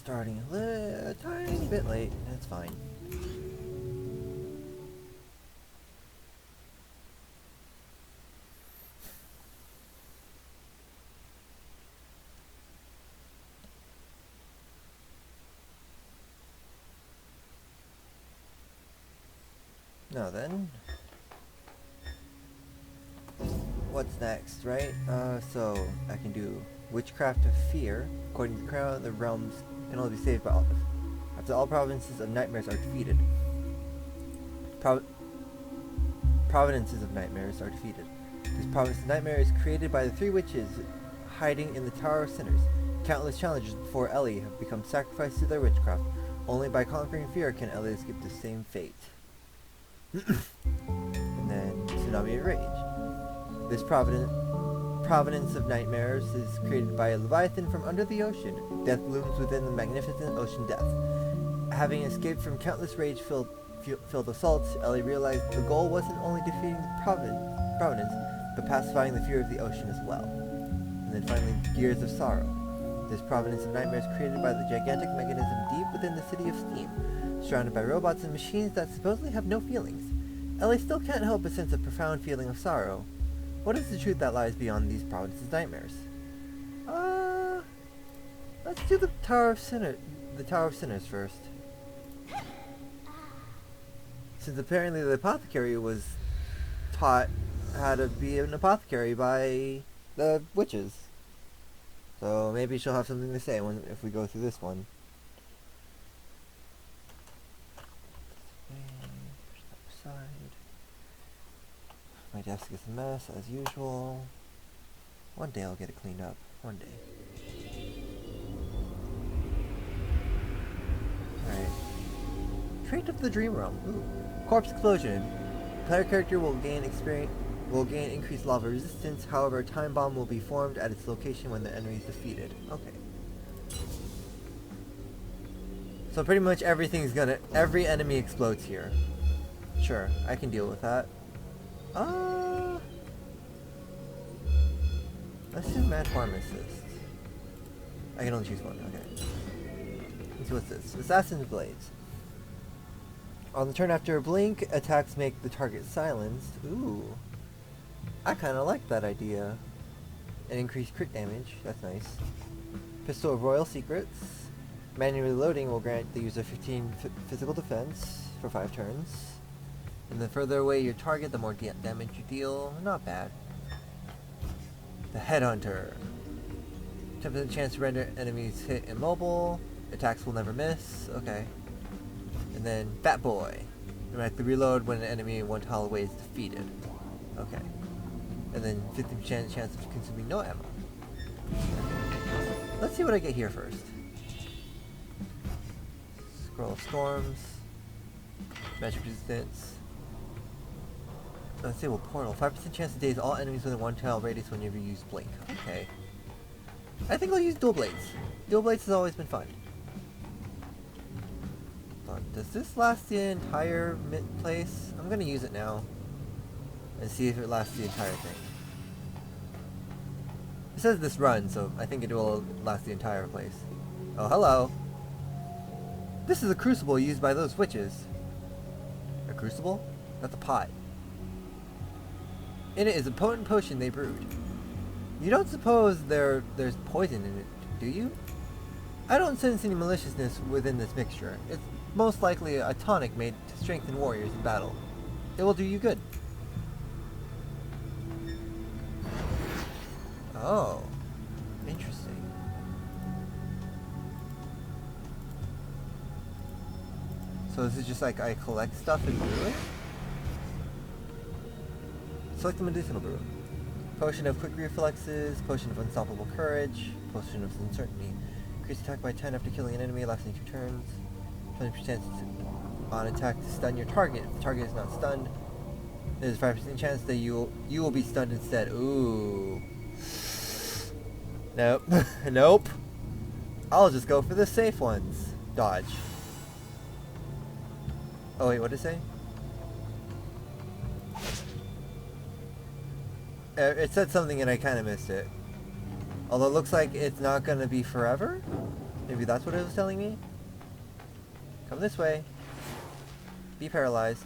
starting a tiny bit late. That's fine. Now then, what's next, right? So I can do Witchcraft of Fear. According to the crown, the realms can only be saved by after all provinces of nightmares are defeated. Provinces of nightmares are defeated. This province of nightmare is created by the three witches hiding in the Tower of Sinners. Countless challenges before Ellie have become sacrificed to their witchcraft. Only by conquering fear can Ellie escape the same fate. And then Tsunami of Rage. This providence of nightmares is created by a leviathan from under the ocean. Death looms within the magnificent ocean death. Having escaped from countless rage-filled assaults, Ellie realized the goal wasn't only defeating the providence, but pacifying the fear of the ocean as well. And then finally, Gears of Sorrow. This providence of nightmares created by the gigantic mechanism deep within the city of Steam. Surrounded by robots and machines that supposedly have no feelings, Ellie still can't help but sense a profound feeling of sorrow. What is the truth that lies beyond these provinces' nightmares? Let's do the Tower of Sinners first. Since apparently the apothecary was taught how to be an apothecary by the witches. So maybe she'll have something to say if we go through this one. My desk is a mess, as usual. One day I'll get it cleaned up. One day. Alright. Trait of the Dream Realm. Ooh. Corpse Explosion. Player character will gain increased lava resistance, however a time bomb will be formed at its location when the enemy is defeated. Okay. So pretty much every enemy explodes here. Sure, I can deal with that. Let's do Mad Pharmacist. I can only choose one, okay. Let's see what's this. Assassin's Blades. On the turn after a blink, attacks make the target silenced. Ooh. I kinda like that idea. And increased crit damage, that's nice. Pistol of Royal Secrets. Manually loading will grant the user 15 physical defense for 5 turns. And the further away your target, the more damage you deal. Not bad. The Headhunter. 10% chance to render enemies hit immobile. Attacks will never miss. Okay. And then Fat Boy. Automatically reload when an enemy 1 tile away is defeated. Okay. And then 50% chance of consuming no ammo. Let's see what I get here first. Scroll of Storms. Magic Resistance. Unstable Portal. 5% chance to daze all enemies within 1 tile radius whenever you use Blink. Okay. I think I'll use Dual Blades. Dual Blades has always been fun. Does this last the entire place? I'm gonna use it now. And see if it lasts the entire thing. It says this runs, so I think it will last the entire place. Oh, hello. This is a crucible used by those witches. A crucible? That's a pot. In it is a potent potion they brewed. You don't suppose there's poison in it, do you? I don't sense any maliciousness within this mixture. It's most likely a tonic made to strengthen warriors in battle. It will do you good. Oh, interesting. So this is just like I collect stuff and brew it? Select the medicinal brew. Potion of quick reflexes, potion of unstoppable courage, potion of uncertainty. Increase attack by 10 after killing an enemy, lasting 2 turns. 20% on attack to stun your target. If the target is not stunned, there's a 5% chance that you will be stunned instead. Ooh. Nope. Nope. I'll just go for the safe ones. Dodge. Oh wait, what did it say? It said something and I kind of missed it. Although it looks like it's not going to be forever? Maybe that's what it was telling me? Come this way. Be paralyzed.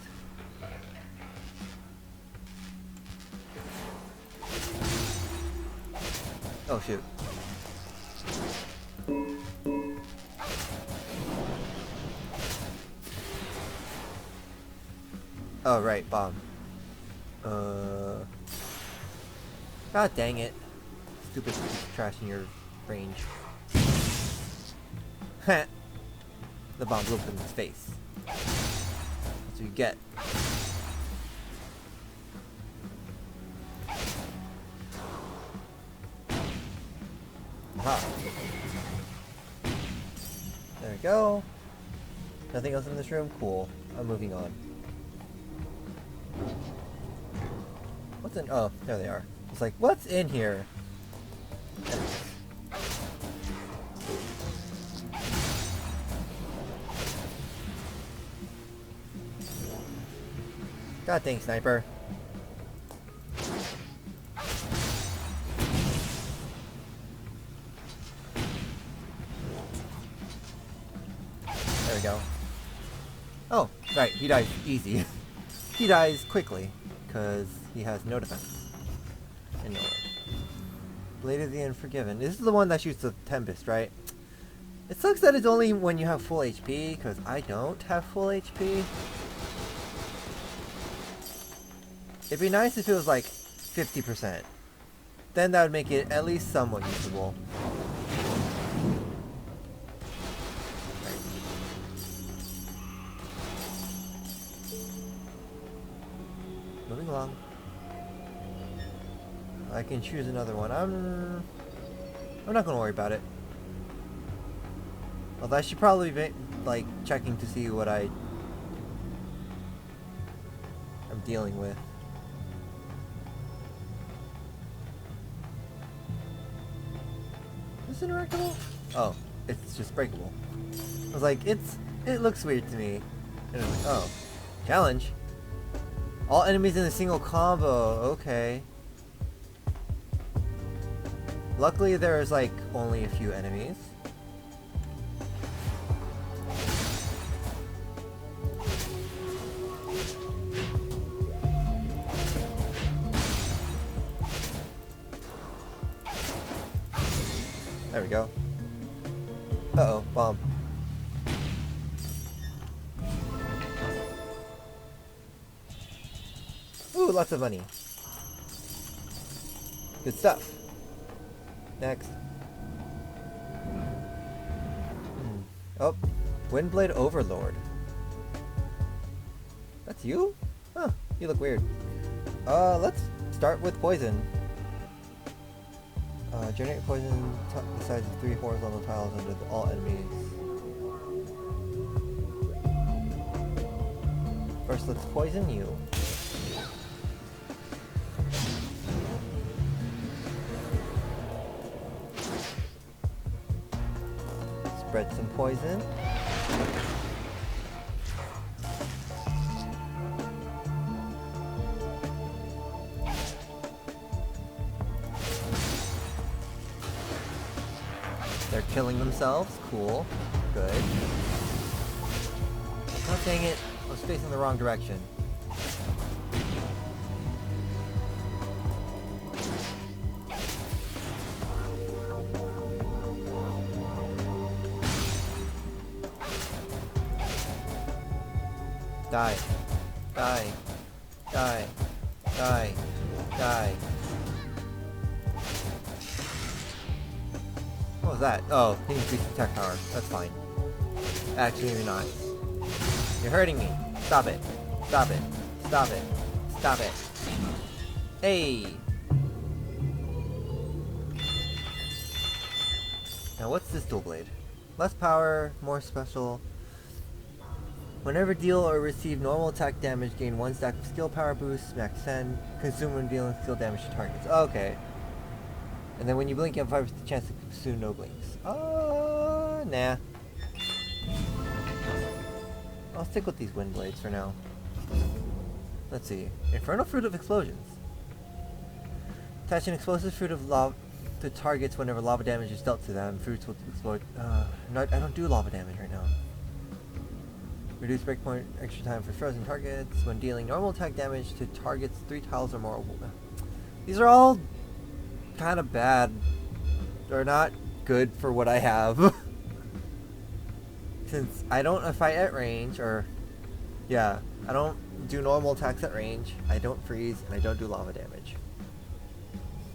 Oh shoot. Oh right, bomb. God dang it. Stupid trash in your range. Heh. The bomb blew up in his face. That's what you get. Aha. There we go. Nothing else in this room? Cool. I'm moving on. What's in— oh, there they are. It's like, what's in here? God dang, sniper. There we go. Oh, right, he dies easy. He dies quickly, because he has no defense. And no. Blade of the Unforgiven. This is the one that shoots the Tempest, right? It sucks that it's only when you have full HP, because I don't have full HP. It'd be nice if it was like 50%. Then that would make it at least somewhat usable. Right. Moving along. I can choose another one. I'm not gonna worry about it. Although I should probably be like checking to see what I'm dealing with. Is this interactable? Oh, it's just breakable. I was like, it looks weird to me. And I was like, oh, challenge. All enemies in a single combo. Okay. Luckily, there's like only a few enemies. There we go. Uh-oh, bomb. Ooh, lots of money. Good stuff. Next. Oh, Windblade Overlord. That's you? Huh, you look weird. Let's start with poison. Generate poison the size of 3 horizontal tiles under all enemies. First, let's poison you. Spread some poison. They're killing themselves. Cool. Good. Oh, dang it. I was facing the wrong direction. Die. Die. Die. Die. Die. What was that? Oh, he increased attack power. That's fine. Actually, maybe not. You're hurting me. Stop it. Stop it. Stop it. Stop it. Hey! Now what's this dual blade? Less power, more special. Whenever deal or receive normal attack damage, gain 1 stack of skill power boost, max 10. Consume when dealing skill damage to targets. Okay. And then when you blink, you have 5% chance to consume no blinks. Nah. I'll stick with these wind blades for now. Let's see. Infernal Fruit of Explosions. Attach an explosive fruit of lava to targets whenever lava damage is dealt to them. Fruits will explode. I don't do lava damage right now. Reduce breakpoint extra time for frozen targets when dealing normal attack damage to targets 3 tiles or more. These are all kind of bad. They're not good for what I have. Since I don't fight at range, or yeah, I don't do normal attacks at range, I don't freeze, and I don't do lava damage.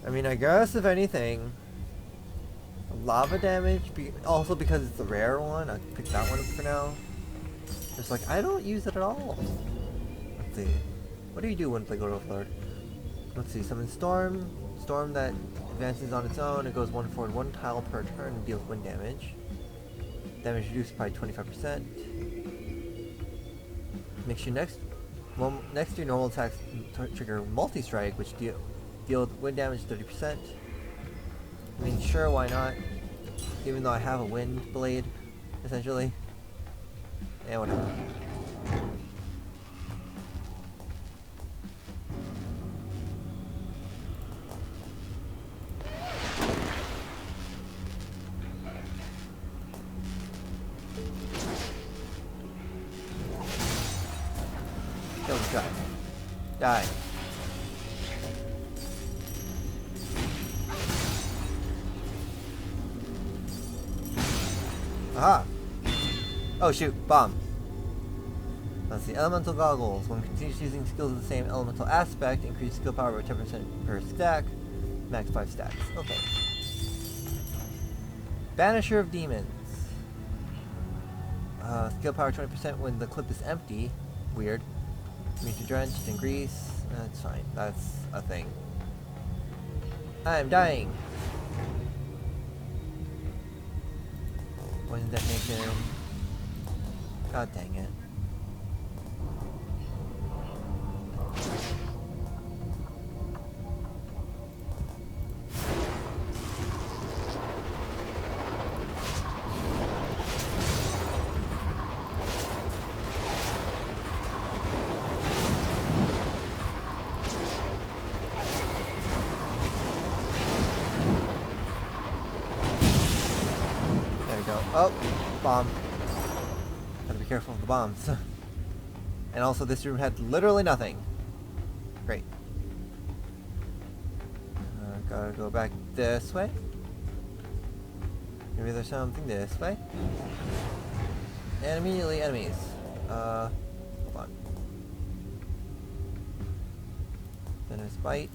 I mean, I guess if anything, lava damage, also because it's the rare one, I'll pick that one for now. Just like, I don't use it at all. Let's see. What do you do when Plague Overlord? Let's see, summon Storm. Storm that advances on its own. It goes 1 forward 1 tile per turn and deals wind damage. Damage reduced by 25%. Makes you next to your normal attacks trigger multi-strike, which deal wind damage 30%. I mean, sure, why not? Even though I have a wind blade, essentially. Yeah, whatever. Kill this guy. Die. Aha! Oh shoot, bomb. Let's see, elemental goggles. When continues using skills of the same elemental aspect, increase skill power by 10% per stack. Max 5 stacks. Okay. Banisher of Demons. Skill power 20% when the clip is empty. Weird. Immune to drenched and grease. That's fine. That's a thing. I'm dying. Poison detonation. God dang it. Oh, bomb. Gotta be careful of the bombs. And also this room had literally nothing. Great. Gotta go back this way. Maybe there's something this way. And immediately enemies. Hold on. Venomous bite.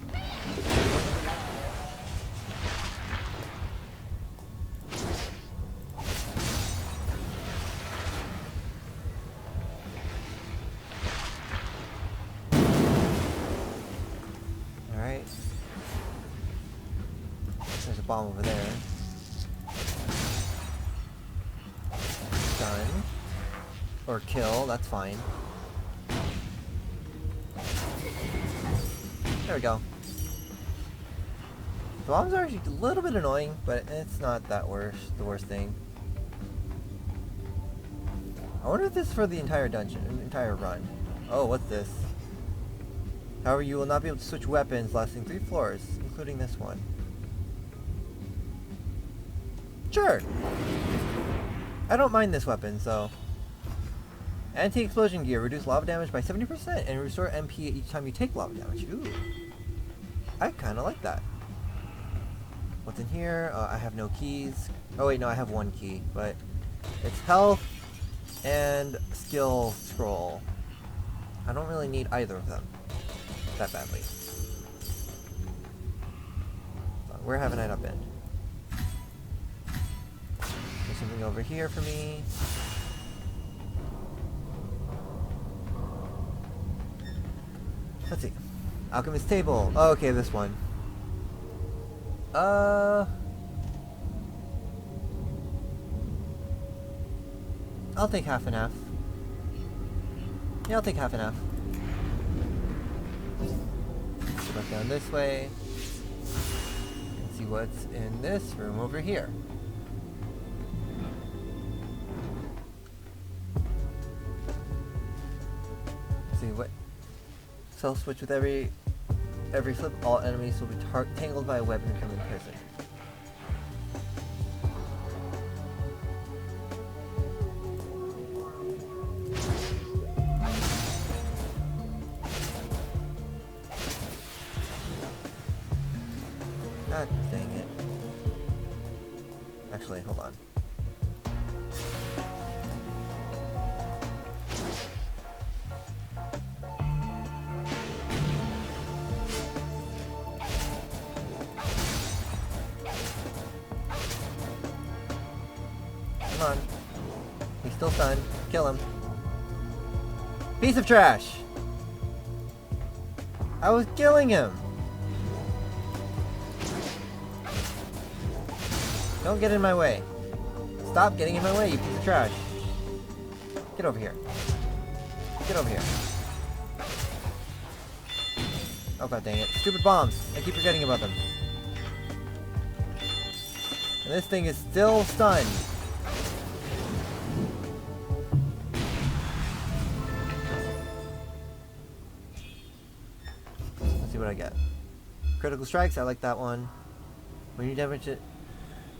There's a bomb over there. Done. Or kill, that's fine. There we go. The bombs are actually a little bit annoying, but it's not that the worst thing. I wonder if this is for the entire dungeon, entire run. Oh, what's this? However, you will not be able to switch weapons lasting 3 floors, including this one. Sure! I don't mind this weapon, so... Anti-explosion gear. Reduce lava damage by 70% and restore MP each time you take lava damage. Ooh. I kinda like that. What's in here? I have no keys. Oh wait, no, I have one key, but... It's health and skill scroll. I don't really need either of them that badly. So where haven't I not been? There's something over here for me. Let's see. Alchemist table. Oh, okay, this one. I'll take half and half. Yeah, I'll take half and half. Go back down this way. And see what's in this room over here. Let's see what. Self switch with every flip. All enemies will be tangled by a web and become imprisoned. God dang it. Actually, hold on. Come on. He's still stunned. Kill him. Piece of trash! I was killing him! Don't get in my way. Stop getting in my way, you piece of trash. Get over here. Get over here. Oh god dang it. Stupid bombs! I keep forgetting about them. And this thing is still stunned. Let's see what I get. Critical strikes, I like that one. When you damage it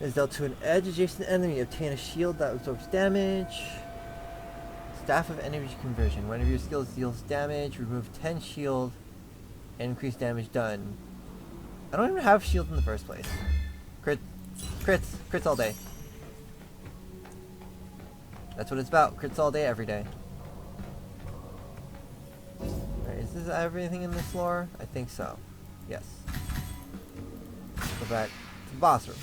is dealt to an edge adjacent enemy, obtain a shield that absorbs damage. Staff of energy conversion. Whenever your skill deals damage, remove 10 shield and increase damage done. I don't even have shield in the first place. Crits all day. That's what it's about. Crits all day, every day. Alright, is this everything in this floor? I think so. Yes. Go back to the boss room.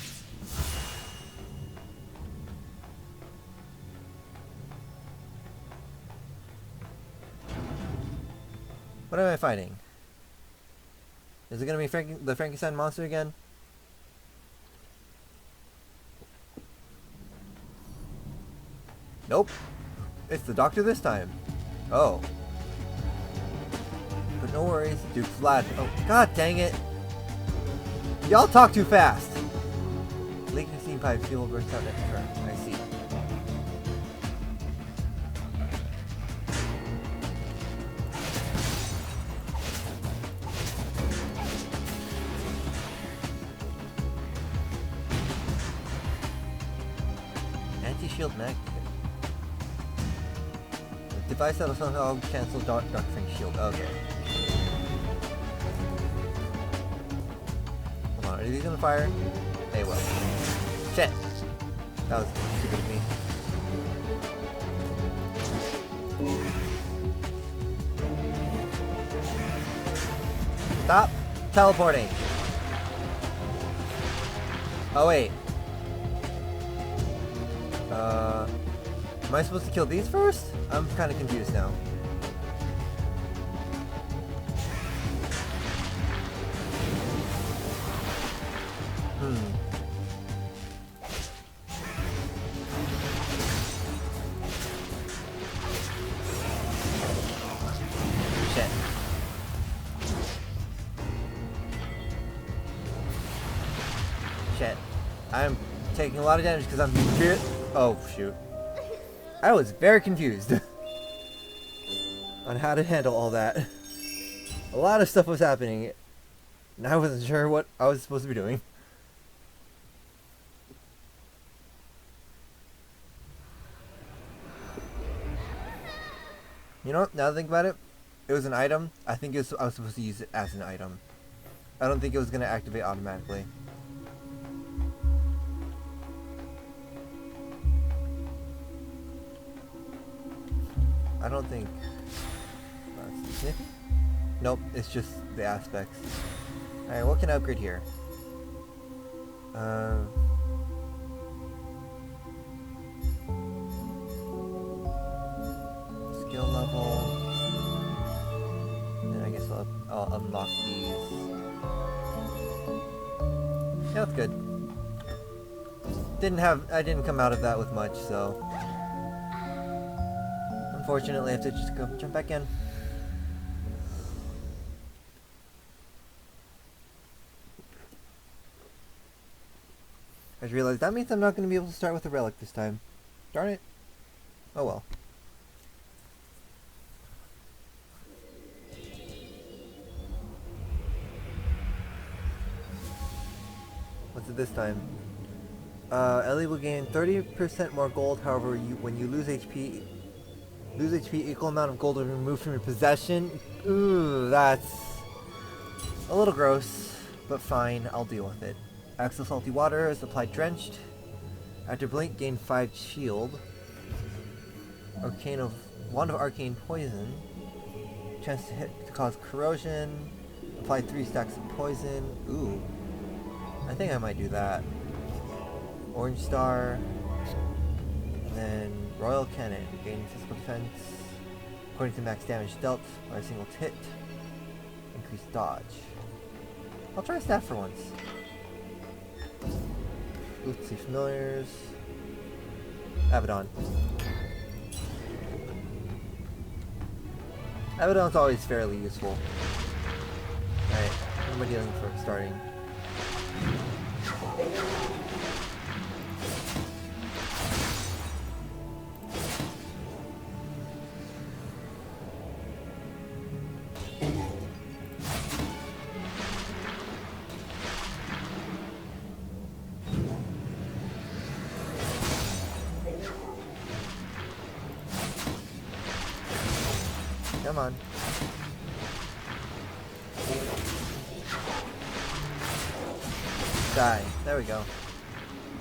What am I fighting? Is it gonna be the Frankenstein monster again? Nope. It's the doctor this time. Oh. But no worries, Duke's flat. Oh, god dang it. Y'all talk too fast. Leaking steam pipe, fuel burst out next turn. I see. Anti-shield mag. Device that'll somehow cancel Dark Thing shield. Okay. Hold on, are these gonna fire? They will. Shit! That was stupid of me. Stop teleporting! Oh wait. Am I supposed to kill these first? I'm kind of confused now. Shit. Shit. I'm taking a lot of damage because I'm... Oh, shoot. I was very confused on how to handle all that. A lot of stuff was happening, and I wasn't sure what I was supposed to be doing. You know what? Now that I think about it, it was an item. I think I was supposed to use it as an item. I don't think it was going to activate automatically. I don't think that's sniffy. Nope, it's just the aspects. Alright, what can I upgrade here? Skill level. And I guess I'll unlock these. Yeah, that's good. I didn't come out of that with much, so unfortunately I have to just go jump back in. I just realized that means I'm not going to be able to start with a relic this time. Darn it. Oh well. What's it this time? Ellie will gain 30% more gold, however, when you lose HP equal amount of gold removed from your possession. Ooh, that's a little gross. but fine, I'll deal with it. Axe of Salty Water is applied drenched. After blink, gain 5 shield. Wand of Arcane Poison. Chance to hit to cause corrosion. Apply 3 stacks of poison. Ooh. I think I might do that. Orange Star. And then Royal Cannon. Gain physical defense. According to max damage dealt by a single hit. Increase dodge. I'll try staff for once. Let's see, familiars. Abaddon. Abaddon's always fairly useful. Alright, what am I dealing for starting? Come on. Die. There we go.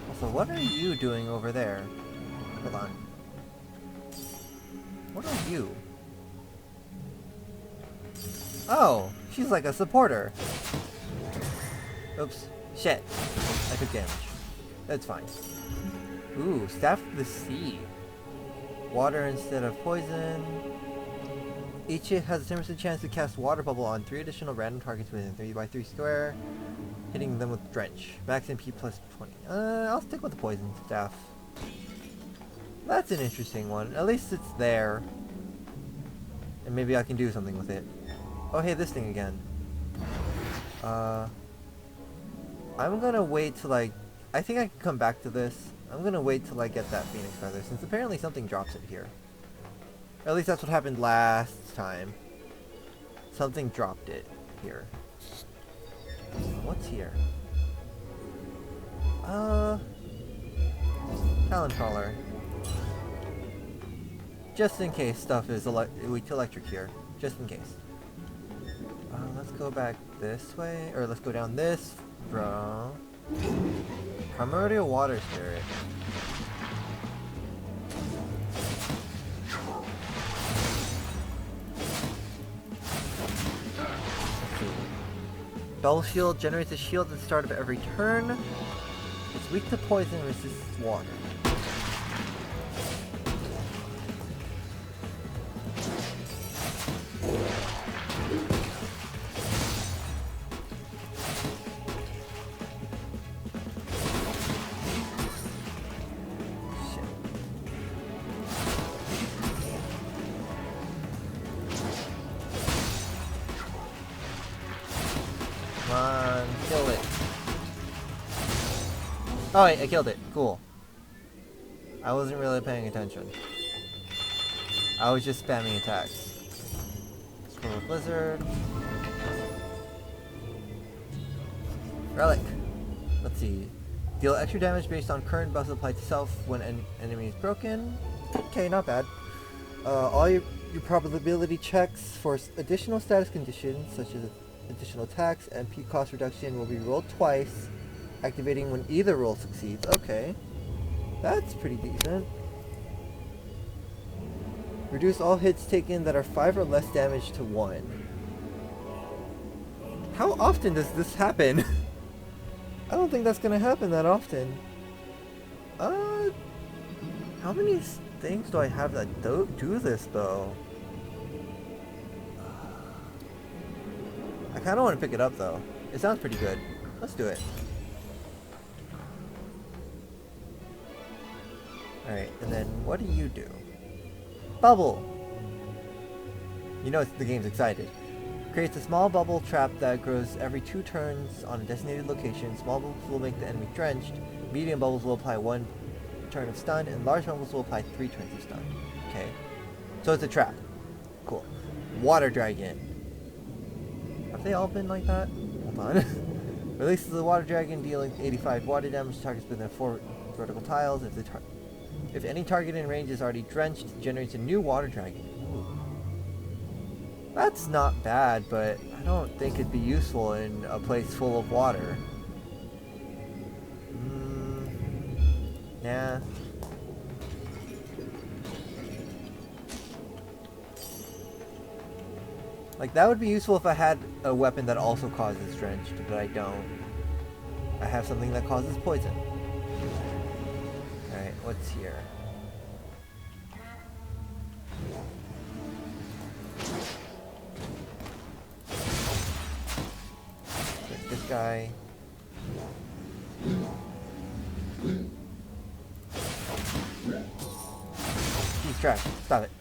Also, what are you doing over there? Hold on. What are you? Oh, she's like a supporter. Oops. Shit. I took damage. That's fine. Ooh, Staff of the Sea. Water instead of poison. Each hit has a 10% chance to cast Water Bubble on 3 additional random targets within 3x3 square, hitting them with Drench. Max MP plus 20. I'll stick with the Poison Staff. That's an interesting one. At least it's there. And maybe I can do something with it. Oh hey, this thing again. I'm gonna wait till I think I can come back to this. I'm gonna wait till I get that Phoenix Feather, since apparently something drops it here. Or at least that's what happened last time. Something dropped it here. What's here? Talon Crawler. Just in case stuff is weak to electric here. Just in case. Let's go back this way, or let's go down this from Primordial Water Spirit. Bell Shield generates a shield at the start of every turn. It's weak to poison and resists water. Come on, kill it. Oh wait, I killed it. Cool. I wasn't really paying attention. I was just spamming attacks. Scroll with Blizzard. Relic. Let's see. Deal extra damage based on current buffs applied to self when an enemy is broken. Okay, not bad. All your probability checks for additional status conditions, such as additional attacks and P cost reduction, will be rolled twice, activating when either roll succeeds. Okay. That's pretty decent. Reduce all hits taken that are 5 or less damage to 1. How often does this happen? I don't think that's gonna happen that often. How many things do I have that do this though? I kinda wanna pick it up though. It sounds pretty good. Let's do it. Alright, and then what do you do? Bubble! You know the game's excited. Creates a small bubble trap that grows every 2 turns on a designated location. Small bubbles will make the enemy drenched. Medium bubbles will apply 1 turn of stun, and large bubbles will apply 3 turns of stun. Okay. So it's a trap. Cool. Water Dragon. Have they all been like that? Hold on. Releases the Water Dragon, dealing 85 water damage to targets within 4 vertical tiles. If any target in range is already drenched, it generates a new Water Dragon. Ooh. That's not bad, but I don't think it'd be useful in a place full of water. Nah. Like, that would be useful if I had a weapon that also causes drenched, but I don't. I have something that causes poison. Alright, what's here? Get this guy. He's trash. Stop it.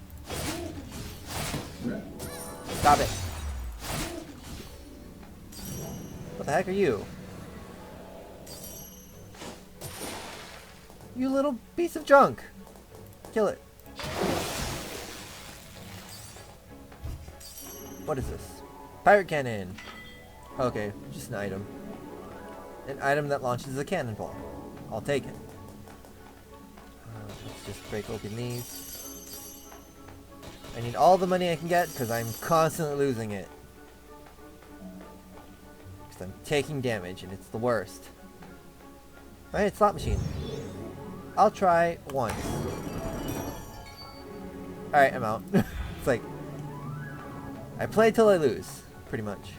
Stop it. What the heck are you? You little piece of junk! Kill it. What is this? Pirate cannon! Okay, just an item. An item that launches a cannonball. I'll take it. Let's just break open these. I need all the money I can get because I'm constantly losing it. Because I'm taking damage and it's the worst. Alright, slot machine. I'll try once. Alright, I'm out. It's like, I play till I lose, pretty much.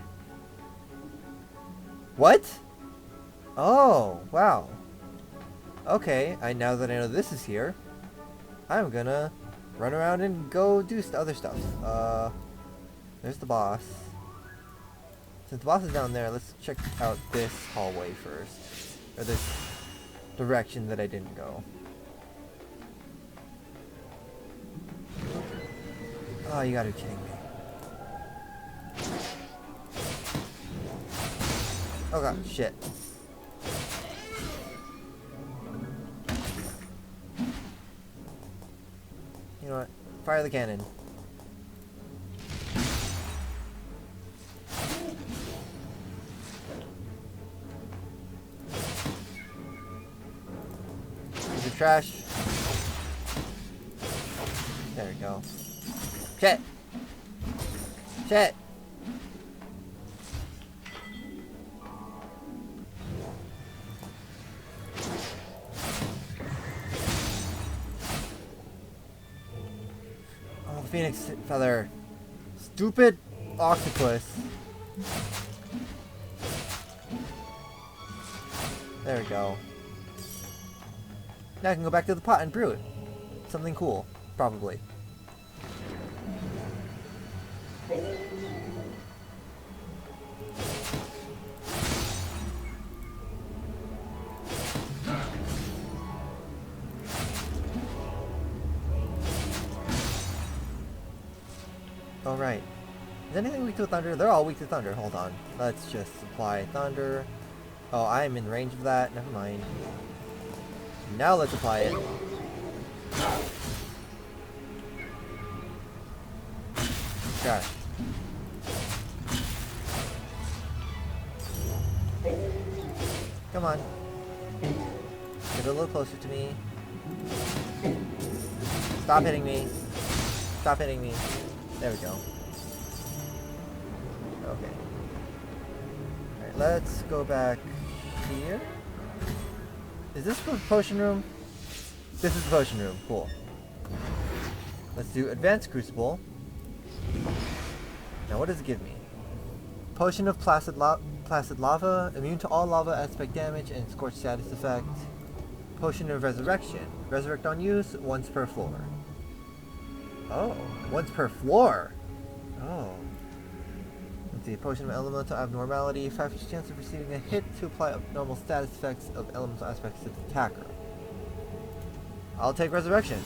What? Oh, wow. Okay, now that I know this is here, I'm gonna run around and go do other stuff. There's the boss. Since the boss is down there, let's check out this hallway first. Or this direction that I didn't go. Oh, you gotta be kidding me. Oh god, shit. You know what? Fire the cannon. Piece of trash. There we go. Shit! Shit! Oh, the phoenix feather. Stupid octopus. There we go. Now I can go back to the pot and brew it. Something cool, probably. Alright. Is anything weak to thunder? They're all weak to thunder. Hold on. Let's just apply thunder. Oh, I am in range of that. Never mind. Now let's apply it. Gosh. Come on. Get a little closer to me. Stop hitting me. Stop hitting me. There we go. Okay. Alright, let's go back here. Is this the potion room? This is the potion room. Cool. Let's do Advanced Crucible. Now what does it give me? Potion of Placid Lava, immune to all lava aspect damage and scorched status effect. Potion of Resurrection. Resurrect on use once per floor. Oh, once per floor. Oh. Let's see. Potion of Elemental Abnormality. 5% chance of receiving a hit to apply abnormal status effects of elemental aspects to the attacker. I'll take Resurrection.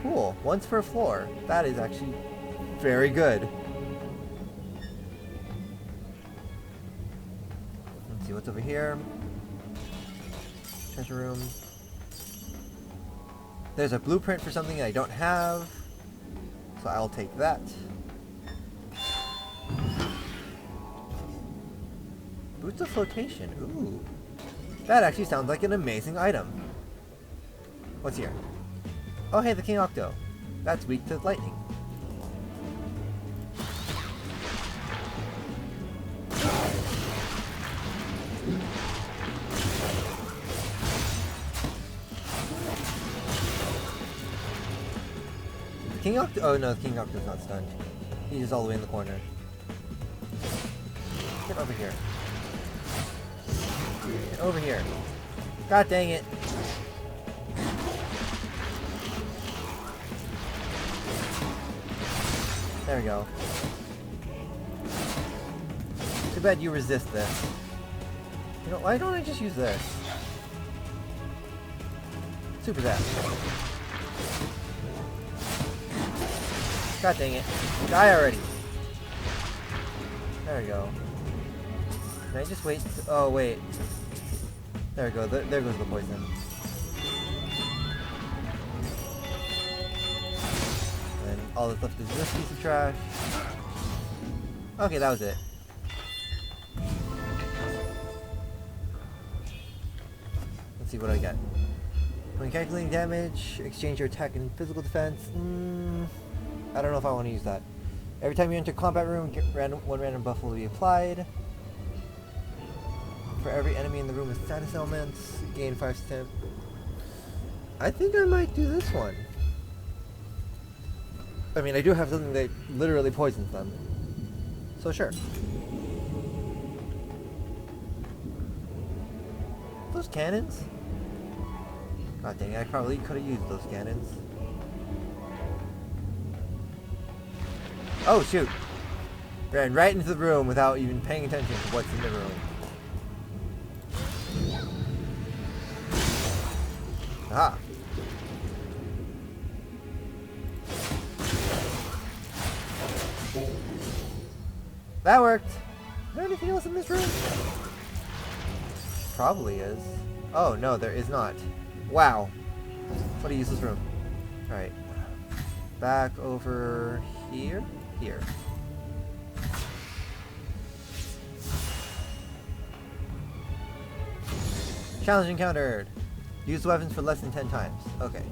Cool. Once per floor. That is actually very good. Let's see what's over here. Treasure room. There's a blueprint for something I don't have, so I'll take that. Boots of Flotation. Ooh. That actually sounds like an amazing item. What's here? Oh hey, the King Octo. That's weak to lightning. King Octo. Oh no, King Octo's not stunned. He's just all the way in the corner. Get over here. Get over here. God dang it. There we go. Too bad you resist this. You know, why don't I just use this? Super Zap. God dang it. Die already. There we go. Can I just wait? Oh, wait. There we go. There goes the poison. And all that's left is this piece of trash. Okay, that was it. Let's see what I get. When calculating damage, exchange your attack and physical defense. I don't know if I want to use that. Every time you enter combat room, one random buff will be applied. For every enemy in the room with status elements, gain 5 stamina. I think I might do this one. I mean, I do have something that literally poisons them. So sure. Those cannons? God dang it, I probably could have used those cannons. Oh shoot! Ran right into the room without even paying attention to what's in the room. Aha! That worked! Is there anything else in this room? Probably is. Oh no, there is not. Wow. What a useless room. Alright. Back over here? Here. Challenge encountered! Use the weapons for less than 10 times. Okay.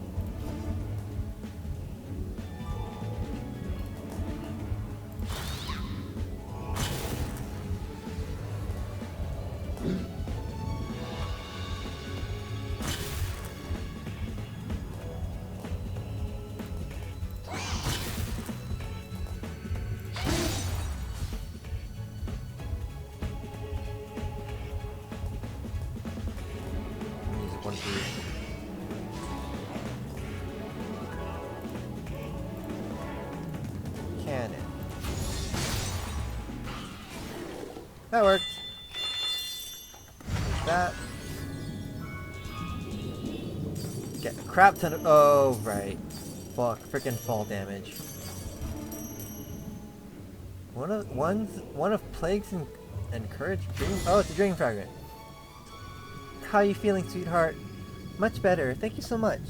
One, two. Cannon. That worked. Like that. Get a crap ton of. Oh, right. Fuck. Frickin' fall damage. One of plagues and courage. Dream. Oh, it's a dream fragment. How are you feeling, sweetheart? Much better. Thank you so much.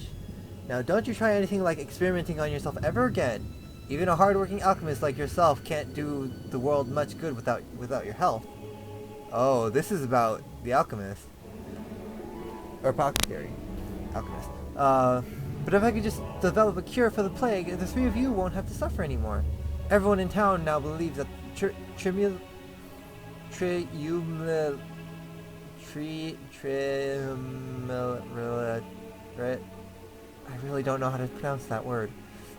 Now, don't you try anything like experimenting on yourself ever again. Even a hard-working alchemist like yourself can't do the world much good without your help. Oh, this is about the alchemist. Or apothecary. Alchemist. But if I could just develop a cure for the plague, the three of you won't have to suffer anymore. Everyone in town now believes that I really don't know how to pronounce that word.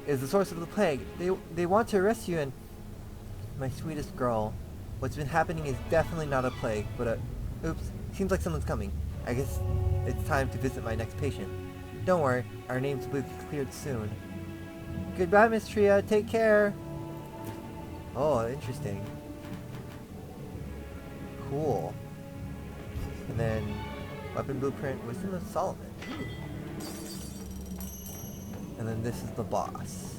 Is the source of the plague. They want to arrest you and... My sweetest girl. What's been happening is definitely not a plague, but oops, seems like someone's coming. I guess it's time to visit my next patient. Don't worry, our names will be cleared soon. Goodbye, Miss Tria. Take care. Oh, interesting. Cool. And then, weapon blueprint, Wisdom of Solomon. And then this is the boss.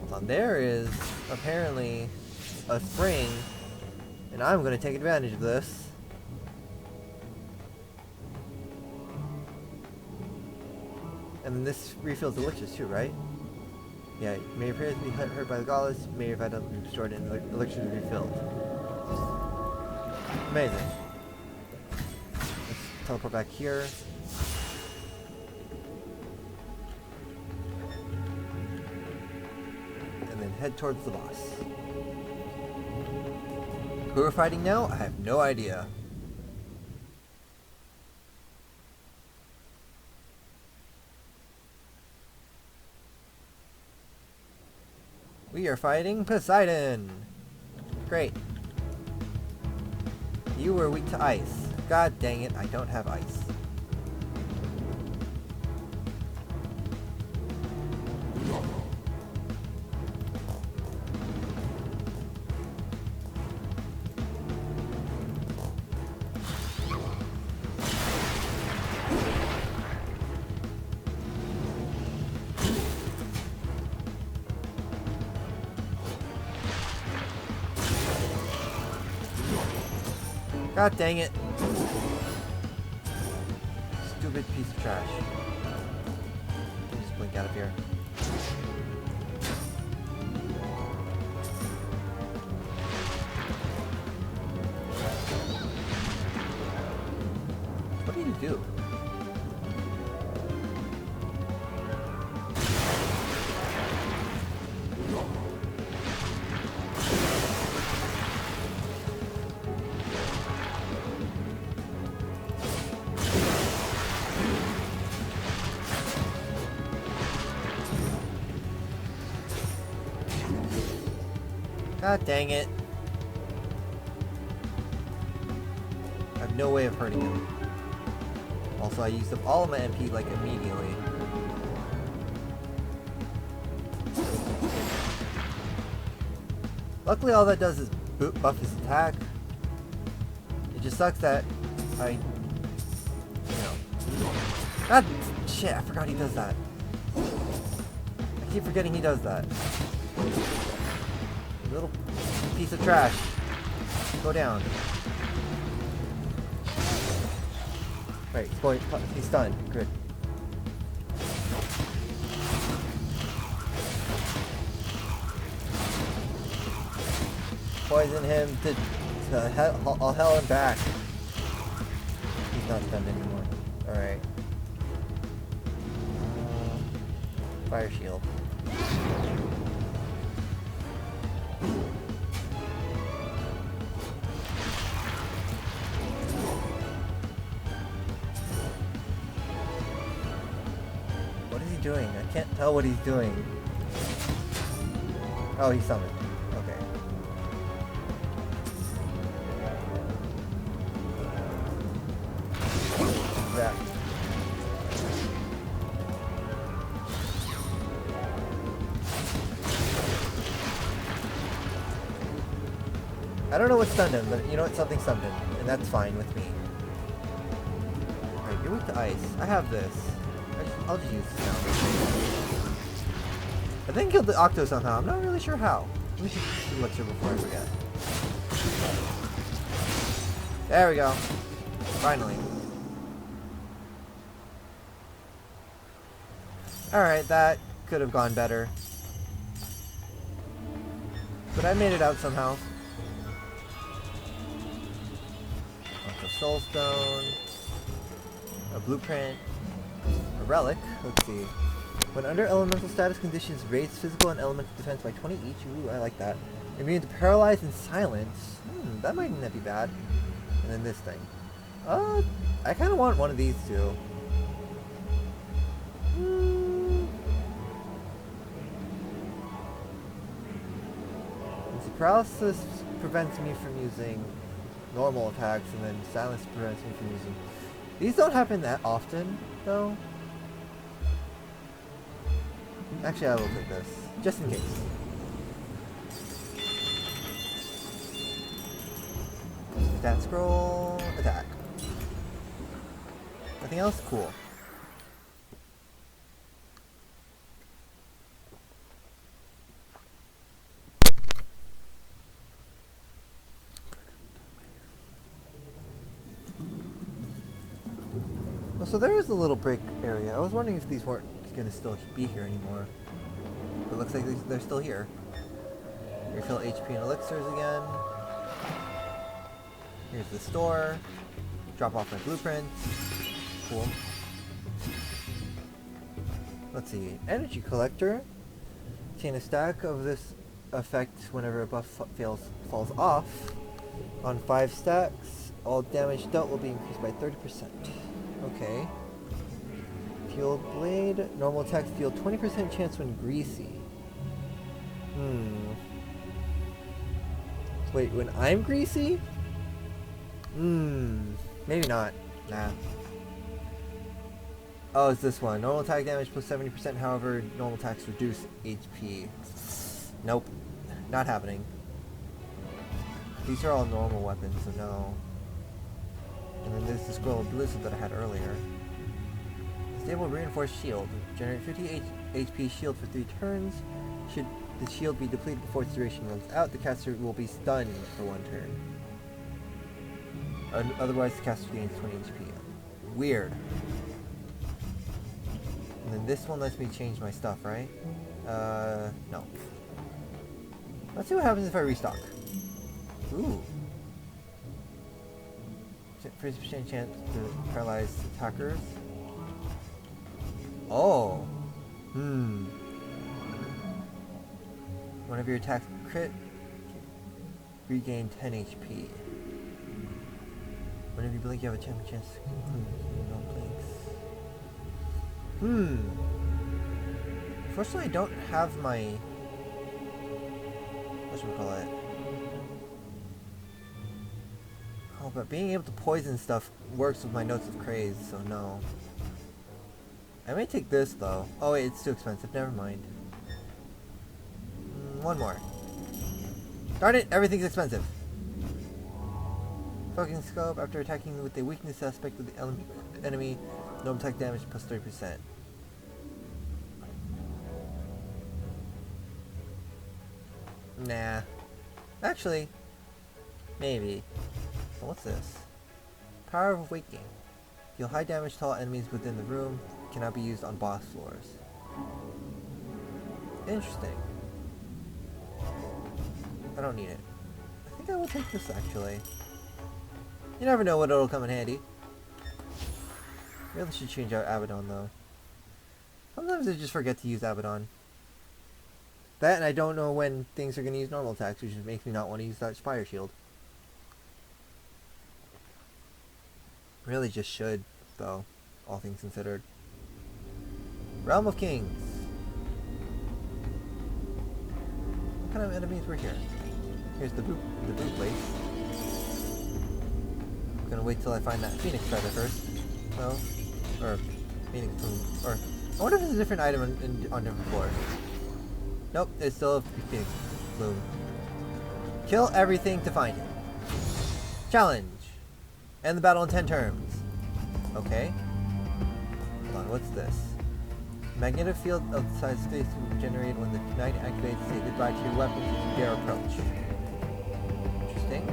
So there is apparently a spring, and I'm going to take advantage of this. And then this refills elixirs too, right? Yeah, may your prayers be heard by the goddess, may your vital be restored and elixirs be refilled. Amazing. Let's teleport back here. And then head towards the boss. Who we're fighting now? I have no idea. We are fighting Poseidon! Great. You were weak to ice. God dang it, I don't have ice. God dang it. Stupid piece of trash. Let me just blink out of here. What do you do? God dang it. I have no way of hurting him. Also, I used up all of my MP, like, immediately. Luckily, all that does is buff his attack. It just sucks that I... God, shit, I forgot he does that. I keep forgetting he does that. Little piece of trash. Go down. Right, he's stunned. Good. Poison him to hell and back. He's not stunned anymore. Alright. Fire shield. Doing? I can't tell what he's doing. Oh, he's summoned. Okay. That. I don't know what stunned him, but you know what? Something stunned him, and that's fine with me. Alright, you're weak to ice. I have this. I'll just use this now. I think killed the Octo somehow. I'm not really sure how. Let me just do elixir before I forget. There we go. Finally. Alright, that could have gone better. But I made it out somehow. Also, Soulstone. A blueprint. A relic. Let's see. When under elemental status conditions, raise physical and elemental defense by 20 each. Ooh, I like that. Immune to paralyze and silence. That might not be bad. And then this thing. I kind of want one of these two. Paralysis prevents me from using normal attacks, and then silence prevents me from using... These don't happen that often, though. Actually, I will take this, just in case. Stat scroll, attack. Nothing else? Cool. So there is a little break area. I was wondering if these weren't going to still be here anymore. But it looks like they're still here. Refill HP and elixirs again. Here's the store. Drop off my blueprints. Cool. Let's see. Energy collector. Obtain a stack of this effect whenever a buff falls off. On 5 stacks, all damage dealt will be increased by 30%. Okay. Fueled blade. Normal attacks deal 20% chance when greasy. Wait, when I'm greasy? Maybe not. Nah. Oh, it's this one. Normal attack damage plus 70%, however, normal attacks reduce HP. Nope. Not happening. These are all normal weapons, so no. And then there's the Scroll of Blizzard that I had earlier. Stable Reinforced Shield. Generate 50 HP shield for 3 turns. Should the shield be depleted before its duration runs out, the caster will be stunned for 1 turn. Otherwise, the caster gains 20 HP. Weird. And then this one lets me change my stuff, right? No. Let's see what happens if I restock. Ooh. 50% chance to paralyze attackers. Oh. One of your attacks crit, regain 10 HP. Whenever you blink, you have a 10% chance to conclude no blinks. Unfortunately, I don't have my... whatchamacallit? Oh, but being able to poison stuff works with my Notes of Craze, so no. I may take this, though. Oh wait, it's too expensive. Never mind. One more. Darn it! Everything's expensive. Focusing scope. After attacking with the weakness aspect of the enemy, normal attack damage plus 30%. Nah. Actually, maybe. So what's this? Power of Waking. Deal high damage to all enemies within the room. Cannot be used on boss floors. Interesting. I don't need it. I think I will take this actually. You never know when it'll come in handy. Really should change out Abaddon though. Sometimes I just forget to use Abaddon. That and I don't know when things are going to use normal attacks, which just makes me not want to use that Spire Shield. Really just should, though, all things considered. Realm of Kings. What kind of enemies were here? Here's the boot place. I'm gonna wait till I find that Phoenix feather first. Well, or Phoenix plume, or I wonder if there's a different item on different floors. Nope, it's still a Phoenix plume. Kill everything to find it. Challenge. End the battle in 10 turns. Okay. Hold on, what's this? Magnetic field of the size space will be generated when the knight activates. Say goodbye to your weapons as you dare approach. Interesting.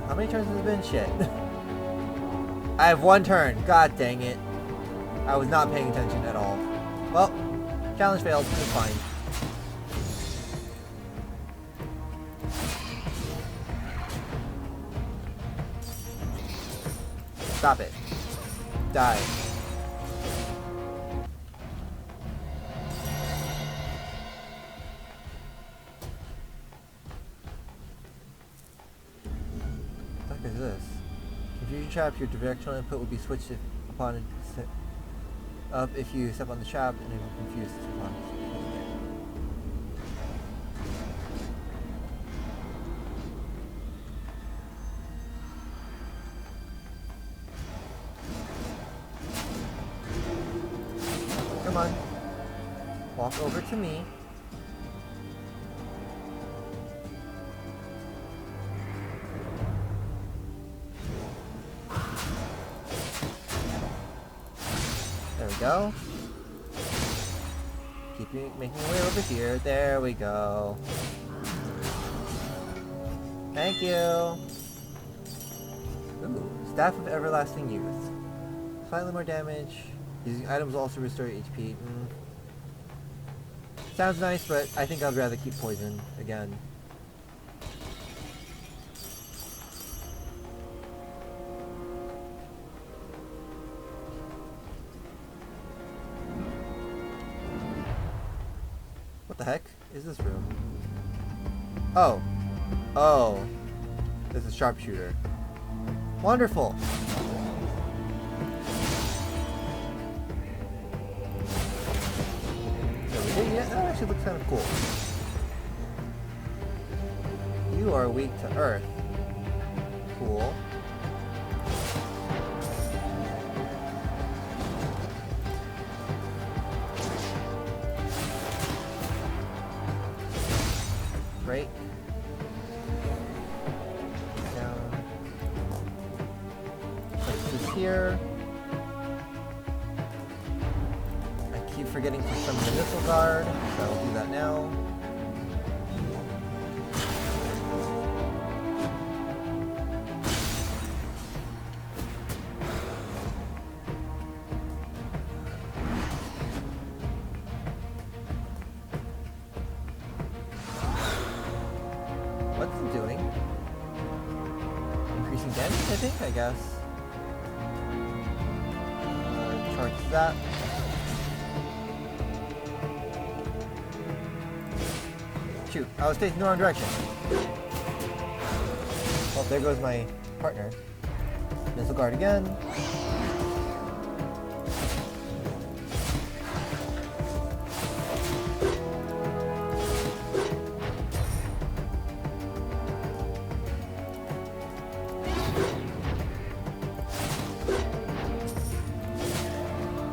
How many turns has it been? Shit. I have 1 turn. God dang it. I was not paying attention at all. Well, challenge failed. It's fine. Stop it. Die. What the heck is this? Confusion trap. Your directional input will be switched upon up if you step on the trap, and it will confuse upon hitting it. Come on. Walk over to me. There we go. Keep making your way over here. There we go. Thank you. Ooh, Staff of Everlasting Youth. Slightly more damage. Using items will also restore HP. Sounds nice, but I think I'd rather keep poison again. What the heck is this room? Oh. Oh. This is sharpshooter. Wonderful. Yeah, that actually looks kind of cool. You are weak to earth. Cool. Right. Down. Place this here. Keep forgetting to summon the missile guard, so I'll do that now. What's it doing? Increasing damage, I think, I guess. Charge that. Shoot, I was facing the wrong direction. Well, there goes my partner. Missile guard again.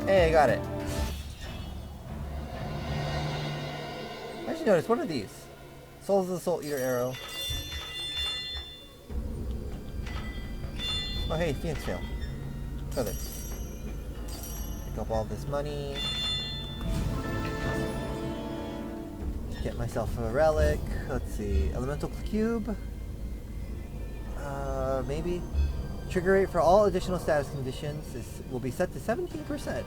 Hey, I got it. I actually noticed, what are these? Souls of the Soul Eater arrow. Oh hey, Phoenix Fail. Feather. Pick up all this money. Get myself a relic. Let's see. Elemental Cube. Maybe. Trigger rate for all additional status conditions will be set to 17%.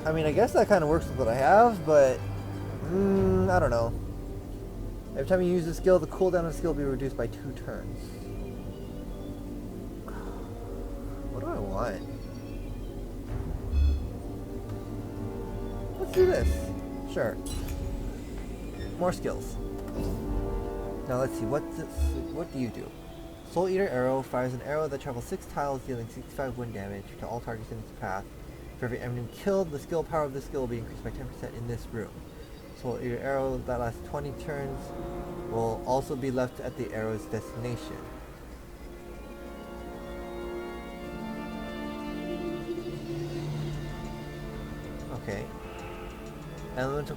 I mean, I guess that kind of works with what I have, but I don't know. Every time you use a skill, the cooldown of the skill will be reduced by 2 turns. What do I want? Let's do this. Sure. More skills. Now let's see, what do you do? Soul Eater Arrow fires an arrow that travels 6 tiles, dealing 65 wind damage to all targets in its path. For every enemy killed, the skill power of the skill will be increased by 10% in this room. Soul Eater Arrow that lasts 20 turns will also be left at the arrow's destination. Okay. Elemental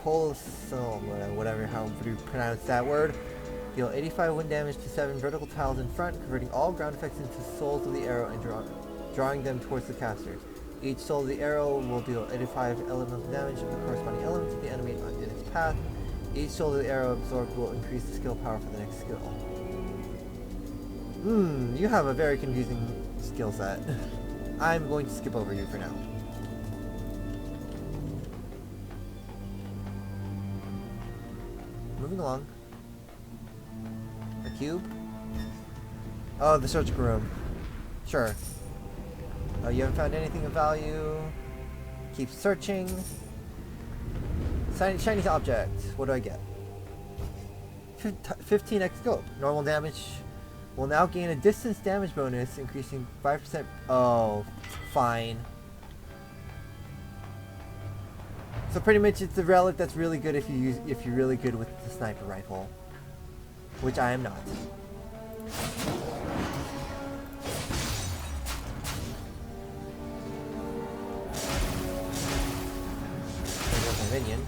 Colosseum, whatever, however you pronounce that word. Deal 85 wind damage to 7 vertical tiles in front, converting all ground effects into souls of the arrow and drawing them towards the casters. Each soul of the arrow will deal 85 elemental damage to the corresponding elements of the enemy in its path. Each soul of the arrow absorbed will increase the skill power for the next skill. You have a very confusing skill set. I'm going to skip over you for now. Moving along. A cube? Oh, the surgical room. Sure. Oh, you haven't found anything of value. Keep searching. Shiny object. What do I get? 15x scope. Normal damage will now gain a distance damage bonus, increasing 5%. Oh, fine. So pretty much it's a relic that's really good if you're really good with the sniper rifle, which I am not. There goes my minion.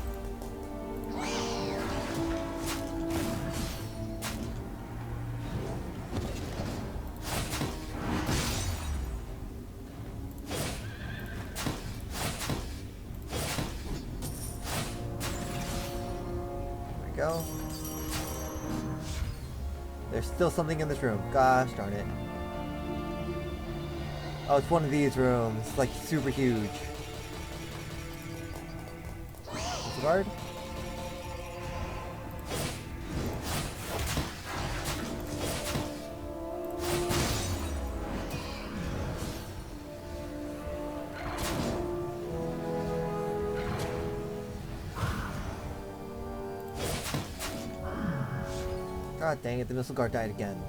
Go. There's still something in this room. Gosh darn it. Oh, it's one of these rooms. Like, super huge. There's a guard. God dang it, the missile guard died again.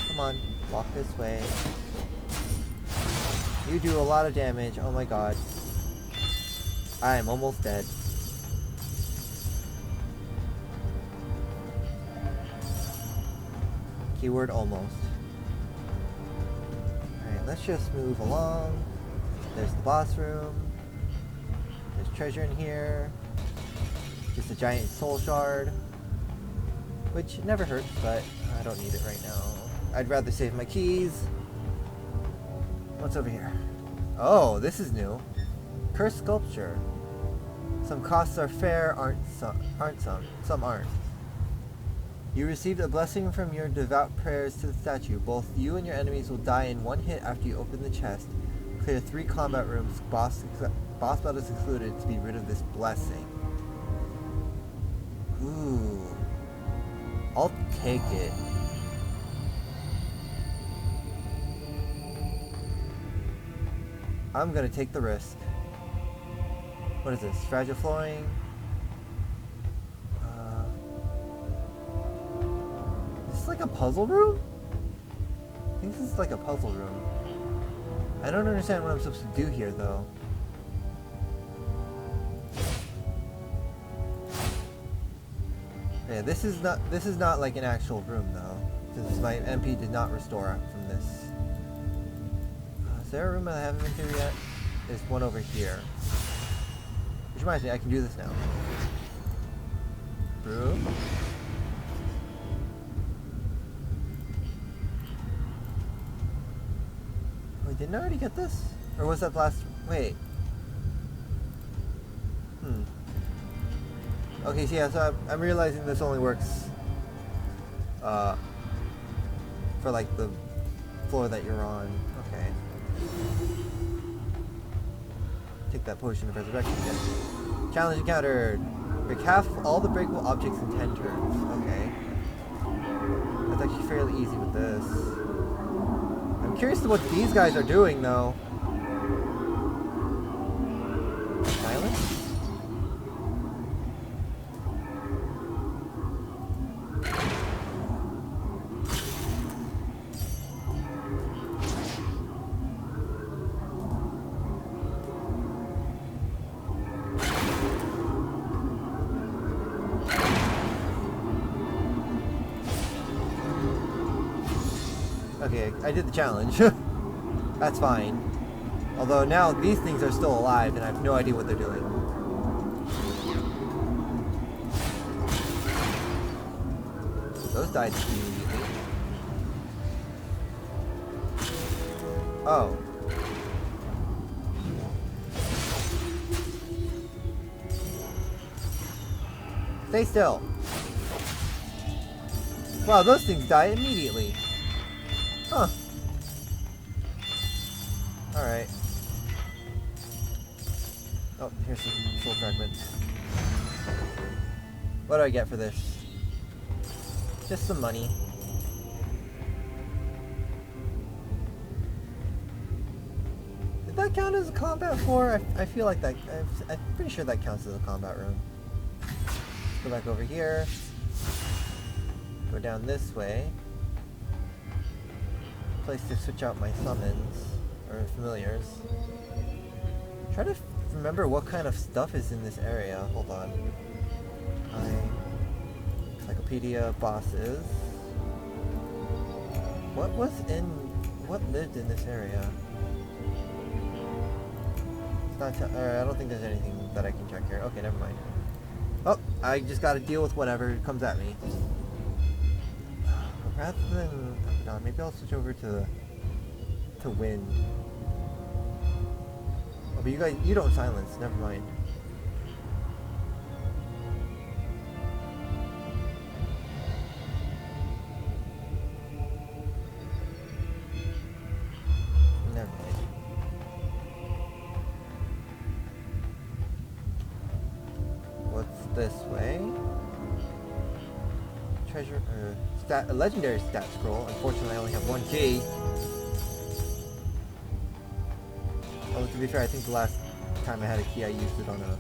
Come on, walk this way. You do a lot of damage, oh my god. I am almost dead. Keyword almost. Alright, let's just move along. There's the boss room. There's treasure in here. Just a giant soul shard. Which never hurts, but I don't need it right now. I'd rather save my keys. What's over here? Oh, this is new. Cursed sculpture. Some costs are fair, some aren't. You received a blessing from your devout prayers to the statue. Both you and your enemies will die in one hit after you open the chest. Clear 3 combat rooms. Boss battles excluded to be rid of this blessing. Ooh. I'll take it. I'm gonna take the risk. What is this? Fragile flooring? Is this like a puzzle room? I think this is like a puzzle room. I don't understand what I'm supposed to do here though. Yeah, this is not like an actual room though. Since my MP did not restore from this. Is there a room I haven't been to yet? There's one over here. Which reminds me, I can do this now. Room. Wait, didn't I already get this? Or was that last... Wait. Okay, so yeah, so I'm realizing this only works for like the floor that you're on. Okay. Take that potion of resurrection again. Challenge encountered. Break half all the breakable objects in 10 turns. Okay. That's actually fairly easy with this. I'm curious to what these guys are doing though. Silence? Okay, I did the challenge. That's fine. Although now these things are still alive and I have no idea what they're doing. Those died immediately. Oh. Stay still. Wow, those things die immediately. Huh. Alright. Oh, here's some soul fragments. What do I get for this? Just some money. Did that count as a combat floor? I feel like that... I'm pretty sure that counts as a combat room. Go back over here. Go down this way. Place to switch out my summons or familiars. Try to remember what kind of stuff is in this area. Hold on. Encyclopedia bosses. What lived in this area? It's not. I don't think there's anything that I can check here. Okay, never mind. Oh, I just got to deal with whatever comes at me. Rather than... maybe I'll switch over to to wind. Oh, but you guys, you don't silence. Never mind. Never mind. What's this way? Treasure, a legendary stat scroll. Unfortunately, I only have one key. Oh, to be fair, I think the last time I had a key, I used it on a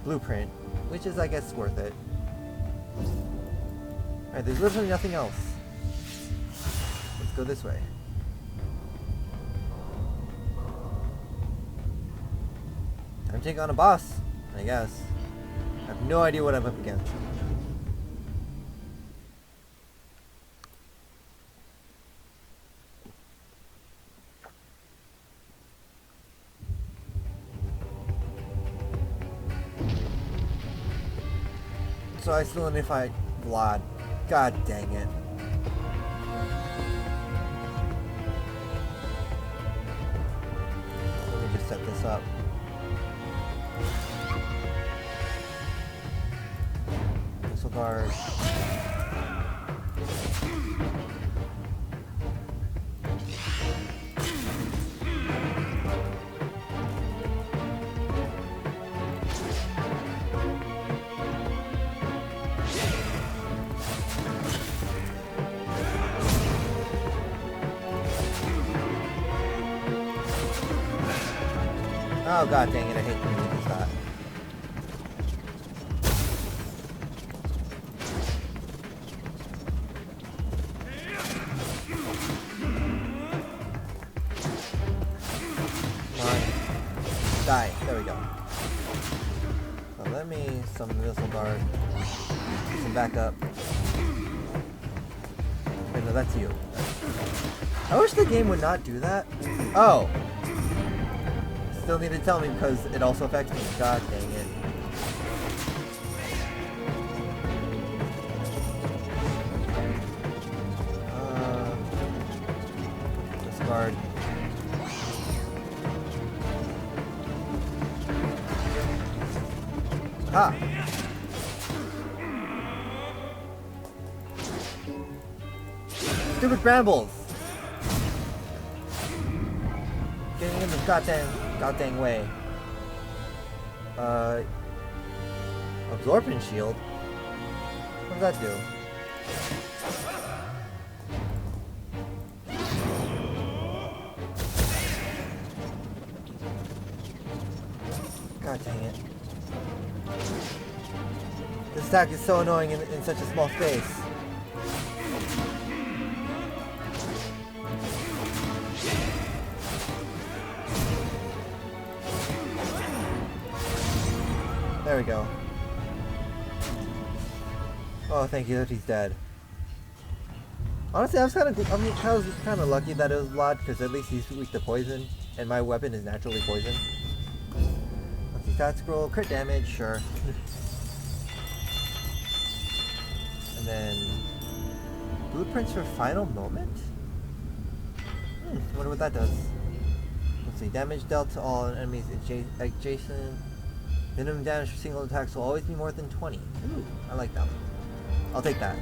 blueprint, which is, I guess, worth it. Alright, there's literally nothing else. Let's go this way. Time to take on a boss, I guess. I have no idea what I'm up against. So I still need to fight Vlad. God dang it. Let me just set this up. Missile guard. Oh god dang it, I hate when he does that. Come on. Die. There we go. So let me summon the missile guard. Some backup. Wait, no, that's you. I wish the game would not do that. Oh! Still need to tell me because it also affects me. God dang it. Discard. Ha! Stupid brambles! Getting in the goddamn way. Absorption shield? What does that do? God dang it. This attack is so annoying in such a small space. There we go. Oh, thank you that he's dead. Honestly, I was kind of lucky that it was Vlad, because at least he's weak to poison, and my weapon is naturally poison. Let's see, stat scroll, crit damage, sure. And then blueprints for final moment. Wonder what that does. Let's see, damage dealt to all enemies adjacent. Minimum damage for single attacks will always be more than 20. Ooh, I like that one. I'll take that.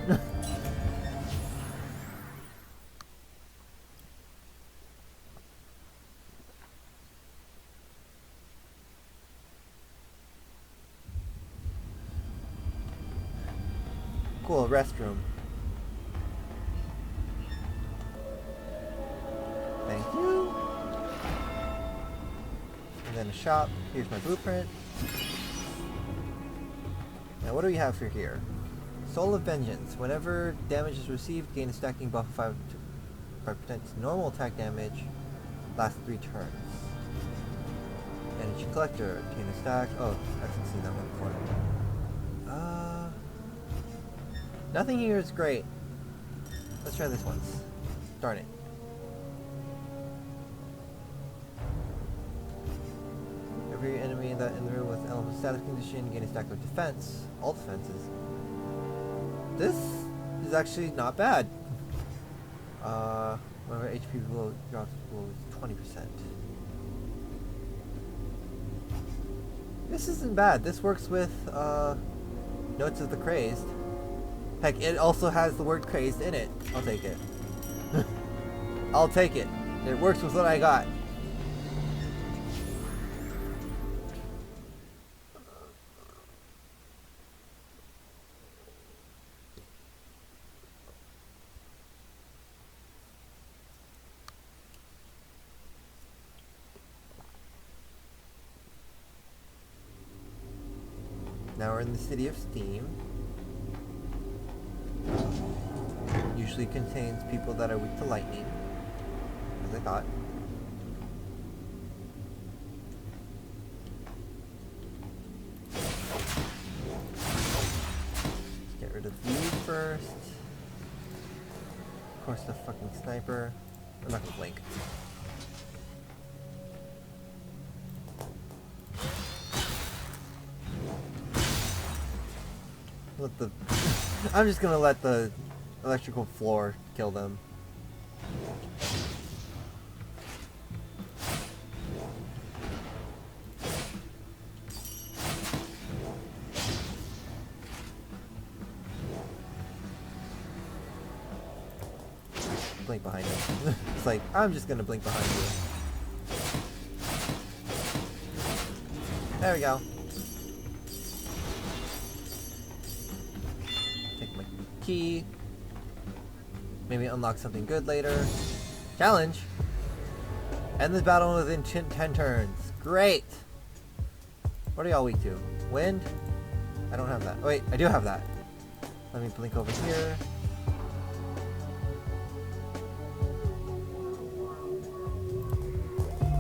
Cool, restroom. Thank you. And then a shop. Here's my blueprint. Now what do we have for here? Soul of Vengeance. Whenever damage is received, gain a stacking buff of 5% normal attack damage. Lasts 3 turns. Energy Collector. Gain a stack. Oh, I haven't seen that one before. Nothing here is great. Let's try this once. Darn it. Every enemy that in the room with element status condition gain a stack of defense. All defenses. This is actually not bad. Whenever HP below drops below 20%. This isn't bad. This works with Notes of the Crazed. Heck, it also has the word crazed in it. I'll take it. I'll take it. It works with what I got. Now we're in the city of Steam. Usually contains people that are weak to lightning, as I thought. Let's get rid of you first. Of course, the fucking sniper. I'm not gonna blink. Let the I'm just gonna let the electrical floor kill them. Blink behind him. It's like, I'm just gonna blink behind you. There we go. Key. Maybe unlock something good later. Challenge! End this battle within 10 turns. Great! What are y'all weak to? Wind? I don't have that. Oh, wait, I do have that. Let me blink over here.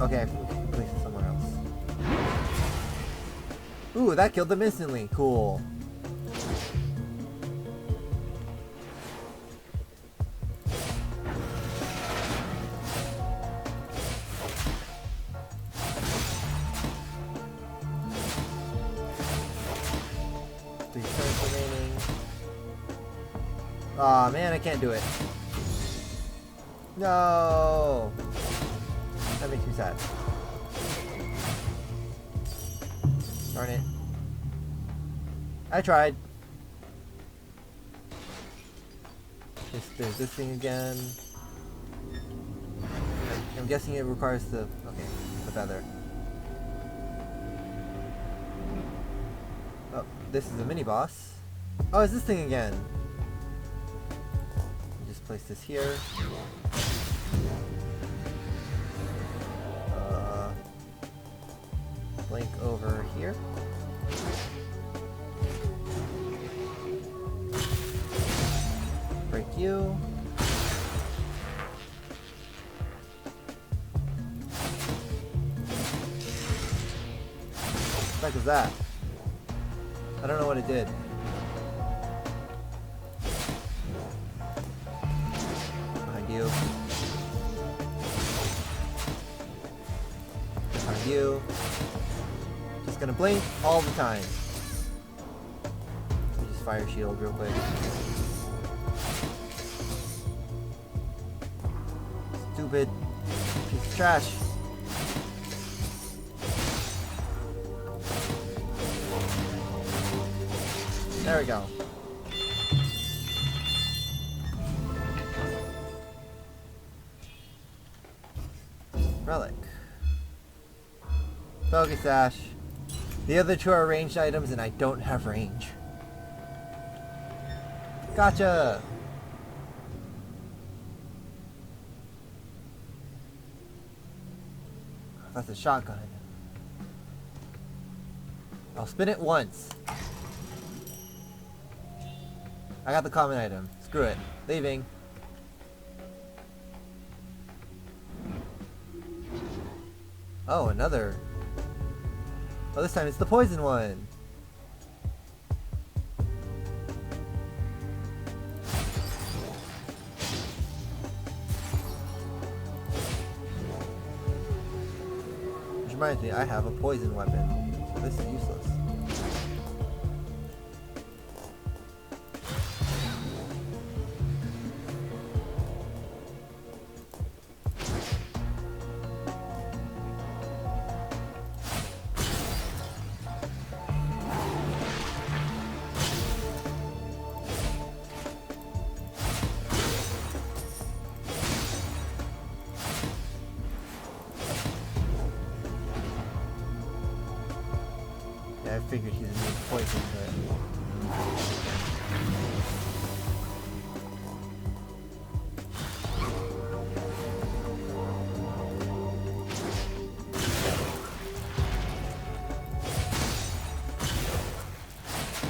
Okay, I can place it somewhere else. Ooh, that killed them instantly. Cool. Aw, oh, man, I can't do it. No! That makes me sad. Darn it. I tried. There's this thing again. I'm guessing it requires the... okay, the feather. Oh, this is a mini-boss. Oh, it's this thing again. Place this here. Blink over here. Break you. What the heck was that? I don't know what it did. You. Behind you. Just gonna blink all the time. Let me just fire shield real quick. Stupid piece of trash. There we go. Relic. Focus Ash. The other two are ranged items and I don't have range. Gotcha! That's a shotgun. I'll spin it once. I got the common item. Screw it. Leaving. Oh, another. Oh, this time it's the poison one. Which reminds me, I have a poison weapon. So this is useless. figured he's immune to poison to it.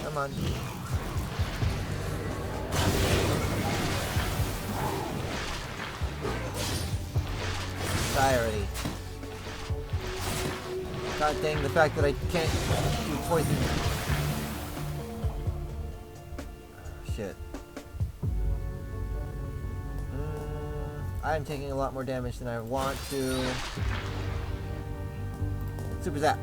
Come on. Die already. God dang the fact that I can't do poison. Shit. I'm taking a lot more damage than I want to. Super Zap.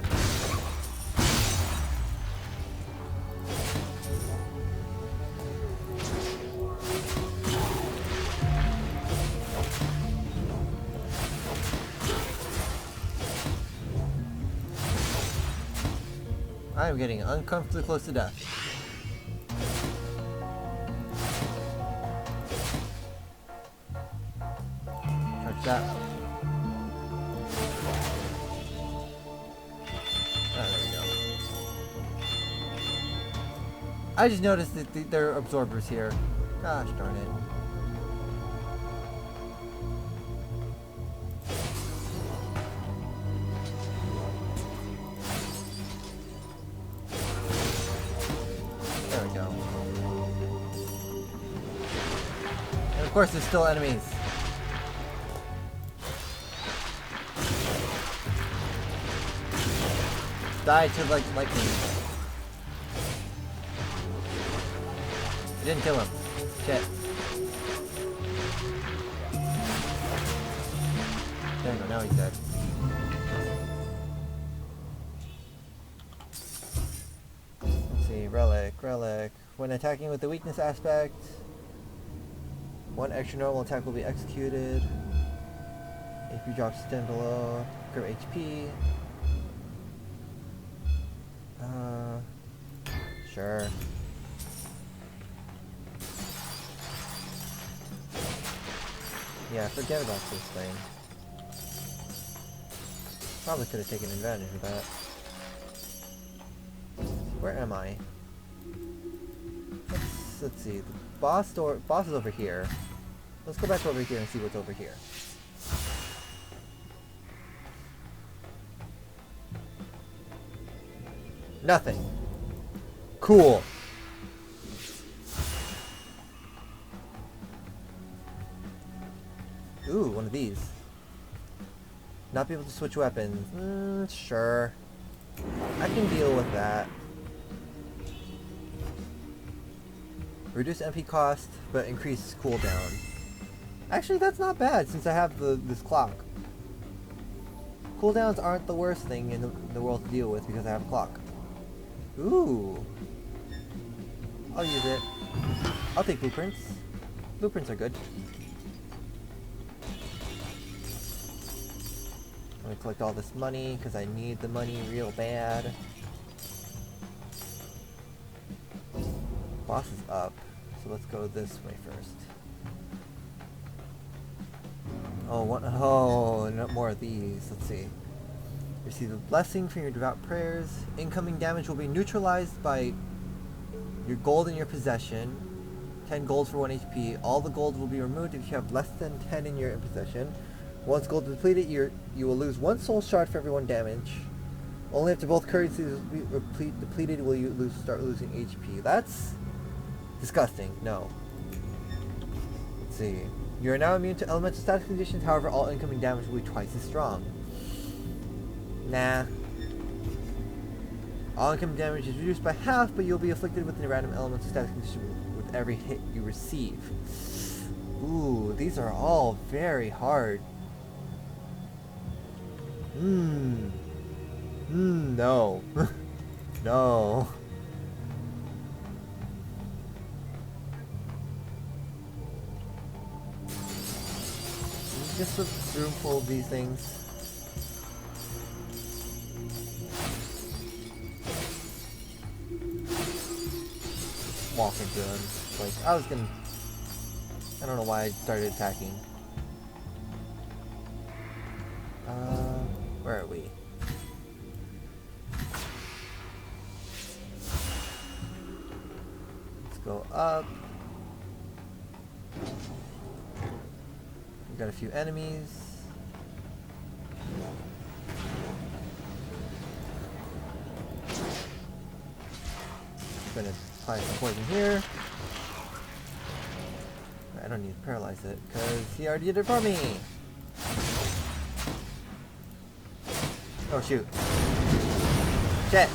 I'm getting uncomfortably close to death. Charge that. Oh, there we go. I just noticed that there are absorbers here. Gosh darn it. Of course, there's still enemies. Die to like lightning. I didn't kill him. Shit. There we go. Now he's dead. Let's see. Relic. When attacking with the weakness aspect, one extra normal attack will be executed. HP drops 10 below. Current HP. Sure. Yeah, forget about this thing. Probably could have taken advantage of that. Where am I? Let's see. The boss is over here. Let's go back over here and see what's over here. Nothing. Cool. Ooh, one of these. Not be able to switch weapons. Sure. I can deal with that. Reduce MP cost, but increase cooldown. Actually, that's not bad since I have this clock. Cooldowns aren't the worst thing in the world to deal with because I have a clock. Ooh. I'll use it. I'll take blueprints. Blueprints are good. I'm gonna collect all this money because I need the money real bad. Boss is up, so let's go this way first. Oh, no more of these. Let's see. Receive a blessing from your devout prayers. Incoming damage will be neutralized by your gold in your possession. 10 gold for 1 HP. All the gold will be removed if you have less than 10 in your possession. Once gold is depleted, you will lose 1 soul shard for every 1 damage. Only after both currencies are depleted will you start losing HP. That's disgusting. No. Let's see. You are now immune to elemental status conditions, however all incoming damage will be twice as strong. Nah. All incoming damage is reduced by half, but you'll be afflicted with a random elemental status condition with every hit you receive. Ooh, these are all very hard. No. No. Just a room full of these things. Walk into them. Like, I don't know why I started attacking. Where are we? Let's go up. We got a few enemies. I'm gonna apply some poison here. I don't need to paralyze it because he already did it for me. Oh shoot. Shit.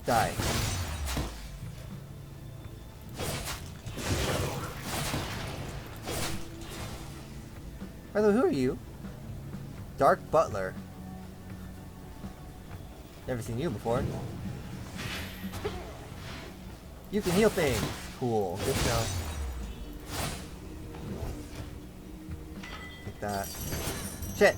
Die. By the way, who are you? Dark Butler. Never seen you before. You can heal things. Cool. Good to know. Take that. Shit.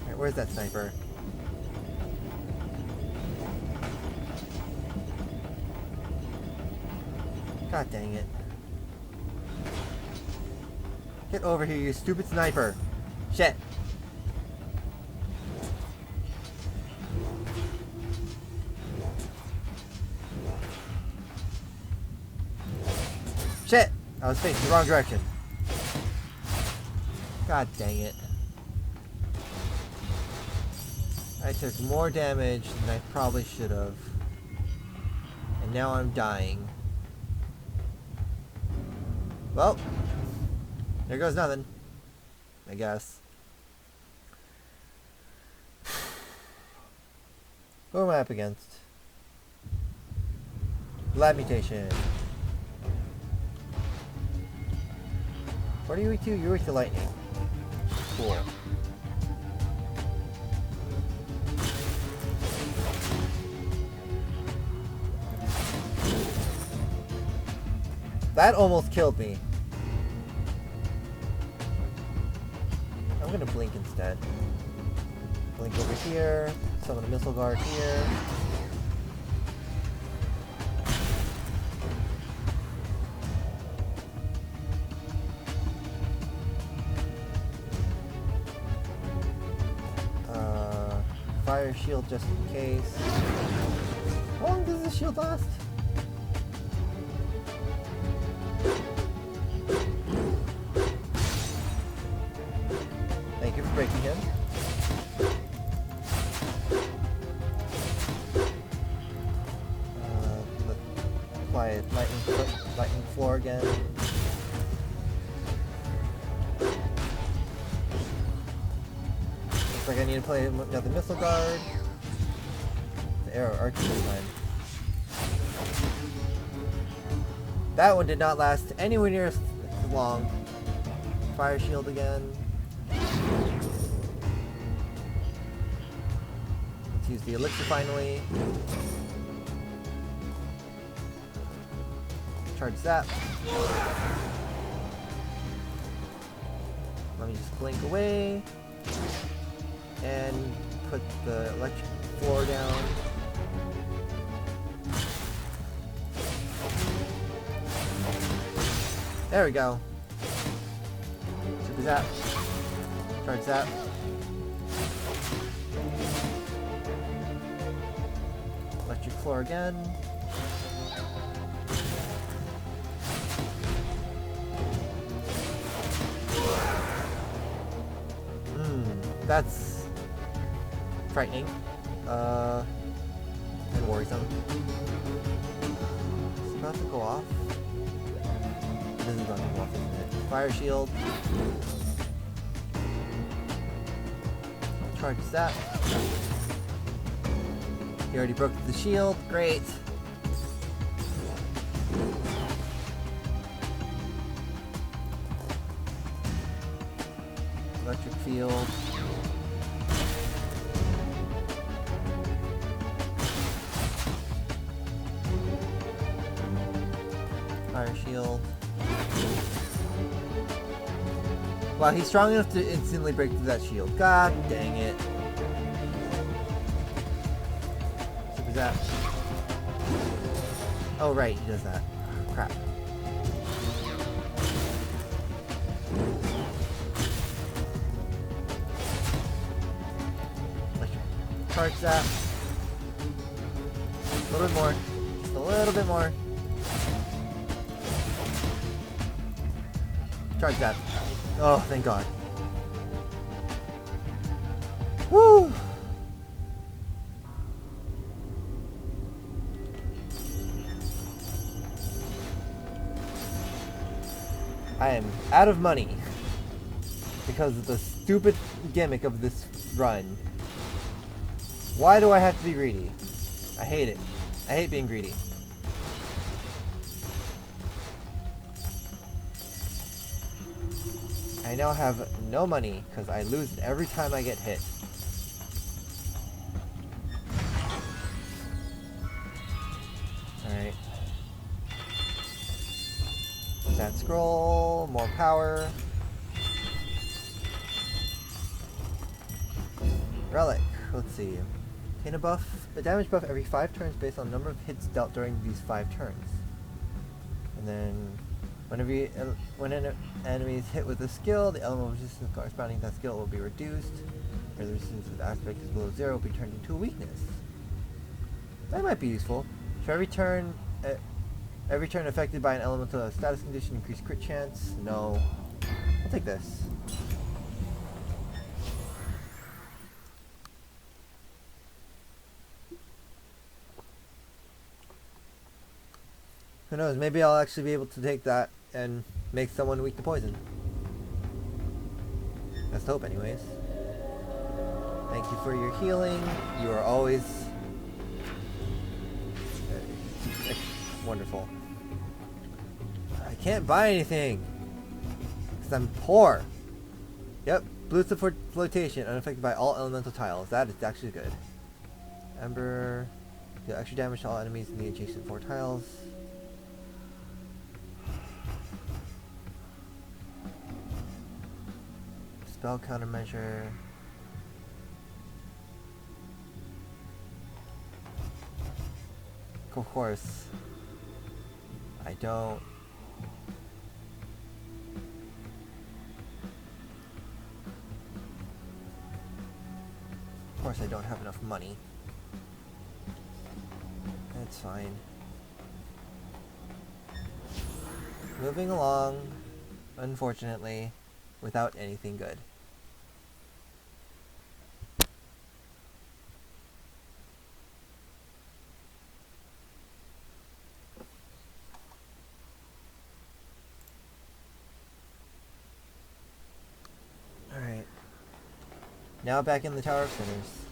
Alright, where's that sniper? God dang it. Get over here, you stupid sniper. Shit. Shit! I was facing the wrong direction. God dang it. I took more damage than I probably should have. And now I'm dying. Well, there goes nothing, I guess. Who am I up against? Lab mutation. What are you weak to? You're weak to lightning. Cool. That almost killed me. I'm gonna blink instead. Blink over here. Summon a missile guard here. Fire shield just in case. How long does this shield last? Thank you for breaking him. Let's apply lightning floor again. Looks like I need to play another missile guard. The arrow archer this time. That one did not last anywhere near as long. Fire shield again. Let's use the elixir finally. Charge zap. Let me just blink away. And put the electric floor down. There we go. Super zap. Charge zap. Electric floor again. That's frightening. And worrisome. It's about to go off. This is about to go off, isn't it? Fire shield. Charge that. He already broke the shield. Great. Electric field. Fire shield. Wow, he's strong enough to instantly break through that shield. God dang it. Super zap. Oh right, he does that. Crap. Charge that. A little bit more. Just a little bit more. Charge that. Oh, thank God. Woo! I am out of money because of the stupid gimmick of this run. Why do I have to be greedy? I hate it. I hate being greedy. I now have no money because I lose it every time I get hit. Alright. That scroll, more power. Relic. Let's see. Obtain a damage buff every 5 turns based on the number of hits dealt during these 5 turns. And then, when an enemy is hit with a skill, the element of resistance corresponding to that skill will be reduced. Where the resistance of the aspect is below 0, will be turned into a weakness. That might be useful. For every turn affected by an elemental status condition, increased crit chance. No. I'll take this. Who knows, maybe I'll actually be able to take that and make someone weak to poison. Let's hope anyways. Thank you for your healing. You are always wonderful. I can't buy anything because I'm poor. Yep, boost of flotation, unaffected by all elemental tiles. That is actually good. Ember, deal extra damage to all enemies in the adjacent 4 tiles. Spell countermeasure. Of course. I don't. Of course I don't have enough money. That's fine. Moving along, unfortunately, without anything good. Alright. Now back in the Tower of Sinners,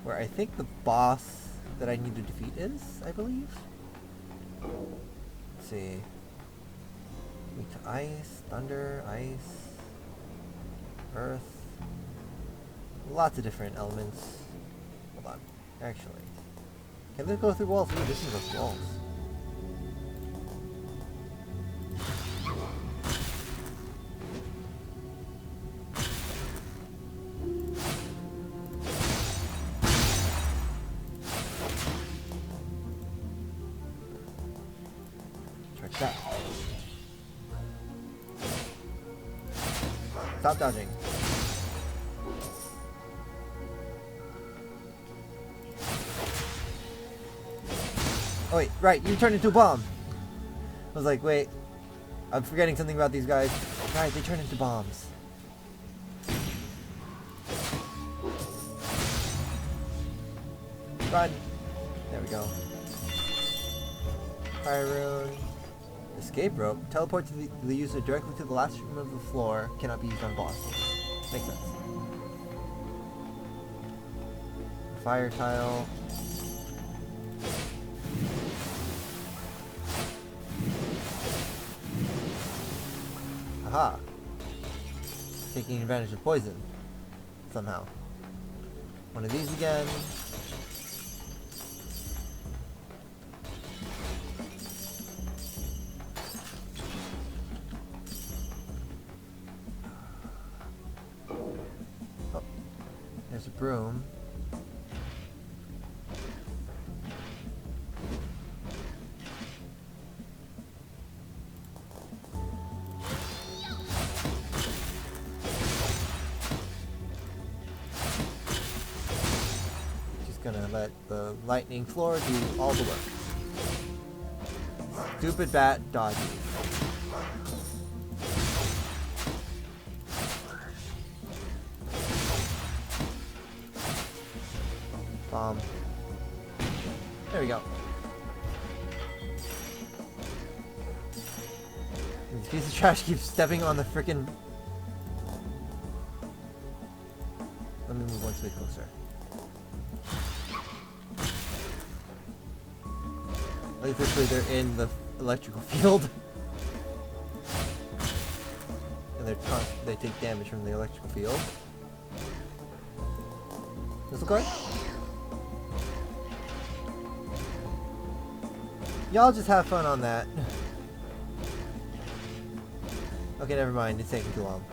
where I think the boss that I need to defeat is, I believe? Let's see. Weak to ice, thunder, ice, earth. Lots of different elements. Hold on. Actually. Can this go through walls? Ooh, this can go through walls. Try that. Stop dodging. Oh wait, right, you turned into a bomb. I was like, wait, I'm forgetting something about these guys. Right, they turn into bombs. Run. There we go. Fire rune. Escape rope. Teleport to the user directly to the last room of the floor. Cannot be used on boss. Makes sense. Fire tile. Aha! Taking advantage of poison. Somehow. One of these again. Oh, there's a broom. gonna let the lightning floor do all the work. Stupid bat dodgy. Bomb. There we go. This piece of trash keeps stepping on the frickin'. Let me move one bit closer. Like this way they're in the electrical field. And they take damage from the electrical field. Missile guard? Y'all just have fun on that. Okay, never mind. It's taking too long.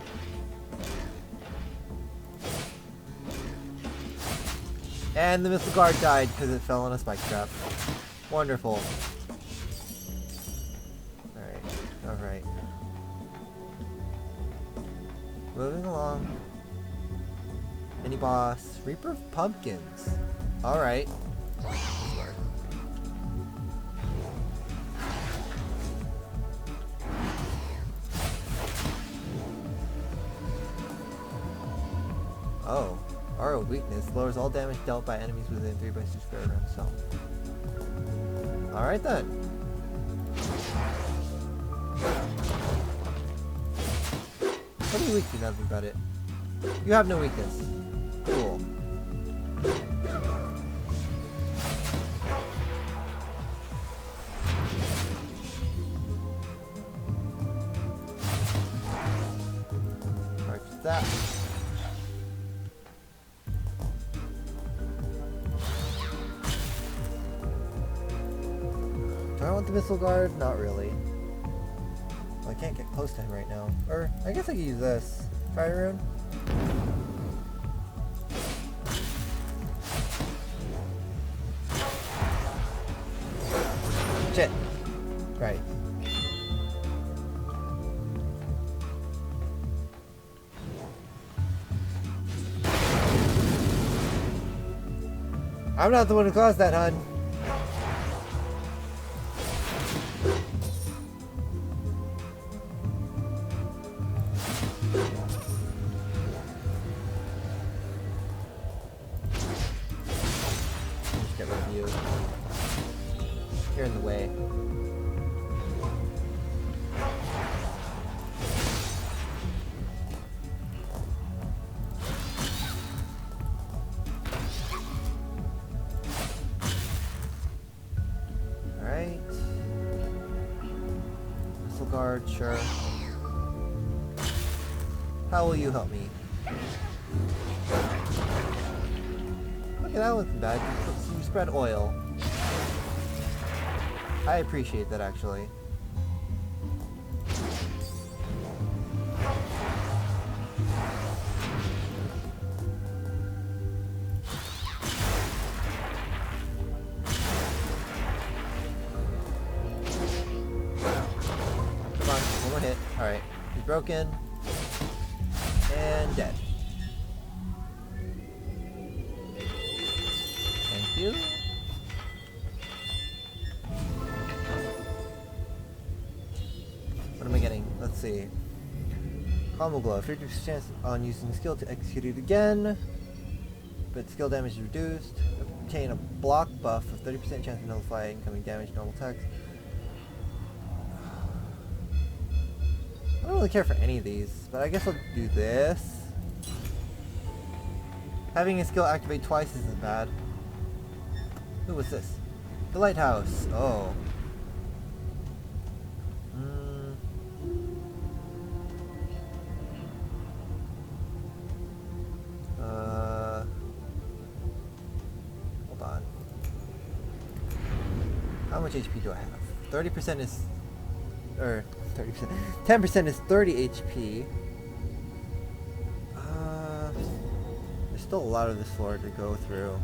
And the missile guard died because it fell on a spike trap. Wonderful. Alright. Alright. Moving along. Mini boss. Reaper of Pumpkins. Alright. Oh. Aura weakness. Lowers all damage dealt by enemies within 3 by 6 square around itself. Alright then. What are you weak to, nothing about it? You have no weakness. Cool. Charge that. Do I want the missile guard? Not really. Well, I can't get close to him right now. Or, I guess I could use this. Fire rune? Shit. Right. I'm not the one who caused that, hun. Just get rid of you. You're in the way. Alright. Missile guard, sure. How will you help me? Okay, that wasn't bad. You spread oil. I appreciate that, actually. Come on, one more hit. Alright. He's broken. And dead. Thank you. What am I getting? Let's see. Combo Glow. 50% chance on using the skill to execute it again. But skill damage is reduced. Obtain a block buff of 30% chance to nullify incoming damage, normal attacks. I don't really care for any of these, but I guess I'll do this. Having a skill activate twice isn't bad. Who was this? The lighthouse. Oh. Hold on. How much HP do I have? 30% is... Or 30%. 10% is 30 HP. There's still a lot of this floor to go through.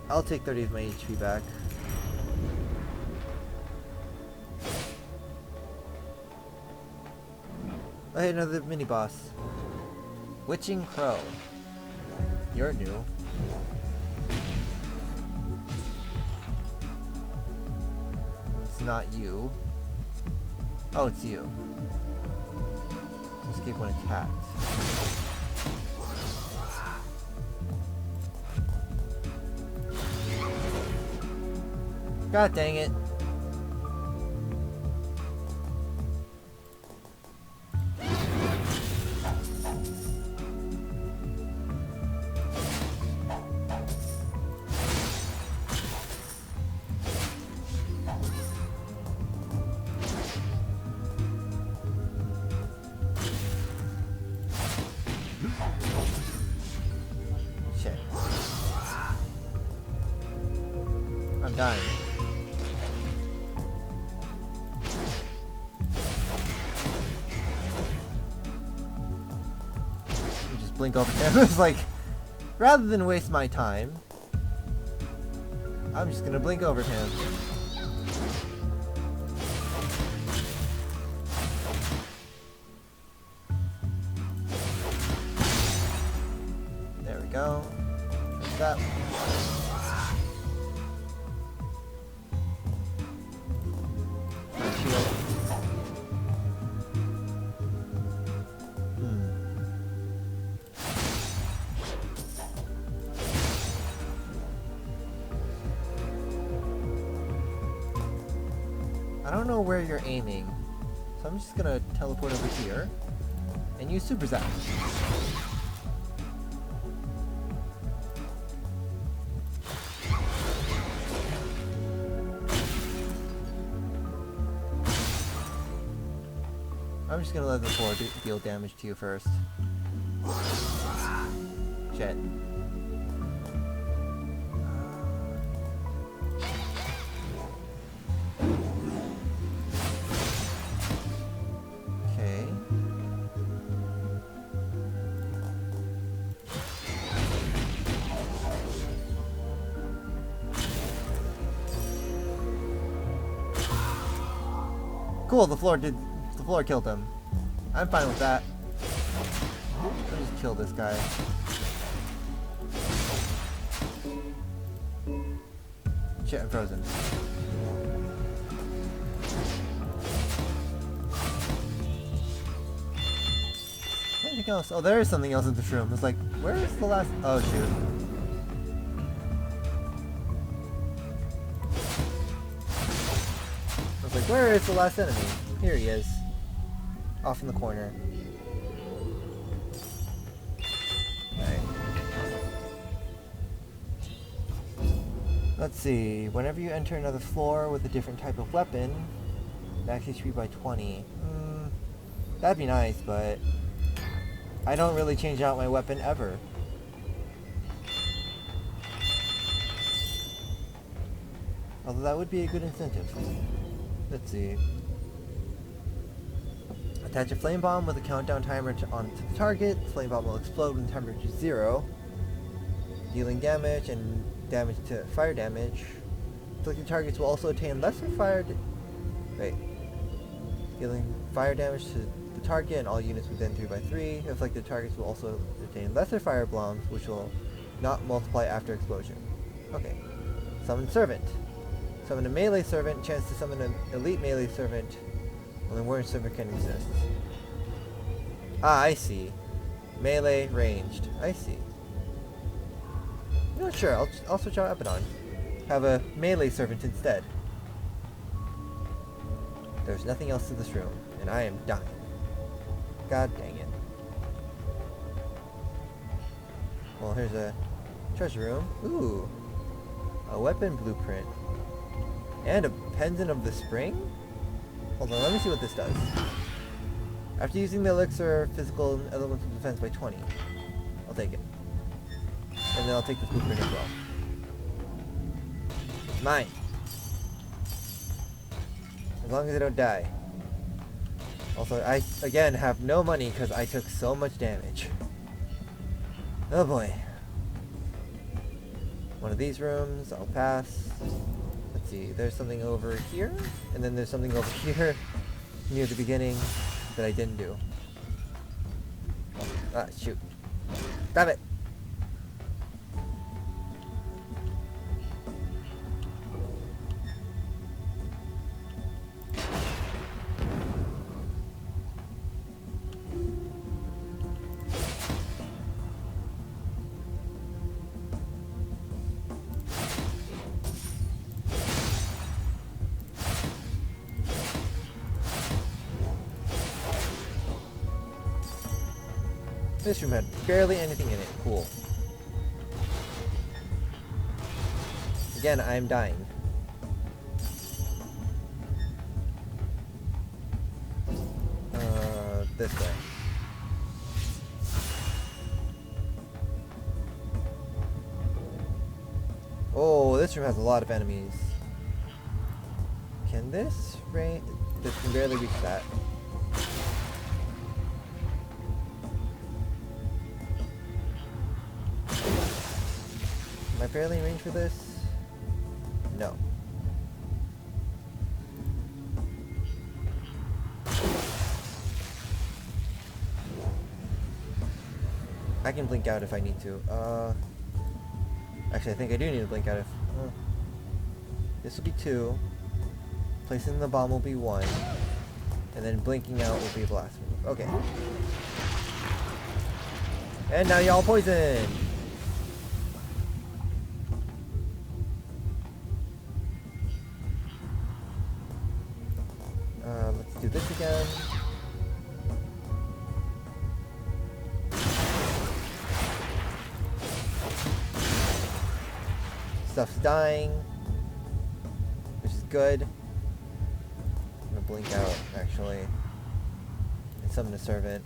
I'll take 30 of my HP back. Oh, hey, another mini boss. Witching Crow. You're new. It's not you. Oh, it's you. Escape when attacked. God dang it. Shit. I'm dying. Just blink over him. It's like, rather than waste my time, I'm just gonna blink over him. There we go. Like that. I don't know where you're aiming, so I'm just gonna teleport over here and use Super Zap. I'm just gonna let the floor deal damage to you first. Shit. Okay. Cool, the floor killed him. I'm fine with that. Let me just kill this guy. Shit, I'm frozen. Anything else? Oh, there is something else in this room. It's like, where is the last... Oh, shoot. I was like, where is the last enemy? Here he is. Off in the corner. Alright. Let's see. Whenever you enter another floor with a different type of weapon, max HP by 20. That'd be nice, but I don't really change out my weapon ever. Although that would be a good incentive. Let's see. Attach a flame bomb with a countdown timer onto the target. The flame bomb will explode when the timer reaches 0, dealing damage and damage to fire damage. Afflicted targets will also attain lesser fire. Dealing fire damage to the target and all units within 3x3. Afflicted targets will also attain lesser fire bombs, which will not multiply after explosion. Okay. Summon Servant. Summon a melee servant. Chance to summon an elite melee servant. Only one servant can exist. Ah, I see. Melee, ranged. I see. You know, sure, I'll switch out Epidon. Have a melee servant instead. There's nothing else to this room, and I am dying. God dang it. Well, here's a treasure room. Ooh. A weapon blueprint. And a pendant of the spring? Hold on, let me see what this does. After using the elixir, physical elemental defense by 20. I'll take it. And then I'll take this blueprint as well. It's mine. As long as I don't die. Also, I, again, have no money because I took so much damage. Oh boy. One of these rooms, I'll pass. Let's see, there's something over here, and then there's something over here near the beginning that I didn't do. Ah, shoot. Damn it! This room had barely anything in it. Cool. Again, I'm dying. This way. Oh, this room has a lot of enemies. Can this range? This can barely reach that. Am I barely in range for this? No. I can blink out if I need to. Actually, I think I do need to blink out if... this will be 2. Placing the bomb will be 1. And then blinking out will be the last move. Okay. And now y'all poisoned! Let's do this again. Stuff's dying, which is good. I'm gonna blink out, actually, and summon a servant.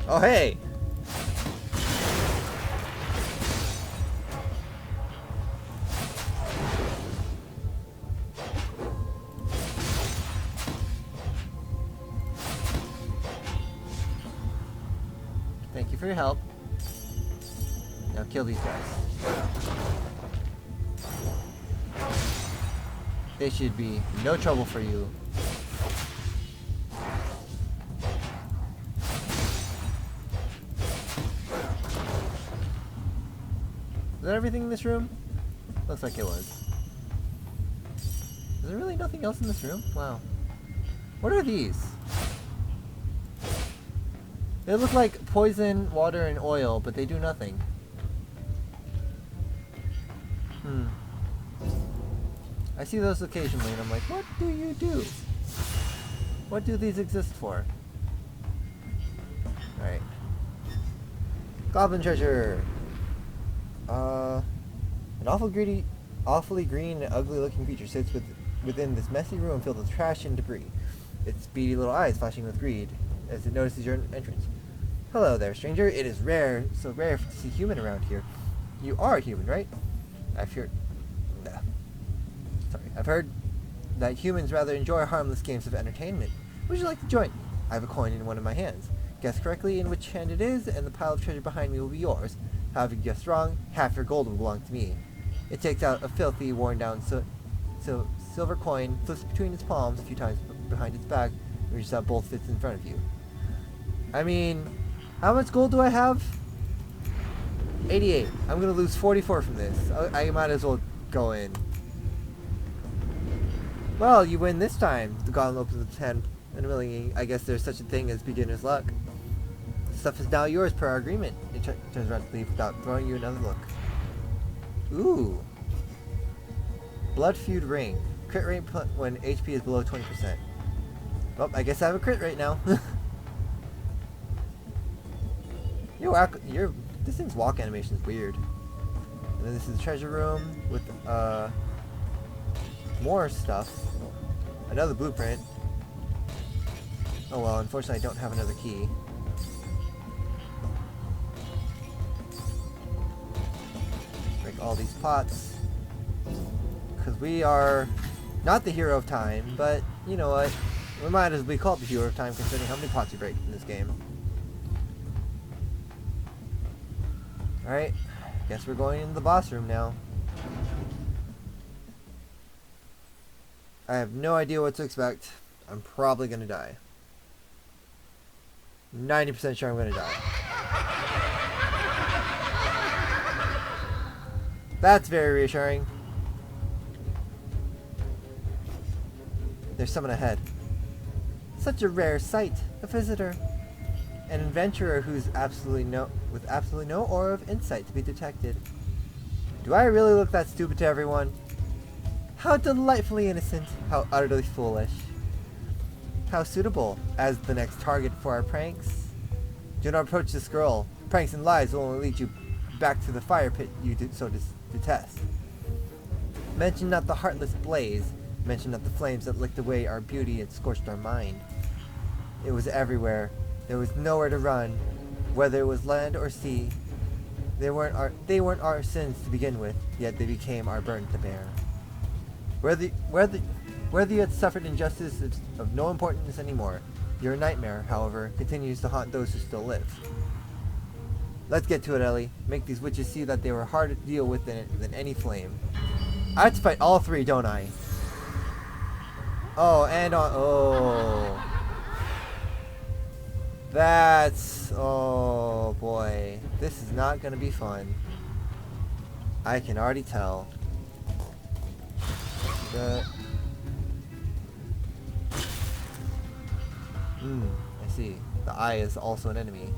Oh, hey! Thank you for your help. Now kill these guys. They should be no trouble for you. Is that everything in this room? Looks like it was. Is there really nothing else in this room? Wow. What are these? They look like poison, water, and oil, but they do nothing. I see those occasionally, and I'm like, what do you do? What do these exist for? Alright. Goblin treasure! An awfully green and ugly looking creature sits within this messy room filled with trash and debris. Its beady little eyes flashing with greed as it notices your entrance. Hello there, stranger. It is so rare to see human around here. You are human, right? I've heard that humans rather enjoy harmless games of entertainment. Would you like to join me? I have a coin in one of my hands. Guess correctly in which hand it is, and the pile of treasure behind me will be yours. However, you guessed wrong, half your gold will belong to me. It takes out a filthy, worn-down silver coin, flips between its palms a few times behind its back, and reaches out both fists in front of you. I mean, how much gold do I have? 88. I'm gonna lose 44 from this. I might as well go in. Well, you win this time. The goblin opens its hand unwillingly. I guess there's such a thing as beginner's luck. The stuff is now yours per our agreement. It turns around to leave without throwing you another look. Ooh. Blood Feud Ring. Crit rate when HP is below 20%. Well, I guess I have a crit rate now. This thing's walk animation is weird. And then this is the treasure room with more stuff. Another blueprint. Oh well, unfortunately I don't have another key. Break all these pots. Because we are not the hero of time, but you know what? We might as well be called the hero of time considering how many pots you break in this game. Alright, guess we're going into the boss room now. I have no idea what to expect. I'm probably gonna die. 90% sure I'm gonna die. That's very reassuring. There's someone ahead. Such a rare sight. A visitor. An adventurer who's with absolutely no aura of insight to be detected. Do I really look that stupid to everyone? How delightfully innocent. How utterly foolish. How suitable as the next target for our pranks. Do not approach this girl. Pranks and lies will only lead you back to the fire pit you so detest. Mention not the heartless blaze. Mention not the flames that licked away our beauty and scorched our mind. It was everywhere. There was nowhere to run, whether it was land or sea. They weren't our sins to begin with, yet they became our burden to bear. Whether you had suffered injustice is of no importance anymore. Your nightmare, however, continues to haunt those who still live. Let's get to it, Ellie. Make these witches see that they were harder to deal with than any flame. I have to fight all three, don't I? Oh, and on... Oh. That's... Oh, boy. This is not going to be fun. I can already tell. I see. The eye is also an enemy.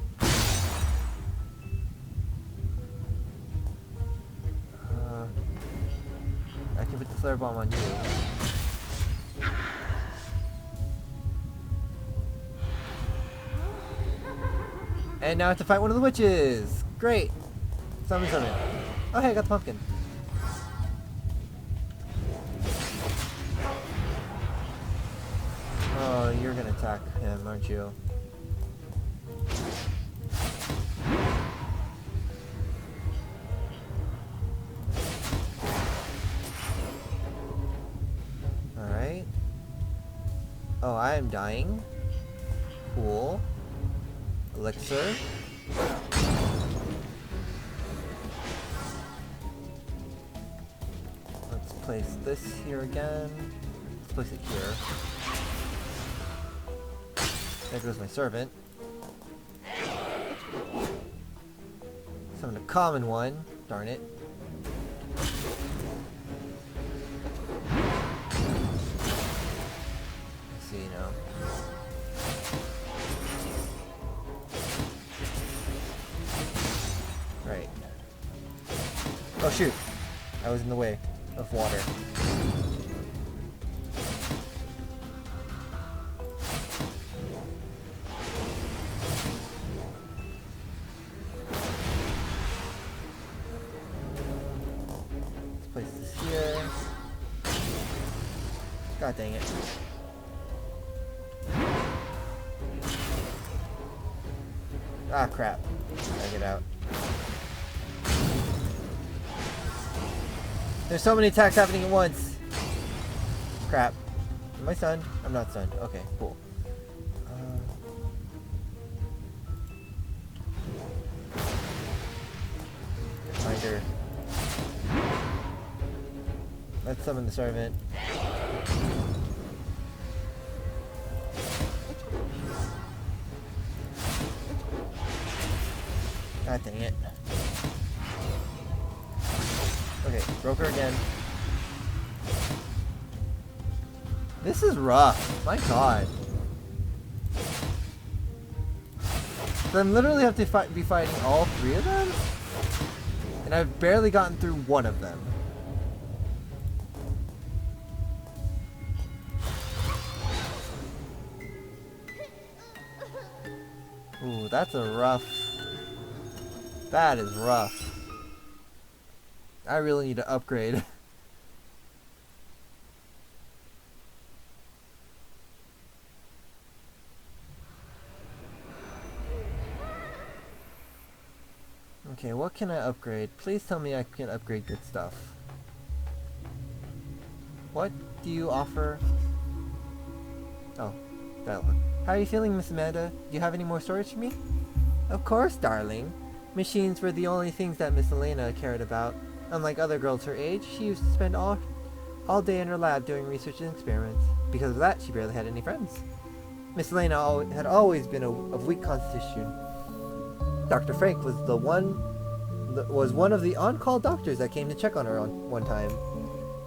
I can put the flare bomb on you. And now I have to fight one of the witches! Great! Summon. Oh hey, I got the pumpkin. Oh, you're gonna attack him, aren't you? Alright. Oh, I am dying. Cool. Elixir. Let's place this here again. Let's place it here. There goes my servant. Summon a common one. Darn it. Let's see now. Right. Oh shoot! I was in the way of water. Place this here. God dang it. Ah, crap. Gotta get out. There's so many attacks happening at once. Crap. Am I stunned? I'm not stunned. Okay, cool. Reminder. Let's summon the servant. God dang it. Okay, broke her again. This is rough. My god. So I'm literally have to be fighting all three of them? And I've barely gotten through one of them. Ooh, that's a rough... That is rough. I really need to upgrade. Okay, what can I upgrade? Please tell me I can upgrade good stuff. What do you offer? Oh, that one. How are you feeling, Miss Amanda? Do you have any more storage for me? Of course, darling. Machines were the only things that Miss Elena cared about. Unlike other girls her age, she used to spend all day in her lab doing research and experiments. Because of that, she barely had any friends. Miss Elena had always been of weak constitution. Dr. Frank was one of the on-call doctors that came to check on her one time.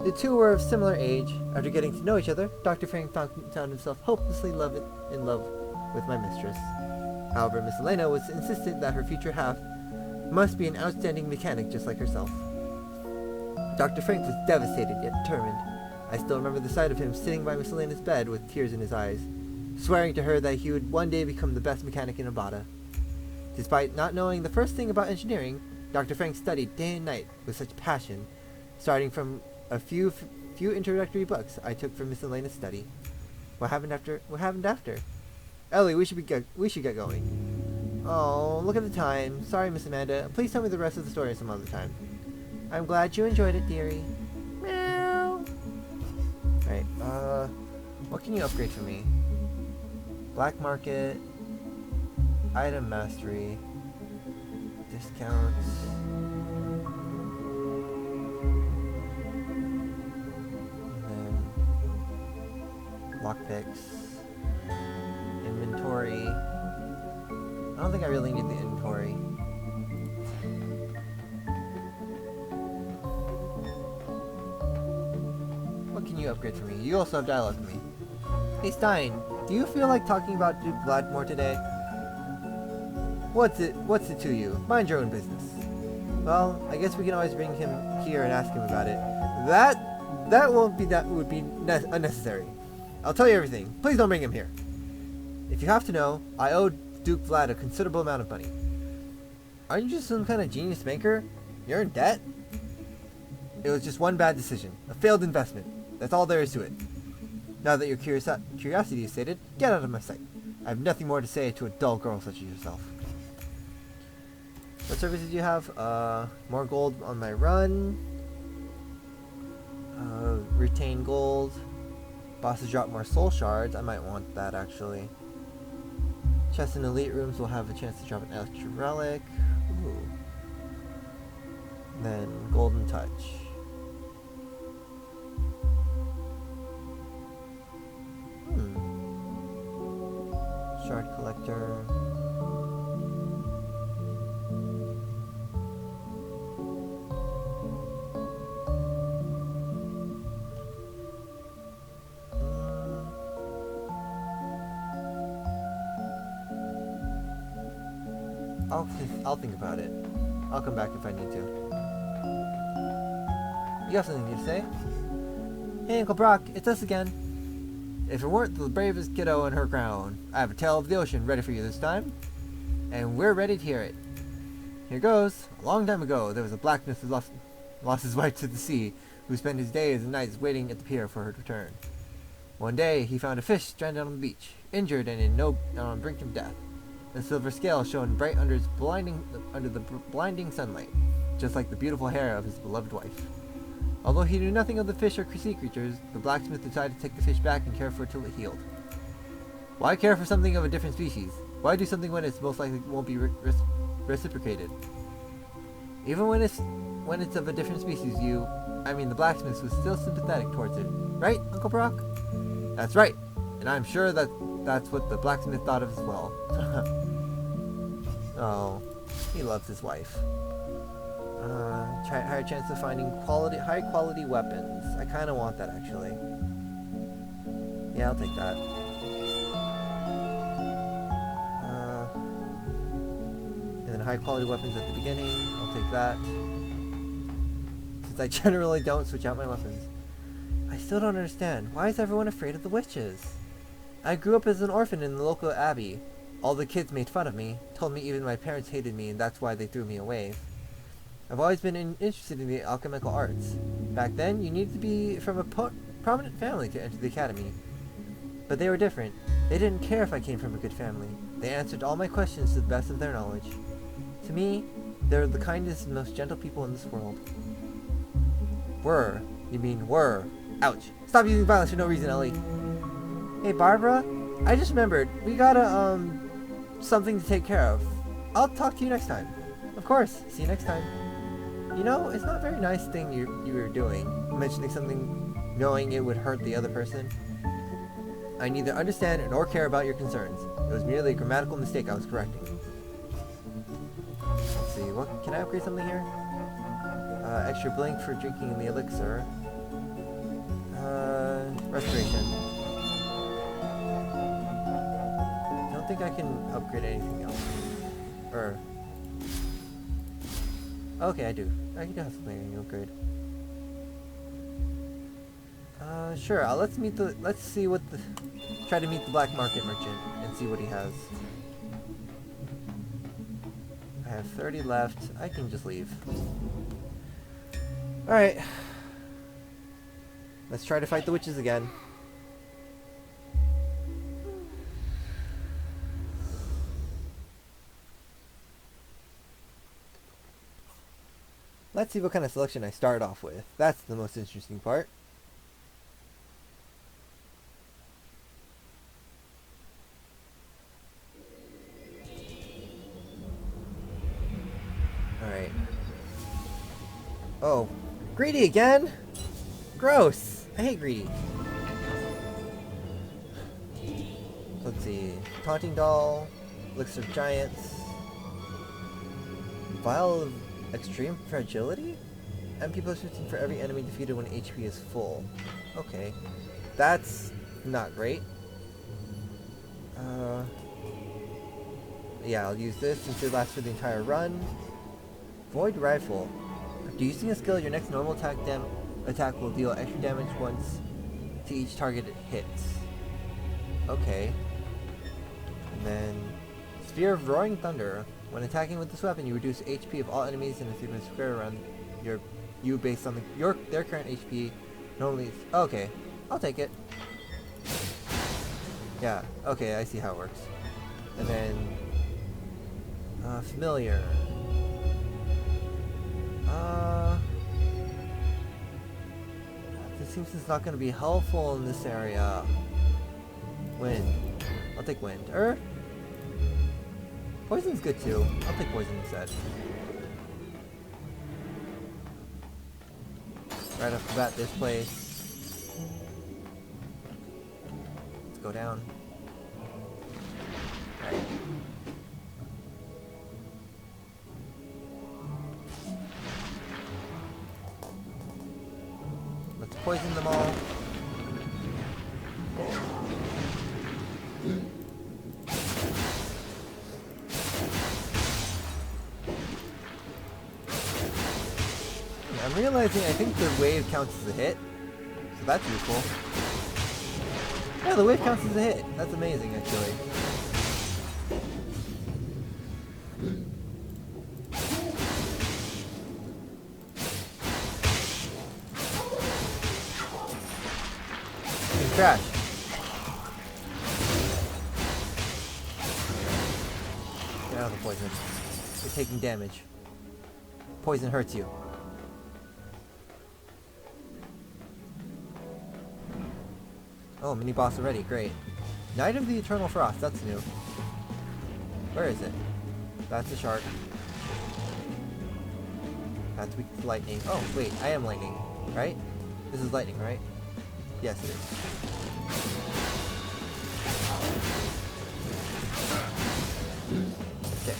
The two were of similar age. After getting to know each other, Dr. Frank found himself hopelessly in love with my mistress. However, Miss Elena was insistent that her future half must be an outstanding mechanic just like herself. Dr. Frank was devastated yet determined. I still remember the sight of him sitting by Miss Elena's bed with tears in his eyes, swearing to her that he would one day become the best mechanic in Nevada. Despite not knowing the first thing about engineering, Dr. Frank studied day and night with such passion, starting from a few introductory books I took from Miss Elena's study. What happened after? Ellie, we should get going. Oh, look at the time. Sorry, Miss Amanda. Please tell me the rest of the story some other time. I'm glad you enjoyed it, dearie. Meow. Right, what can you upgrade for me? Black market, item mastery, discounts. Lockpicks, inventory. I don't think I really need the inventory. What can you upgrade for me? You also have dialogue for me. Hey Stein, do you feel like talking about Duke Vlad more today? What's it to you? Mind your own business. Well, I guess we can always bring him here and ask him about it. That would be unnecessary. I'll tell you everything. Please don't bring him here. If you have to know, I owe Duke Vlad a considerable amount of money. Aren't you just some kind of genius banker? You're in debt? It was just one bad decision. A failed investment. That's all there is to it. Now that your curiosity is sated, get out of my sight. I have nothing more to say to a dull girl such as yourself. What services do you have? More gold on my run. Retain gold. Bosses drop more soul shards. I might want that actually. Chests in elite rooms will have a chance to drop an extra relic. Ooh. Then golden touch. Shard collector. I'll think about it. I'll come back if I need to. You have something to say? Hey, Uncle Brock, it's us again. If it weren't the bravest kiddo in her crown, I have a tale of the ocean ready for you this time. And we're ready to hear it. Here goes. A long time ago, there was a blacksmith who lost his wife to the sea, who spent his days and nights waiting at the pier for her return. One day, he found a fish stranded on the beach, injured and on the brink of death. The silver scale shone bright under the blinding sunlight, just like the beautiful hair of his beloved wife. Although he knew nothing of the fish or sea creatures, the blacksmith decided to take the fish back and care for it till it healed. Why care for something of a different species? Why do something when it's most likely won't be reciprocated? Even when it's of a different species, the blacksmith was still sympathetic towards it. Right, Uncle Brock? That's right, and I'm sure that's what the blacksmith thought of as well. Oh, he loves his wife. Higher chance of finding high quality weapons. I kind of want that actually. Yeah, I'll take that. And then high quality weapons at the beginning. I'll take that. Since I generally don't switch out my weapons. I still don't understand. Why is everyone afraid of the witches? I grew up as an orphan in the local abbey. All the kids made fun of me, told me even my parents hated me and that's why they threw me away. I've always been interested in the alchemical arts. Back then, you needed to be from a prominent family to enter the academy. But they were different. They didn't care if I came from a good family. They answered all my questions to the best of their knowledge. To me, they're the kindest and most gentle people in this world. Were. You mean were. Ouch. Stop using violence for no reason, Ellie. Hey, Barbara? I just remembered. We got something to take care of. I'll talk to you next time. Of course. See you next time. You know, it's not a very nice thing you were doing. Mentioning something knowing it would hurt the other person. I neither understand nor care about your concerns. It was merely a grammatical mistake I was correcting. Let's see, what can I upgrade something here? Extra blink for drinking the elixir. Restoration. Don't think I can upgrade anything else. Or okay, I do. I can have something I can upgrade. Sure. Let's see what the. Try to meet the black market merchant and see what he has. I have 30 left. I can just leave. All right. Let's try to fight the witches again. Let's see what kind of selection I start off with. That's the most interesting part. Alright. Oh. Greedy again? Gross. I hate greedy. Let's see. Taunting Doll. Elixir of Giants. Vial of Extreme Fragility? MP +15 for every enemy defeated when HP is full. Okay. That's not great. Yeah, I'll use this since it lasts for the entire run. Void Rifle. After using a skill, your next normal attack will deal extra damage once to each target it hits. Okay. And then Sphere of Roaring Thunder. When attacking with this weapon, you reduce HP of all enemies in a 3-minute square around you based on their current HP. Normally, okay, I'll take it. Yeah, okay, I see how it works. And then familiar. This seems it's not going to be helpful in this area. Wind. I'll take wind. Poison's good too. I'll take poison instead. Right off the bat, this place. Let's go down. Alright. Let's poison them all. I'm realizing I think the wave counts as a hit, so that's useful. Yeah, the wave counts as a hit. That's amazing, actually. Crash. Get out of the poison. You're taking damage. Poison hurts you. Oh, mini boss already, great. Knight of the Eternal Frost, that's new. Where is it? That's a shark. That's weak to lightning. Oh, wait, I am lightning, right? This is lightning, right? Yes, it is. Okay.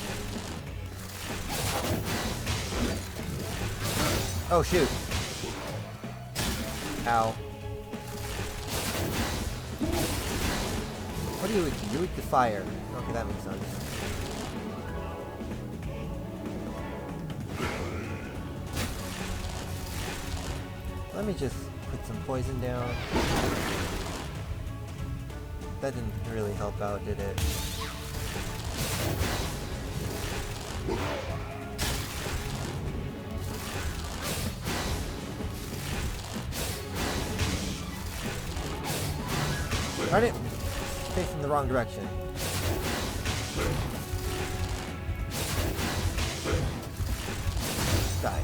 Oh, shoot. Ow. What are you weak to? You're weak to fire. Okay, that makes sense. Let me just put some poison down. That didn't really help out, did it? Darn it! Facing the wrong direction. Die.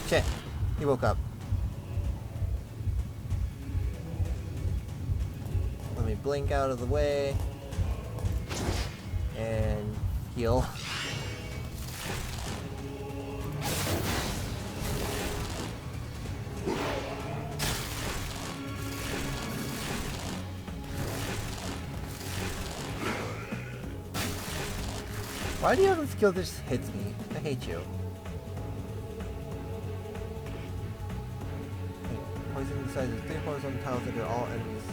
Shit. He woke up. Let me blink out of the way. And heal. Why do you have a skill that just hits me? I hate you. Okay. Poison decides 3 poison tiles under all enemies.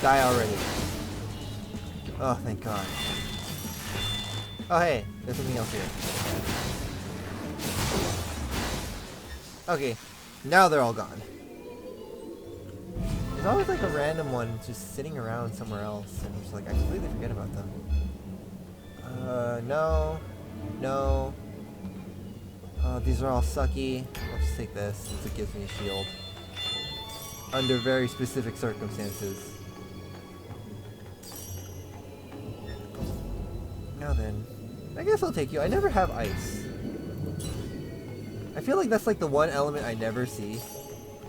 Die already. Oh, thank God. Oh, hey, there's something else here. Okay, now they're all gone. There's always like a random one just sitting around somewhere else, and I'm just like, I completely forget about them. No. No. These are all sucky. I'll just take this since it gives me a shield. Under very specific circumstances. Now then, I guess I'll take you. I never have ice. I feel like that's like the one element I never see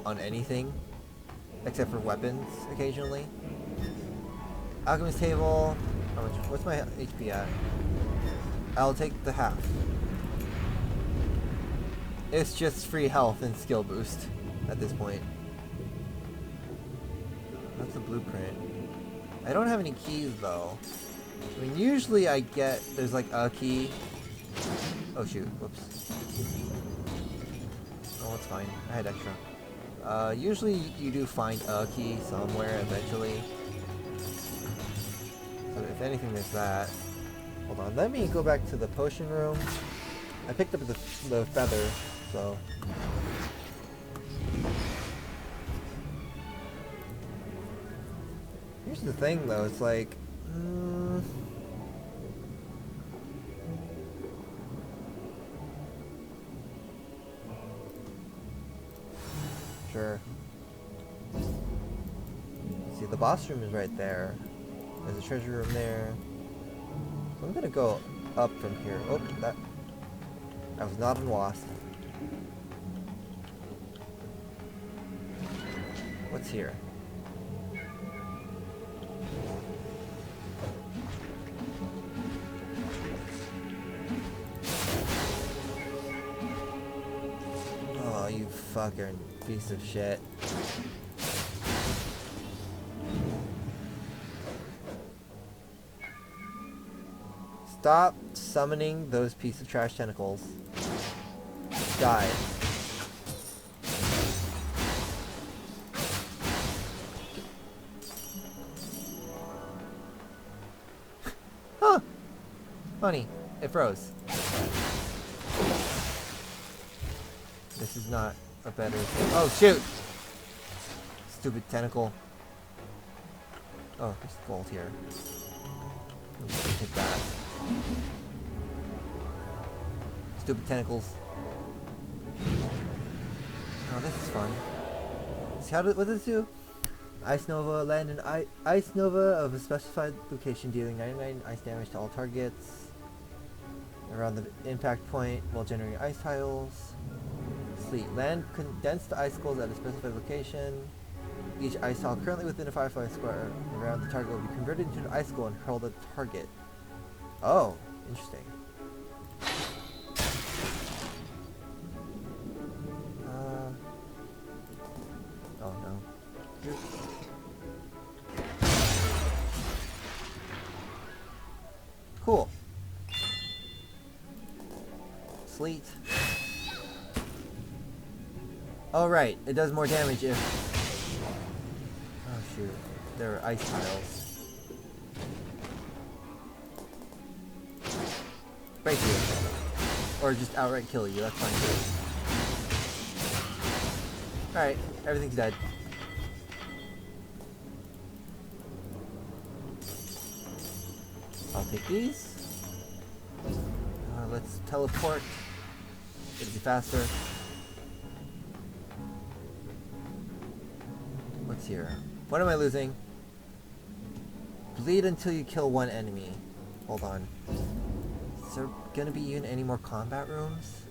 on anything, except for weapons occasionally. Alchemist table. How much? What's my HP at? I'll take the half. It's just free health and skill boost at this point. That's a blueprint. I don't have any keys though. I mean, usually I get, there's like a key. Oh shoot, whoops. Oh, it's fine. I had extra. Usually you do find a key somewhere eventually. So if anything, there's that. Hold on, let me go back to the potion room. I picked up the feather, so... Here's the thing though, it's like... Sure. See, the boss room is right there. There's a treasure room there. So I'm gonna go up from here. Oh, that was not on Wasp. What's here? Oh, you fucking piece of shit. Stop summoning those piece of trash tentacles. Die. Huh! Funny. It froze. This is not a better thing. Oh, shoot! Stupid tentacle. Oh, there's gold here. Take that. Stupid tentacles. Oh, this is fun. See, what does this do? Ice Nova, land an Ice Nova of a specified location dealing 99 ice damage to all targets around the impact point while generating ice tiles. Sleet. Land condensed icicles at a specified location. Each ice tile currently within a 5-foot square around the target will be converted into an icicle and hurled at the target. Oh, interesting. Oh no. Cool. Sleet. Oh right, it does more damage if... Oh shoot, there are ice tiles. Break you. Or just outright kill you, that's fine too. Alright, everything's dead. I'll take these. Let's teleport. It'll be faster. What's here? What am I losing? Bleed until you kill one enemy. Hold on. Is there gonna be even any more combat rooms?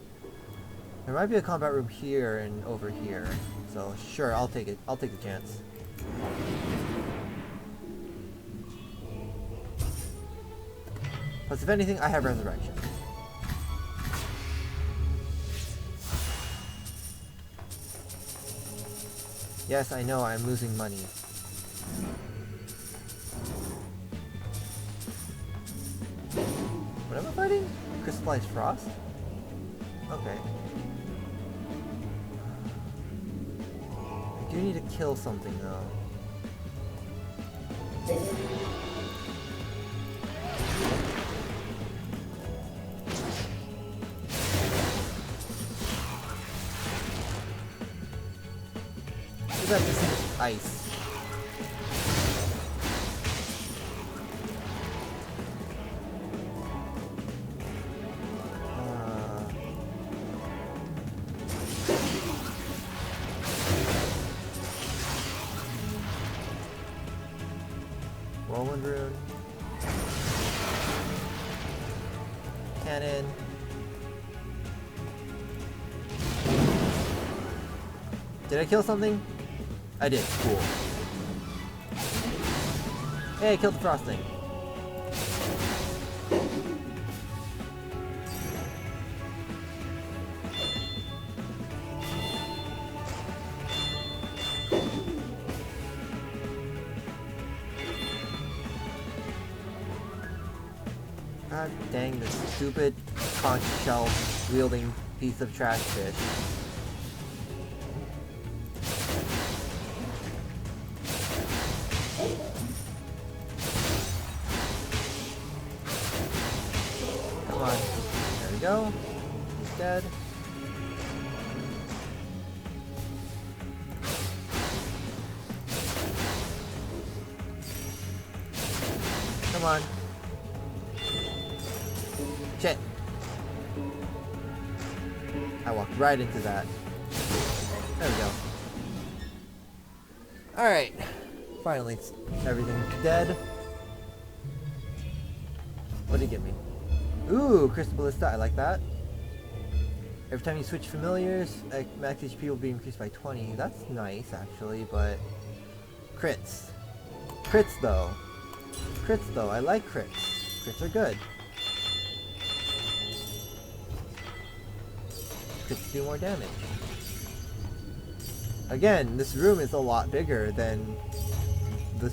There might be a combat room here and over here. So sure, I'll take it. I'll take the chance. Plus, if anything, I have resurrection. Yes, I know, I'm losing money. What am I fighting? Crystallized frost? Okay. I do need to kill something though. Look at this is ice. Whirlwind rune. Cannon. Did I kill something? I did. Cool. Hey, I killed the frosting. God dang this stupid conch shell wielding piece of trash fish. Come on. There we go. He's dead. Come on. Shit. I walked right into that. There we go. Alright. Finally, everything's dead. What did he give me? Ooh, Crystal Ballista, I like that. Every time you switch familiars, max HP will be increased by 20. That's nice, actually, but... Crits. Crits, though. Crits, though. I like crits. Crits are good. Crits do more damage. Again, this room is a lot bigger than the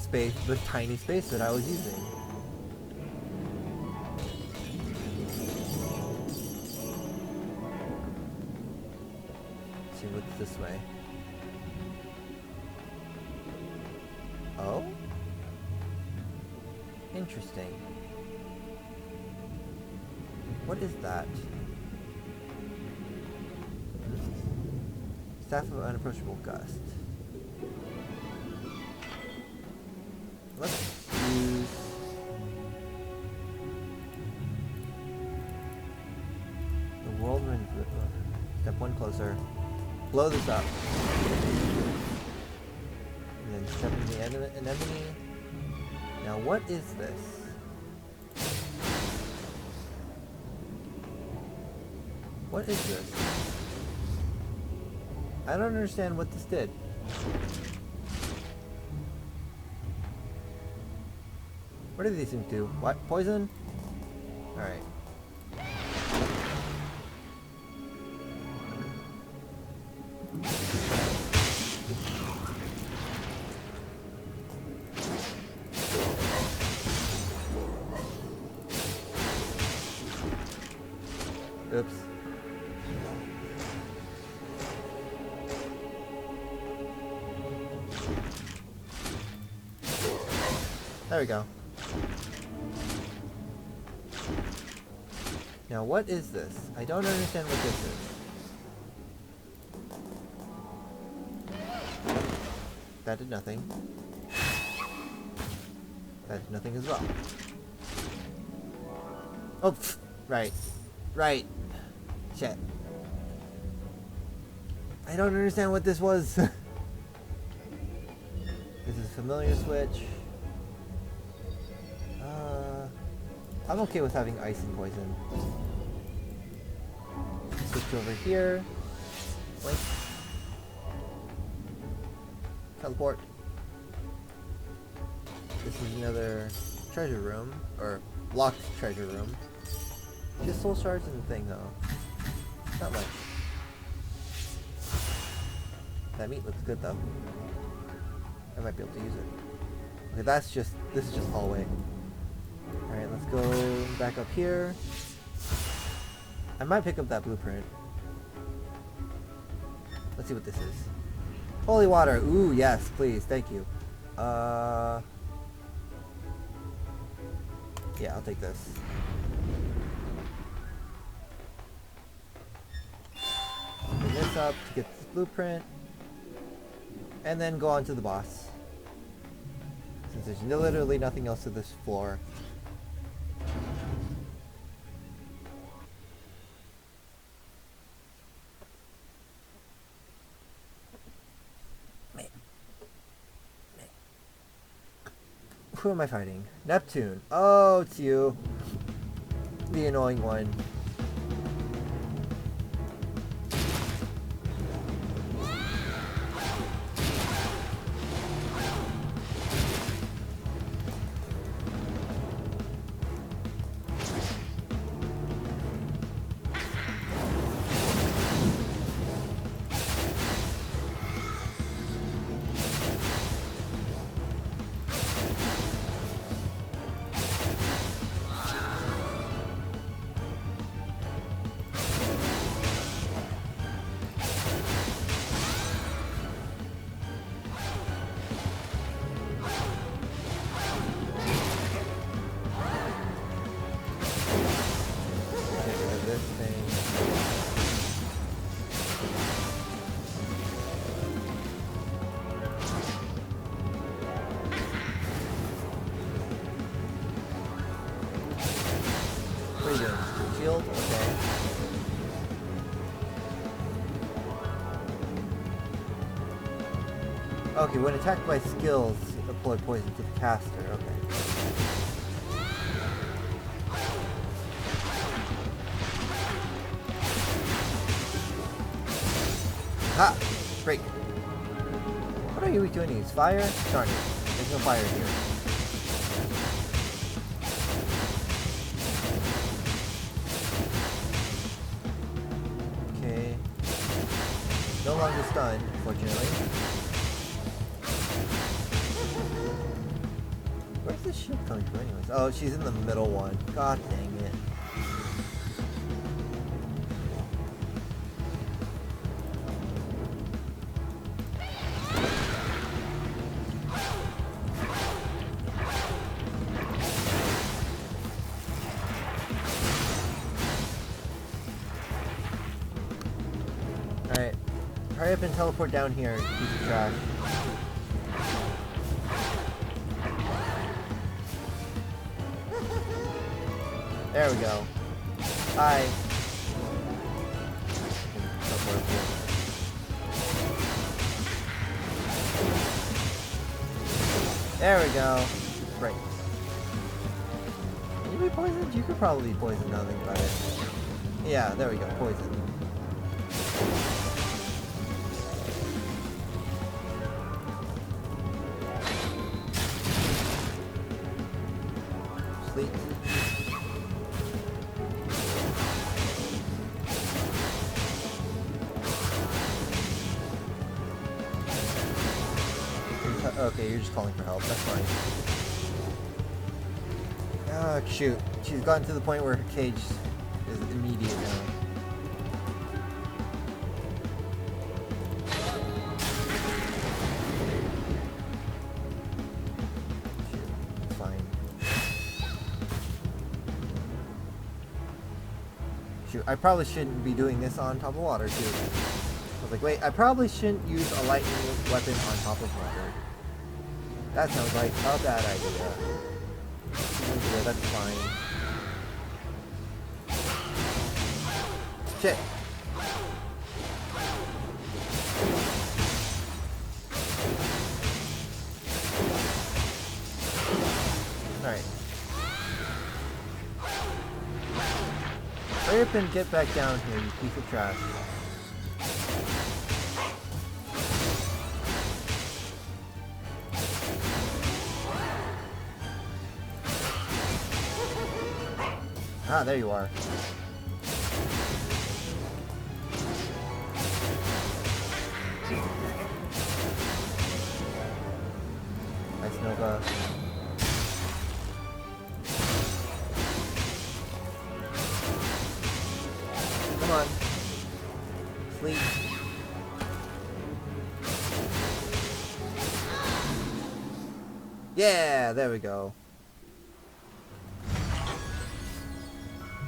tiny space that I was using. Let's see what's this way. Oh? Interesting. What is that? Staff of Unapproachable Gust. Let's use... the Whirlwind. Step one closer. Blow this up. And then step into the anemone. Now what is this? What is this? I don't understand what this did. What do these things do? What? Poison? Alright. Oops. There we go. Now what is this? I don't understand what this is. That did nothing. That did nothing as well. Oh, pfft. Right. Right. Shit. I don't understand what this was. This is a familiar switch. I'm okay with having ice and poison. Switch over here. Blink. Teleport. This is another treasure room, or locked treasure room. Just soul shards in the thing though. Not much. That meat looks good though. I might be able to use it. Okay, this is just hallway. Alright, let's go back up here. I might pick up that blueprint. Let's see what this is. Holy water. Ooh, yes, please. Thank you. Yeah, I'll take this. Open this up to get this blueprint. And then go on to the boss. Since there's literally nothing else to this floor. Who am I fighting? Neptune. Oh, it's you. The annoying one. Shield? Okay. Okay, when attacked by skills, apply poison to the caster. Okay. Ha! Break. What are you doing to use? Fire? Darn it. There's no fire here. No longer stunned, unfortunately. Where's the shield coming from anyways? Oh, she's in the middle one. God dang it. Alright. Hurry up and teleport down here, piece of trash. There we go. Hi. There we go. Right. Can you be poisoned? You could probably be poisoned now that I think about it. Yeah, there we go. Poison. Sleep. Okay, you're just calling for help. That's fine. Ah, shoot. She's gotten to the point where her cage is immediate now. Shoot, it's fine. Shoot, I probably shouldn't be doing this on top of water, too. I was like, wait, I probably shouldn't use a lightning weapon on top of water. That sounds like a bad idea. Yeah, that's fine. Shit. Alright. Hurry up and get back down here, you piece of trash. Ah, there you are. Ice Nova. Come on. Sleep. Yeah, there we go.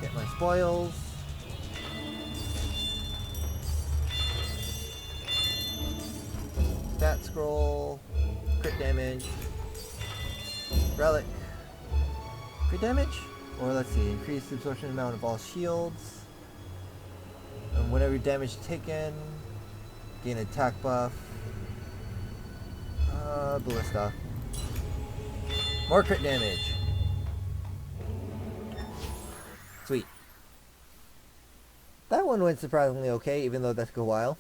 Get my spoils. Stat scroll. Crit damage. Relic. Crit damage? Or let's see, increase the absorption amount of all shields. And whenever damage taken, gain attack buff. Ballista. More crit damage. Sweet. That one went surprisingly okay, even though that took a while.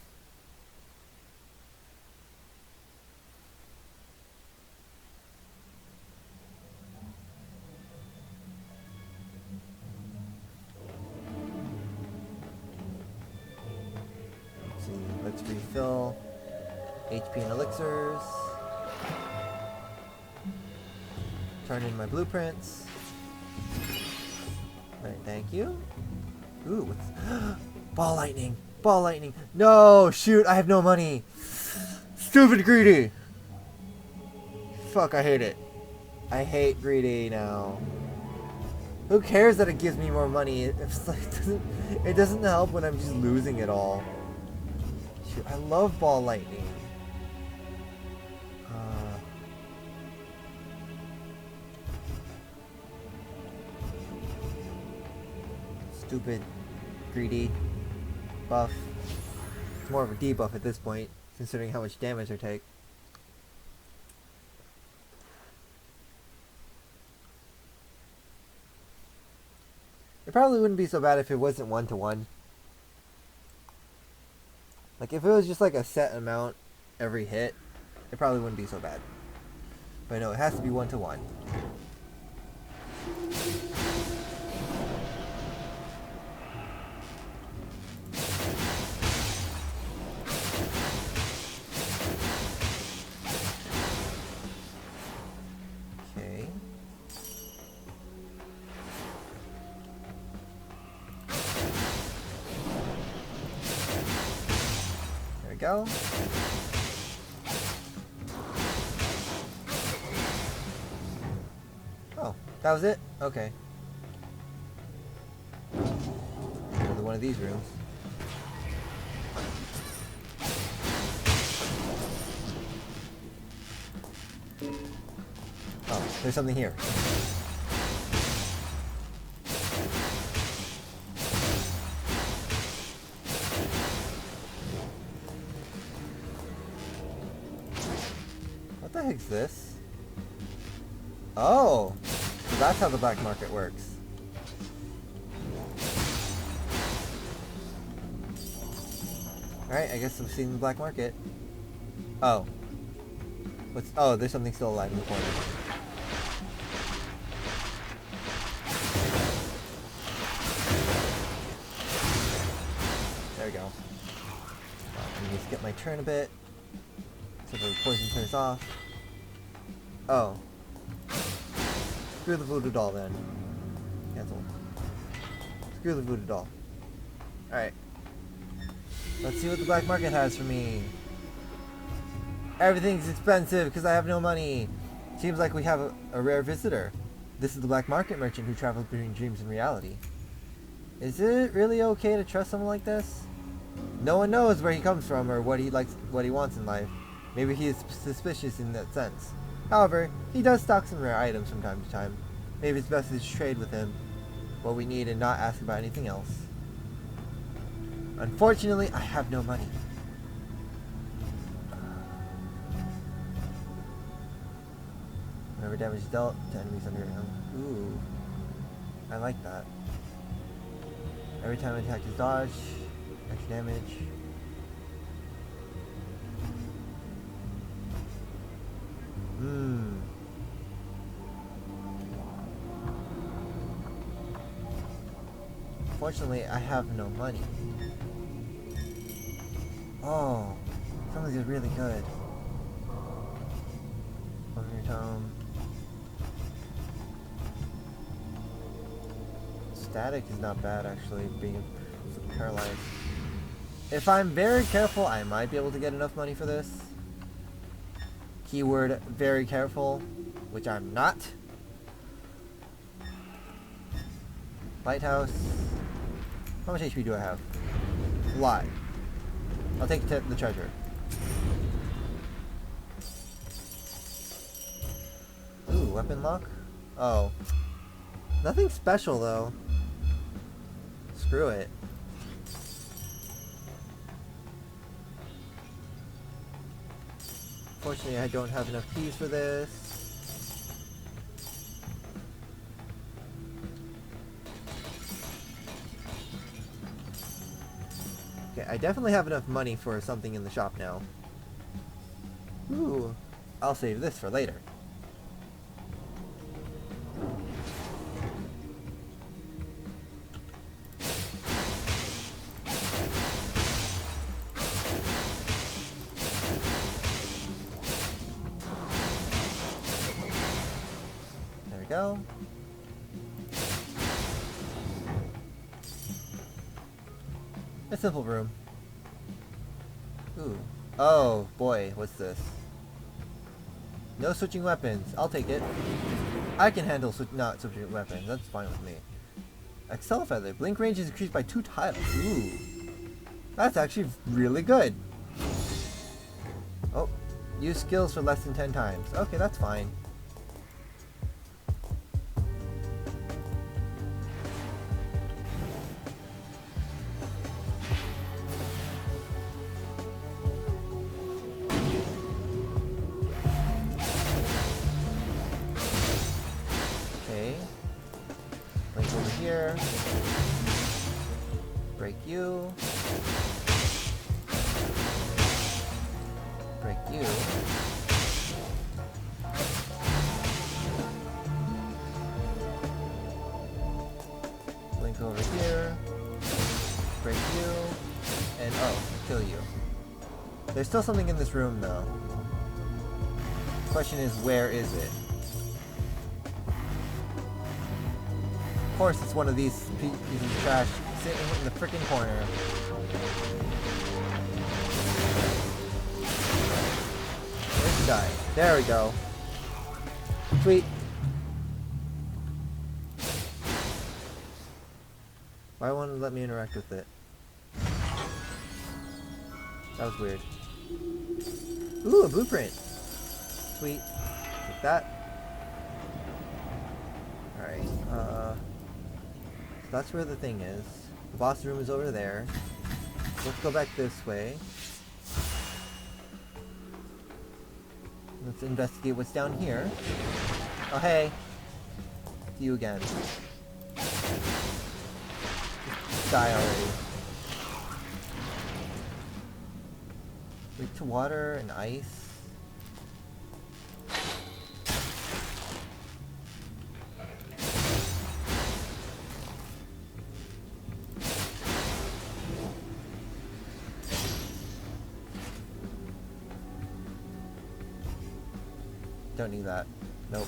Let's see, let's refill HP and elixirs. Turn in my blueprints. Alright, thank you. Ooh, what's... Ball lightning! Ball lightning! No! Shoot, I have no money! Stupid greedy! Fuck, I hate it. I hate greedy now. Who cares that it gives me more money? It's like, it doesn't help when I'm just losing it all. Shoot, I love ball lightning. Stupid, greedy, buff. It's more of a debuff at this point, considering how much damage I take. It probably wouldn't be so bad if it wasn't 1-to-1. Like, if it was just like a set amount every hit, it probably wouldn't be so bad. But no, it has to be 1-to-1. Go. Oh, that was it? Okay. Another one of these rooms. Oh, there's something here. What the heck's this? Oh! So that's how the black market works. Alright, I guess I've seen the black market. Oh. What's... Oh, there's something still alive in the corner. There we go. Let me just get my turn a bit. So the poison turns off. Oh. Screw the voodoo doll then. Cancel. Screw the voodoo doll. Alright. Let's see what the black market has for me. Everything's expensive because I have no money. Seems like we have a rare visitor. This is the black market merchant who travels between dreams and reality. Is it really okay to trust someone like this? No one knows where he comes from or what he likes, what he wants in life. Maybe he is suspicious in that sense. However, he does stock some rare items from time to time. Maybe it's best to trade with him what we need and not ask about anything else. Unfortunately, I have no money. Whenever damage is dealt to enemies under him. Ooh. I like that. Every time an attack is dodged, extra damage. Unfortunately, I have no money. Oh, some of these are really good. Overtone. Static is not bad, actually, being paralyzed. If I'm very careful, I might be able to get enough money for this. Keyword, very careful, which I'm not. Lighthouse. How much HP do I have? A lot. I'll take the treasure. Ooh, weapon lock? Oh. Nothing special, though. Screw it. Fortunately, I don't have enough keys for this. Okay, I definitely have enough money for something in the shop now. Ooh, I'll save this for later. There we go. A simple room. Ooh. Oh, boy, what's this? No switching weapons. I'll take it. I can handle not switching weapons. That's fine with me. Excel Feather. Blink range is increased by 2 tiles. Ooh. That's actually really good. Oh. Use skills for less than 10 times. Okay, that's fine. Here. Break you. Break you. Blink over here. Break you. And oh, kill you. There's still something in this room though. Question is, where is it? Of course, it's one of these pieces of trash sitting in the freaking corner. Where's the die? There we go. Sweet. Why won't it let me interact with it? That was weird. Ooh, a blueprint. Sweet. Take that. Alright, that's where the thing is. The boss room is over there. Let's go back this way. Let's investigate what's down here. Oh, hey. It's you again. Just die already. Weak to water and ice. Don't need that. Nope.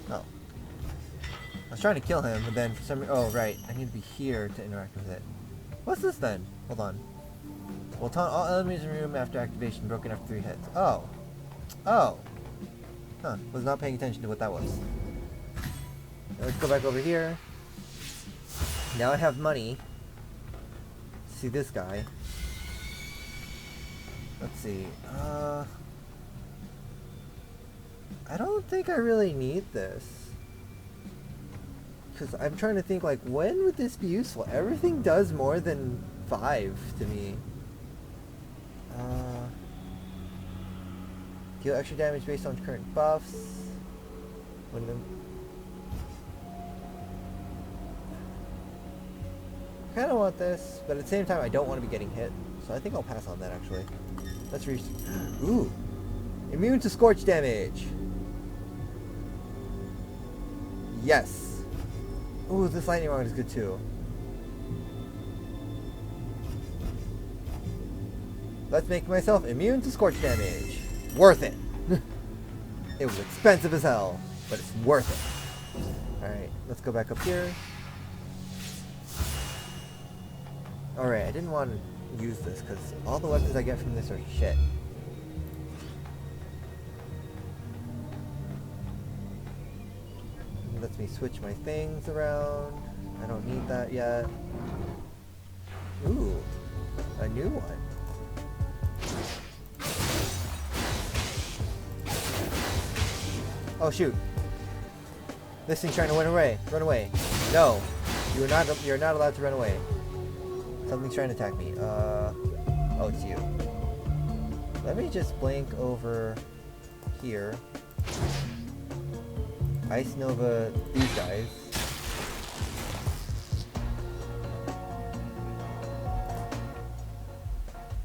Oh. I was trying to kill him, but then for some reason... Oh, right. I need to be here to interact with it. What's this then? Hold on. Will taunt all enemies in the room after activation, broken after 3 hits. Oh. Oh. Huh. Was not paying attention to what that was. Now let's go back over here. Now I have money. See this guy. Let's see. I don't think I really need this. Because I'm trying to think, like, when would this be useful? Everything does more than 5 to me. Deal extra damage based on current buffs. When the... I kind of want this, but at the same time I don't want to be getting hit, so I think I'll pass on that actually. Let's reach... Ooh! Immune to scorch damage! Yes! Ooh, this lightning rod is good too. Let's make myself immune to scorch damage. worth it. It was expensive as hell, but it's worth it. Alright, let's go back up here. Alright, I didn't want to use this because all the weapons I get from this are shit. It lets me switch my things around. I don't need that yet. Ooh, a new one. Oh shoot! This thing's trying to run away. Run away! No, you're not. You're not allowed to run away. Something's trying to attack me. Oh, it's you. Let me just blink over here. Ice Nova these guys.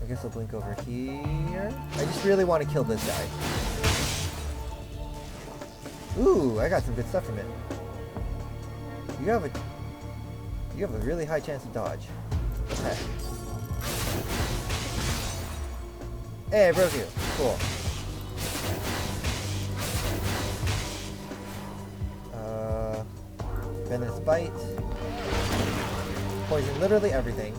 I guess I'll blink over here. I just really want to kill this guy. Ooh, I got some good stuff from it. You have a really high chance of dodge. Okay. Hey, I broke you. Cool. Venomous bite. Poison literally everything.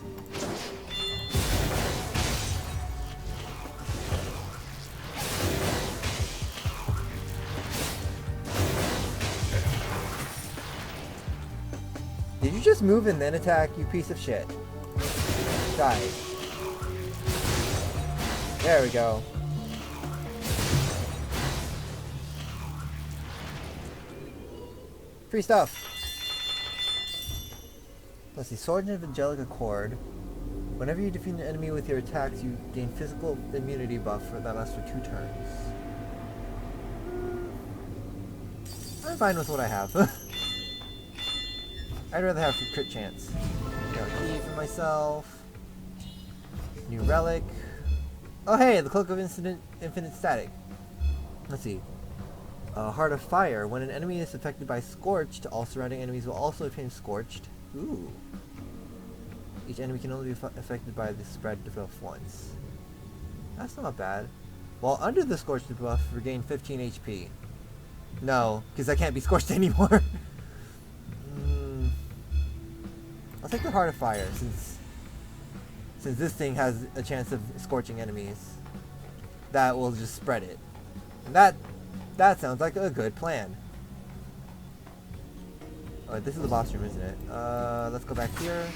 Did you just move and then attack, you piece of shit? Die. There we go. Free stuff. Let's see. Sword and Angelic Accord. Whenever you defeat an enemy with your attacks, you gain physical immunity buff that lasts for 2 turns. I'm fine with what I have. I'd rather have a crit chance. Got a key for myself. New relic. Oh hey, the Cloak of Infinite Static. Let's see. Heart of Fire. When an enemy is affected by Scorched, all surrounding enemies will also obtain Scorched. Ooh. Each enemy can only be affected by the spread debuff once. That's not bad. While under the Scorched debuff, regain 15 HP. No, because I can't be Scorched anymore. I'll take the Heart of Fire, since this thing has a chance of scorching enemies. That will just spread it. And that sounds like a good plan. Oh, this is the boss room, isn't it? Let's go back here.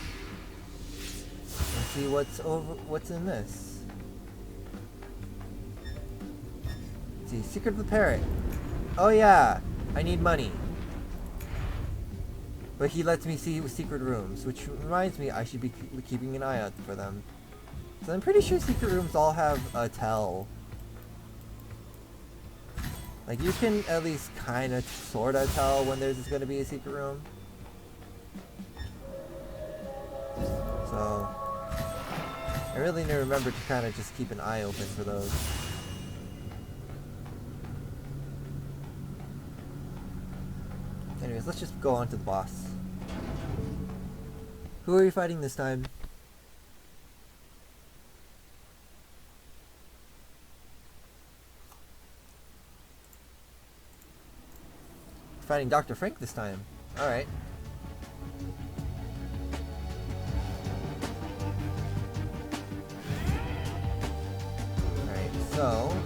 Let's see what's in this. Let's see, Secret of the Parrot. Oh yeah, I need money. But he lets me see secret rooms, which reminds me I should be keeping an eye out for them. So I'm pretty sure secret rooms all have a tell. Like, you can at least kind of sort of tell when there's going to be a secret room. So I really need to remember to kind of just keep an eye open for those. Anyways, let's just go on to the boss. Who are you fighting this time? Fighting Dr. Frank this time. Alright. Alright, so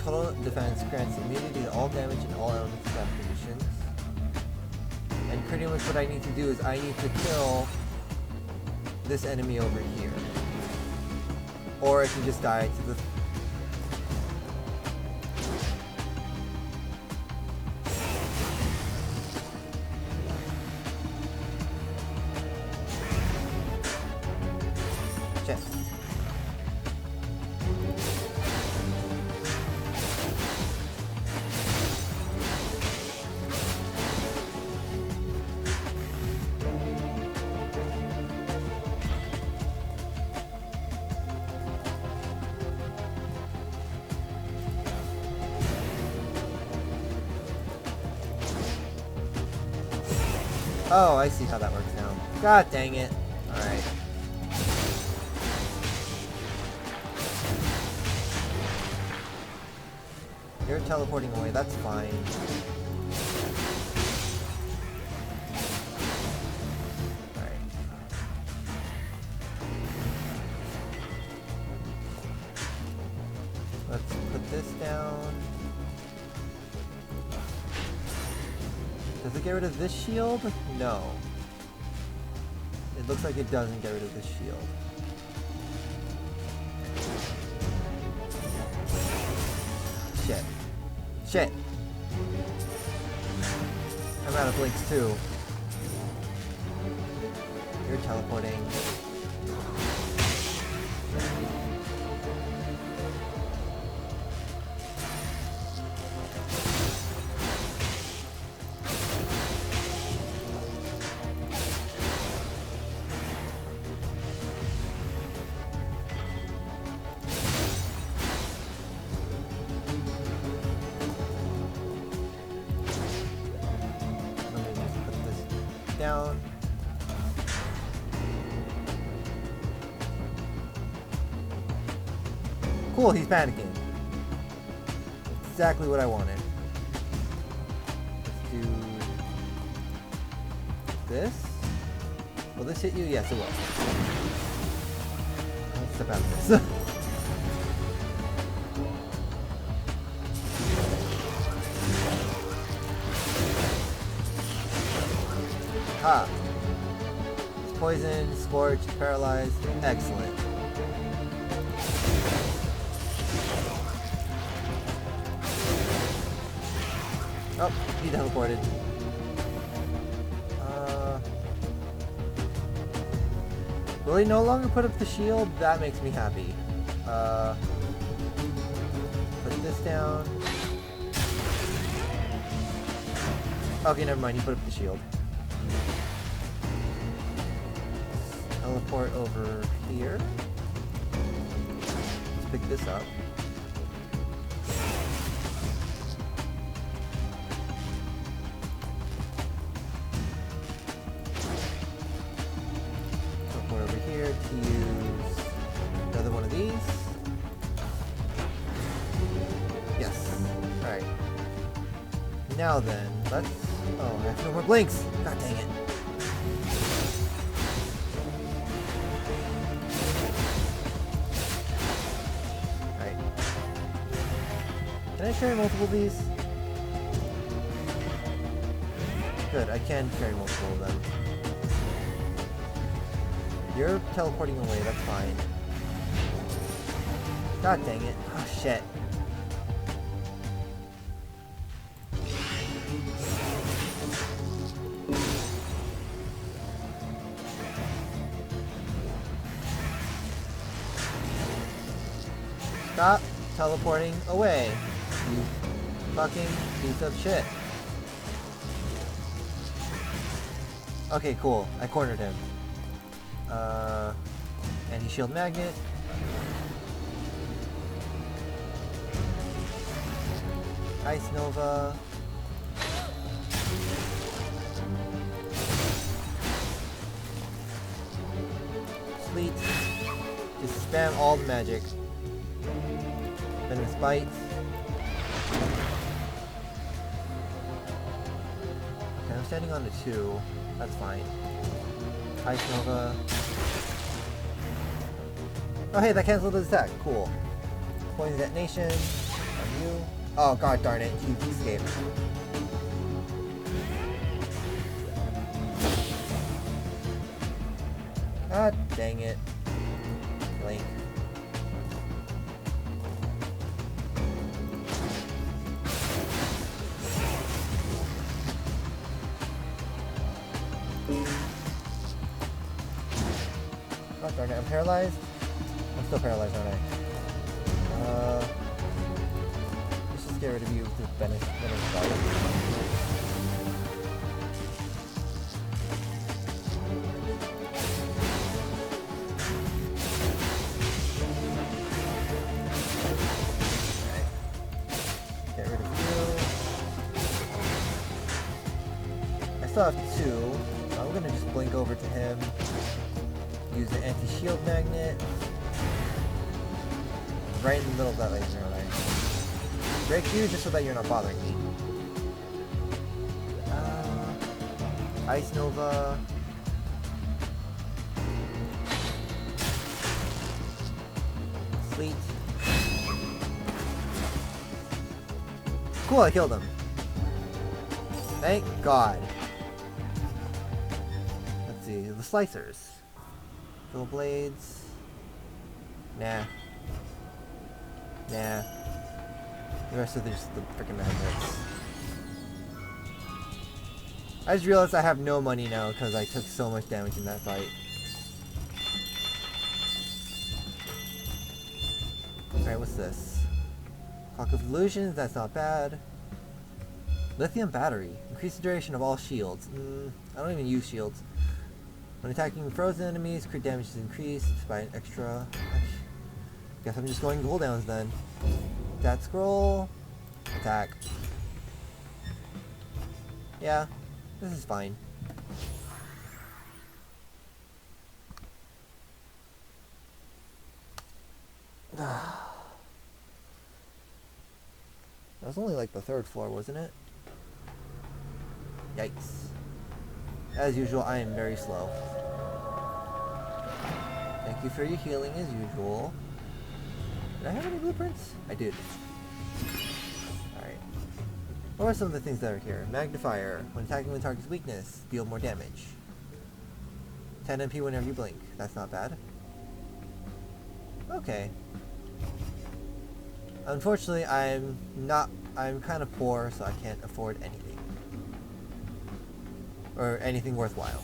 total defense grants immunity to all damage and all elements of conditions. And pretty much what I need to do is I need to kill this enemy over here. Or I can just die to the... chest. Oh, I see how that works now. God dang it. Alright. You're teleporting away, that's fine. Alright. Let's put this down. Does it get rid of this shield? No. It looks like it doesn't get rid of this shield. Shit. Shit! I'm out of blinks too. You're teleporting. Down. Cool, he's panicking. Exactly what I wanted. Let's do this. Will this hit you? Yes, it will. Let's step out of this. Ah. It's poisoned, scorched, paralyzed. Excellent. Oh, he teleported. Will he no longer put up the shield? That makes me happy. Put this down. Okay, never mind. He put up the shield. Teleport over here. Let's pick this up. Teleport over here to use another one of these. Yes. Alright. Now then, let's... Oh, I have no more blinks! God dang it. Can I carry multiple of these? Good, I can carry multiple of them. You're teleporting away, that's fine. God dang it. Oh shit. Stop teleporting away. You fucking piece of shit. Okay, cool. I cornered him. Anti-shield magnet. Ice Nova. Sweet. Just spam all the magic. Venomous Bite. Okay, I'm standing on the 2. That's fine. Ice Nova. Oh hey, that canceled his attack. Cool. Poison detonation. On you. Oh god darn it, you escaped. God dang it. Blink. Oh darn it, I'm paralyzed? I'm still paralyzed, aren't I? Let's just get rid of you with the Venomous Bite. Get rid of you. I still have 2. I'm gonna just blink over to him. Use the anti-shield magnet. Right in the middle of that laser, aren't I? break you just so that you're not bothering me. Ice Nova. Sleet. Cool, I killed him. Thank God. Let's see, the slicers. Fill blades. Nah. Nah. The rest of the just the freaking magnets. I just realized I have no money now because I took so much damage in that fight. Alright, what's this? Clock of Illusions, that's not bad. Lithium battery. Increase the duration of all shields. I don't even use shields. When attacking frozen enemies, crit damage is increased by an extra... Guess I'm just going cooldowns then. That scroll. Attack. Yeah, this is fine. That was only like the 3rd floor, wasn't it? Yikes. As usual, I am very slow. Thank you for your healing as usual. Did I have any blueprints? I did. Alright. What are some of the things that are here? Magnifier. When attacking the target's weakness, deal more damage. 10 MP whenever you blink. That's not bad. Okay. Unfortunately, I'm kind of poor, so I can't afford anything. Or anything worthwhile.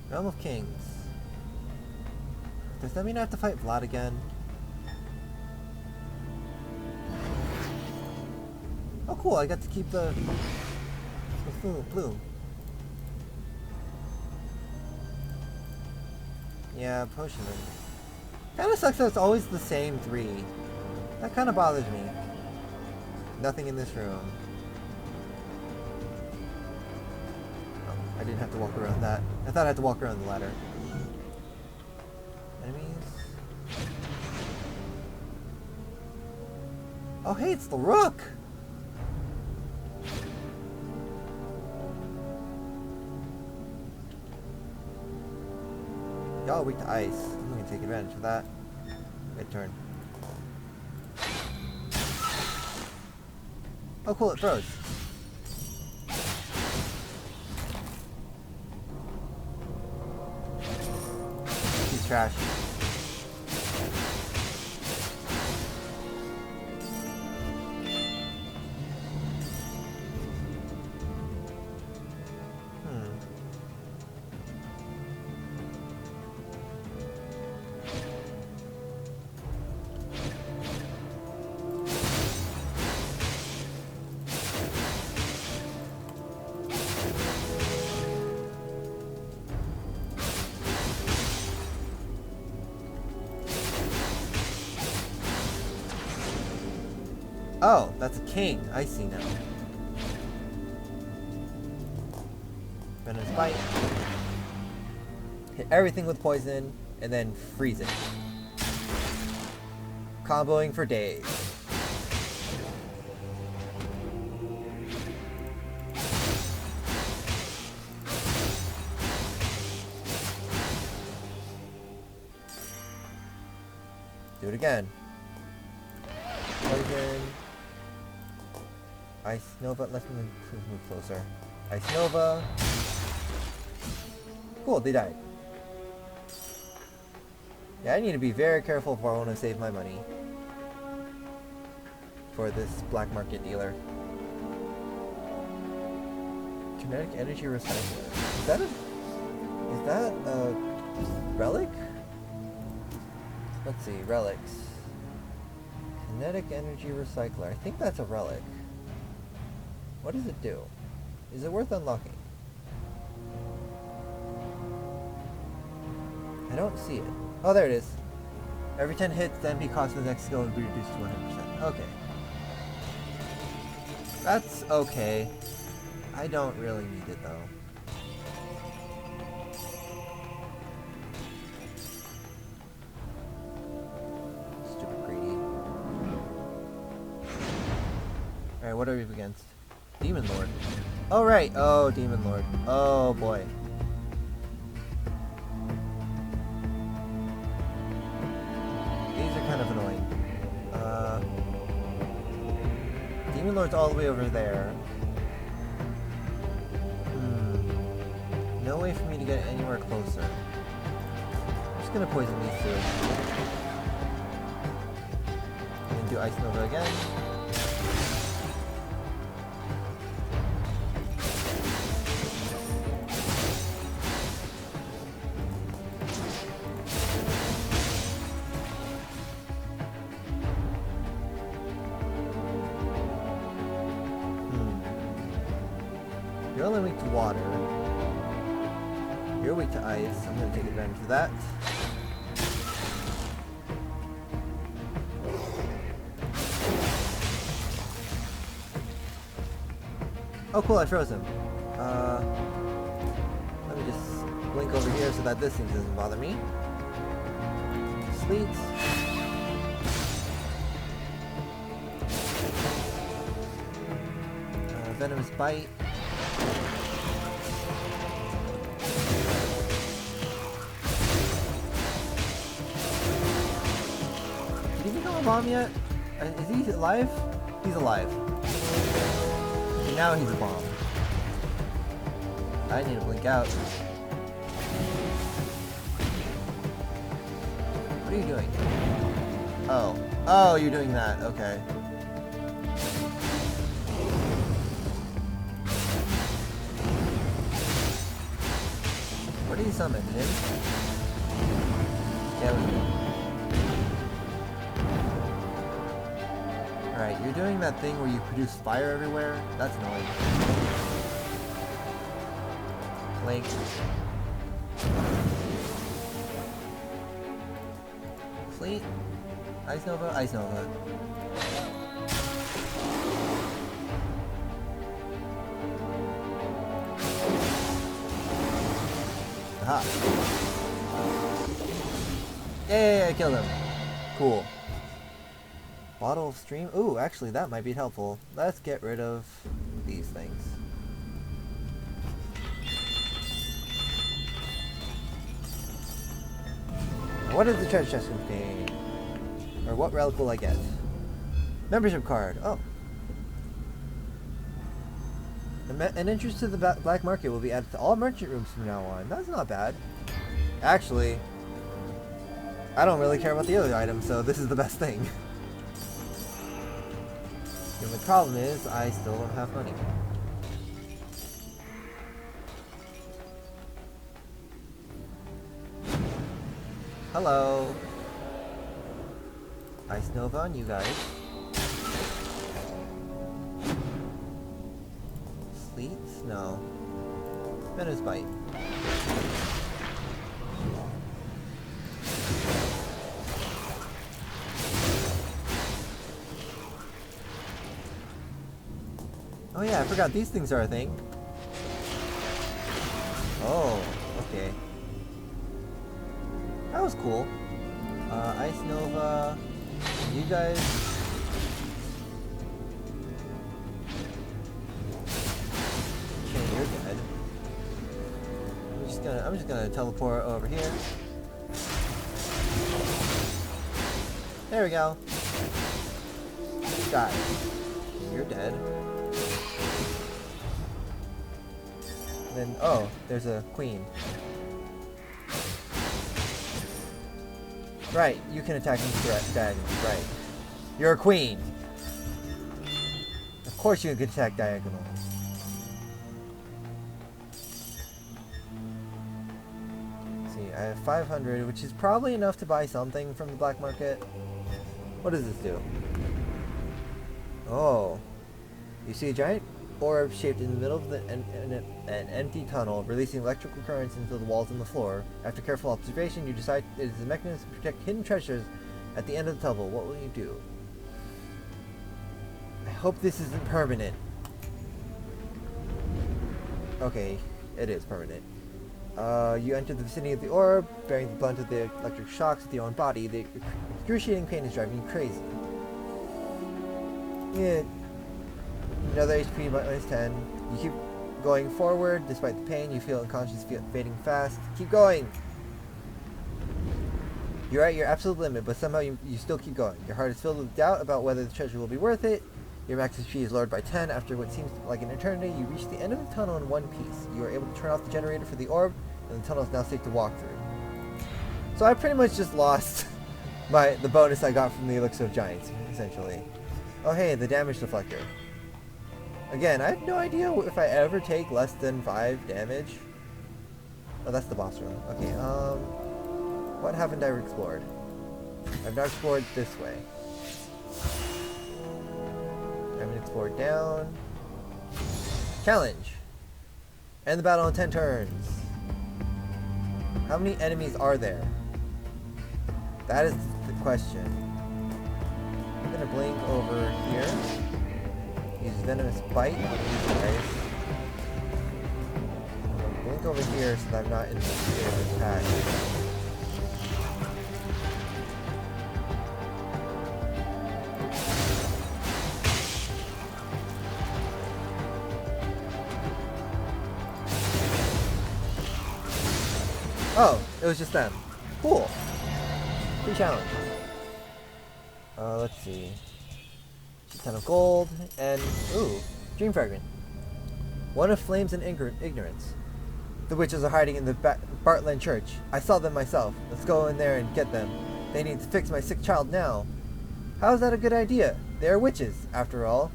Realm of Kings. Does that mean I have to fight Vlad again? Oh cool, I got to keep the plume. Yeah, potion. Kinda sucks that it's always the same 3. That kinda bothers me. Nothing in this room. Oh, I didn't have to walk around that. I thought I had to walk around the ladder. Enemies? Oh hey, it's the Rook! Y'all are weak to ice. I'm gonna take advantage of that. Good turn. Oh cool, it froze. He's trash. Oh, that's a king. I see now. Venom's Bite. Hit everything with poison, and then freeze it. Comboing for days. Do it again. Poison. Ice Nova, let's move closer. Ice Nova. Cool, they died. Yeah, I need to be very careful if I want to save my money for this black market dealer. Kinetic energy recycler. Is that a relic? Let's see, relics. Kinetic energy recycler. I think that's a relic. What does it do? Is it worth unlocking? I don't see it. Oh, there it is. Every 10 hits, the MP cost of the next skill will be reduced to 100%. Okay. That's okay. I don't really need it though. Stupid greedy. Alright, what are we up against? Demon Lord. Oh right! Oh, Demon Lord. Oh boy. These are kind of annoying. Demon Lord's all the way over there. No way for me to get anywhere closer. I'm just gonna poison these two. And then do Ice Nova again. You're only weak to water. You're weak to ice. I'm going to take advantage of that. Oh cool, I froze him. Let me just blink over here so that this thing doesn't bother me. Sweet. Venomous Bite. Did he become a bomb yet? Is he alive? He's alive. Okay, now he's a bomb. I need to blink out. What are you doing? Oh. Oh, you're doing that. Okay. What did he summon? Him? Yeah, it was him. Alright, you're doing that thing where you produce fire everywhere? That's annoying. Blink. Fleet. Ice Nova, Ice Nova. Aha. Yay, I killed him. Cool. Bottle of Stream? Ooh, actually that might be helpful. Let's get rid of these things. What does the treasure chest contain? Or what relic will I get? Membership card. Oh. An entrance to the black market will be added to all merchant rooms from now on. That's not bad. Actually, I don't really care about the other items, so this is the best thing. The only problem is, I still don't have money. Hello. Ice Nova on you guys. Sleets? No. Venomous Bite. Oh yeah, I forgot these things are a thing. Oh, okay. That was cool. Ice Nova. You guys. Okay, you're dead. I'm just gonna teleport over here. There we go. Die. You're dead. And then, oh, there's a queen. Right, you can attack me diagonally, right. You're a queen! Of course you can attack diagonal. Let's see, I have 500, which is probably enough to buy something from the black market. What does this do? Oh. You see a giant orb shaped in the middle of an empty tunnel, releasing electrical currents into the walls and the floor. After careful observation, you decide it is a mechanism to protect hidden treasures At the end of the tunnel, what will you do? I hope this isn't permanent. Okay, it is permanent. You enter the vicinity of the orb, bearing the blunt of the electric shocks with your own body. The excruciating pain is driving you crazy. Yeah. Another HP minus 10. You keep going forward. Despite the pain, you feel unconscious, fading fast. Keep going! You're at your absolute limit, but somehow you still keep going. Your heart is filled with doubt about whether the treasure will be worth it. Your max HP is lowered by 10. After what seems like an eternity, you reach the end of the tunnel in one piece. You are able to turn off the generator for the orb, and the tunnel is now safe to walk through. So I pretty much just lost the bonus I got from the Elixir of Giants, essentially. Oh hey, the damage deflector. Again, I have no idea if I ever take less than 5 damage. Oh, that's the boss room. Okay, what haven't I explored? I've not explored this way. I haven't explored down. Challenge! End the battle in 10 turns. How many enemies are there? That is the question. I'm gonna blink over here. Use Venomous Bite on these guys. I'm gonna blink over here so that I'm not in the state of attack. Oh, it was just them. Cool. Free challenge. Let's see. Just a ton of gold and ooh, dream fragment. One of flames and ignorance. The witches are hiding in the Bartland Church. I saw them myself. Let's go in there and get them. They need to fix my sick child now. How is that a good idea? They are witches, after all.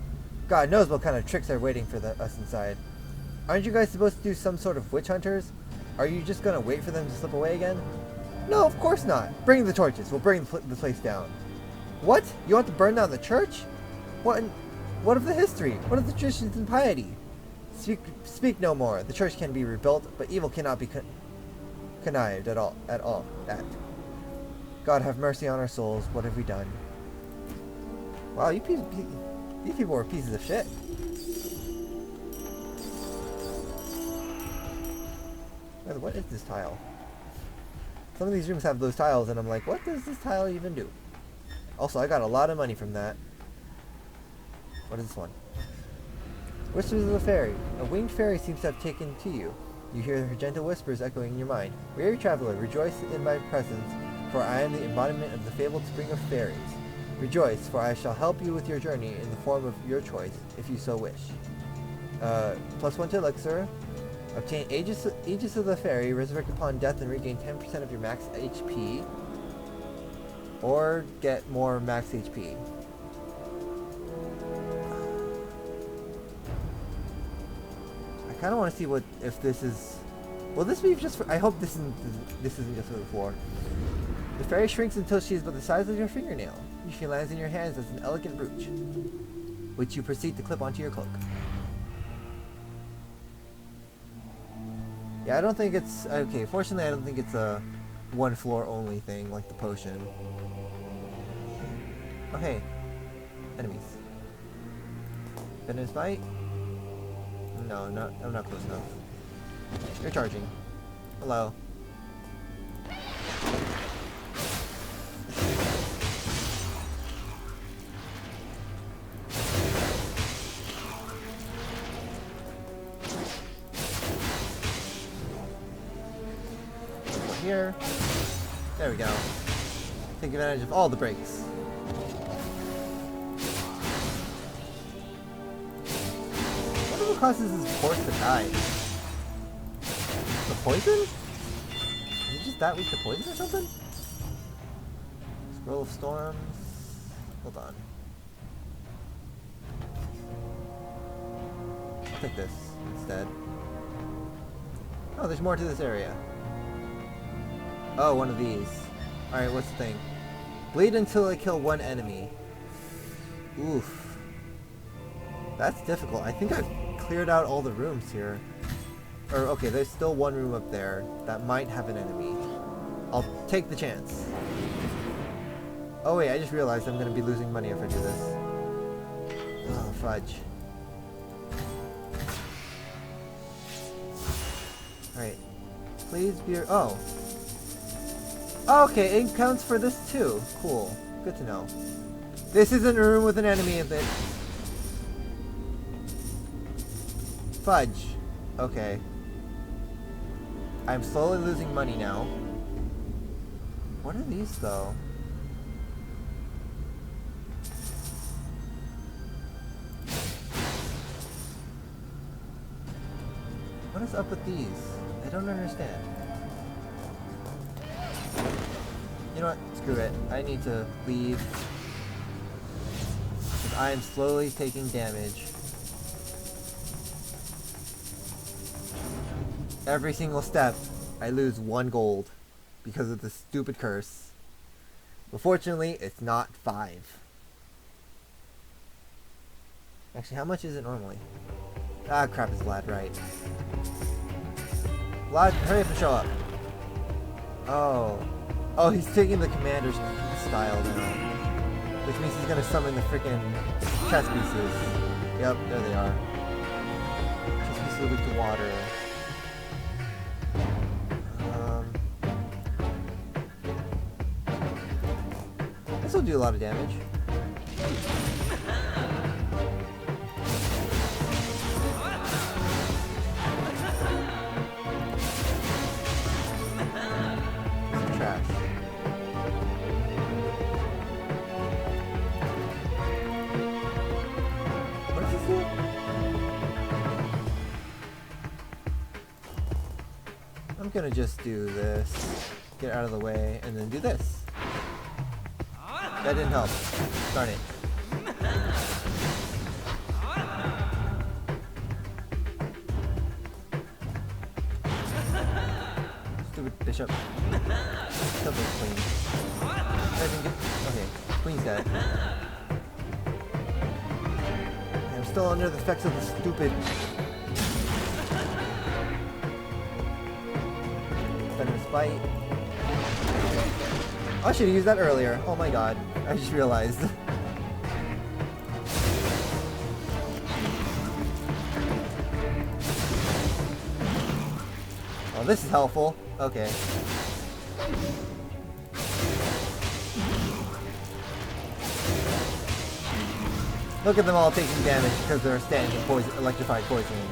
God knows what kind of tricks are waiting for us inside. Aren't you guys supposed to do some sort of witch hunters? Are you just gonna wait for them to slip away again? No, of course not. Bring the torches. We'll bring the place down. What? You want to burn down the church? What of the history? What of the traditions and piety? Speak no more. The church can be rebuilt, but evil cannot be connived at all. At. God have mercy on our souls. What have we done? Wow, these people were pieces of shit. What is this tile? Some of these rooms have those tiles, and I'm like, what does this tile even do? Also, I got a lot of money from that. What is this one? Whispers of the Fairy. A winged fairy seems to have taken to you. You hear her gentle whispers echoing in your mind. Weary traveler, rejoice in my presence, for I am the embodiment of the fabled spring of fairies. Rejoice, for I shall help you with your journey in the form of your choice, if you so wish. +1 to Elixir. Obtain Aegis of the Fairy, resurrect upon death and regain 10% of your max HP. Or get more max HP. I kind of want to see if this is... Will this be just for... I hope this isn't just for the floor. The fairy shrinks until she is but the size of your fingernail. She lands in your hands as an elegant brooch, which you proceed to clip onto your cloak. Yeah, I don't think it's... Okay, fortunately I don't think it's a one floor only thing like the potion. Oh hey, enemies. Venomous Bite? No, I'm not close enough. You're charging. Hello. Here. There we go. Take advantage of all the breaks. What causes this horse to die? The poison? Is it just that weak to poison or something? Scroll of Storms. Hold on. I'll take this instead. Oh, there's more to this area. Oh, one of these. Alright, what's the thing? Bleed until I kill one enemy. Oof. That's difficult. I think I've cleared out all the rooms here. Or, okay, there's still one room up there that might have an enemy. I'll take the chance. Oh wait, I just realized I'm gonna be losing money if I do this. Oh, fudge. Alright. Please be... Oh. Okay, it counts for this too. Cool. Good to know. This isn't a room with an enemy in it. Fudge. Okay. I'm slowly losing money now. What are these though? What is up with these? I don't understand. You know what? Screw it. I need to leave. Because I am slowly taking damage. Every single step, I lose 1 gold because of the stupid curse. But fortunately, it's not 5. Actually, how much is it normally? Ah, crap, it's Vlad, right. Vlad, hurry up and show up. Oh. Oh, he's taking the commander's style now. Which means he's gonna summon the freaking chess pieces. Yep, there they are. Chess pieces are weak to water. This will do a lot of damage. Trash. What does this do? I'm gonna just do this, get out of the way, and then do this. That didn't help. Darn it. Stupid bishop. Double queen. Okay, queen's dead. I'm still under the effects of the stupid... Venomous bite. I should have used that earlier. Oh my god. I just realized. Oh, this is helpful. Okay. Look at them all taking damage because they're standing in poison, electrified poisoning.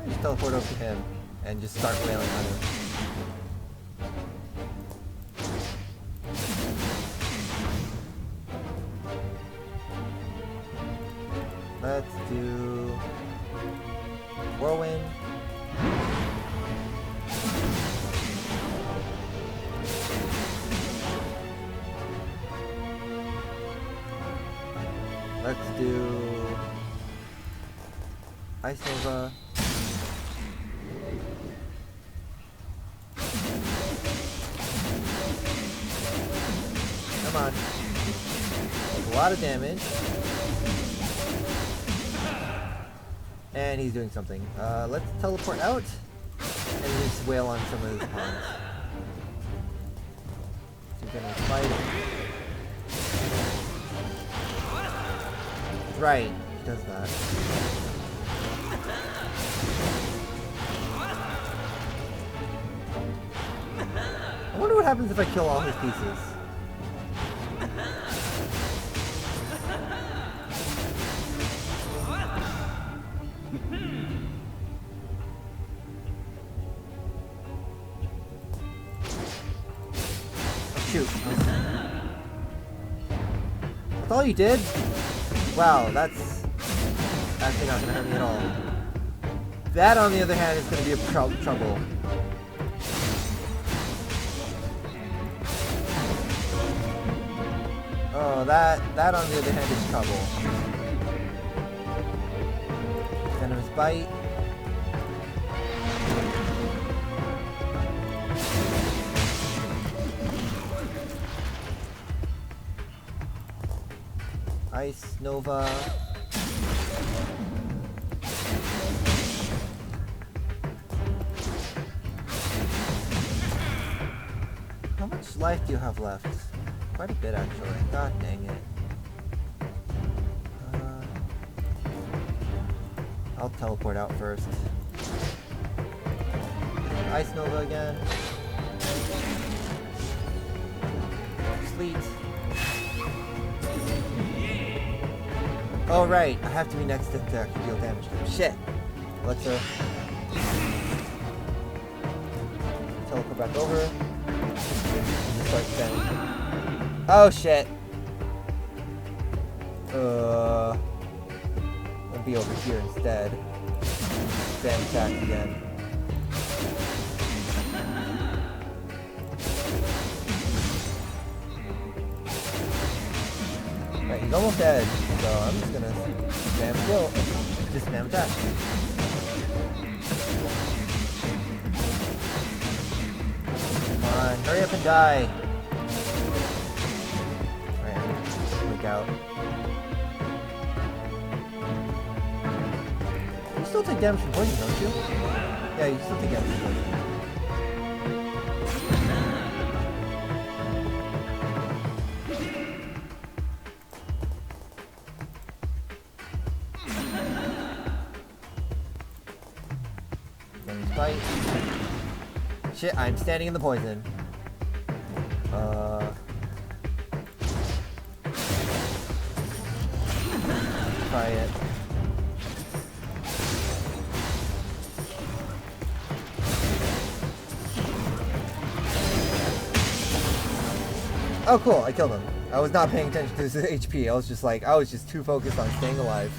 Just teleport over to him and just start wailing on him. Let's do whirlwind. Let's do Ice Nova. Come on. That's a lot of damage. And he's doing something. Let's teleport out and just wail on some of his pawns. So we're gonna fight. Right, he does that. I wonder what happens if I kill all his pieces. Shoot. That's all you did? Wow, that's actually not gonna hurt me at all. That, on the other hand, is gonna be a trouble. Oh, that on the other hand is trouble. Venomous bite. Ice Nova. life do you have left? Quite a bit, actually. God dang it. I'll teleport out first. Ice Nova again. Sleet. Oh right, I have to be next to actually deal damage to them. Shit! Alexa. Teleport back over. And just start spamming. Oh shit! I'll be over here instead. Spam attack again. Right, he's almost dead, so I'm just gonna spam kill. Just spam attack. Come on, hurry up and die! Alright, I'm gonna freak out. You still take damage from poison, don't you? Yeah, you still take damage from poison. Fight. Shit, I'm standing in the poison. Try it. Oh cool, I killed him. I was not paying attention to his HP. I was just too focused on staying alive.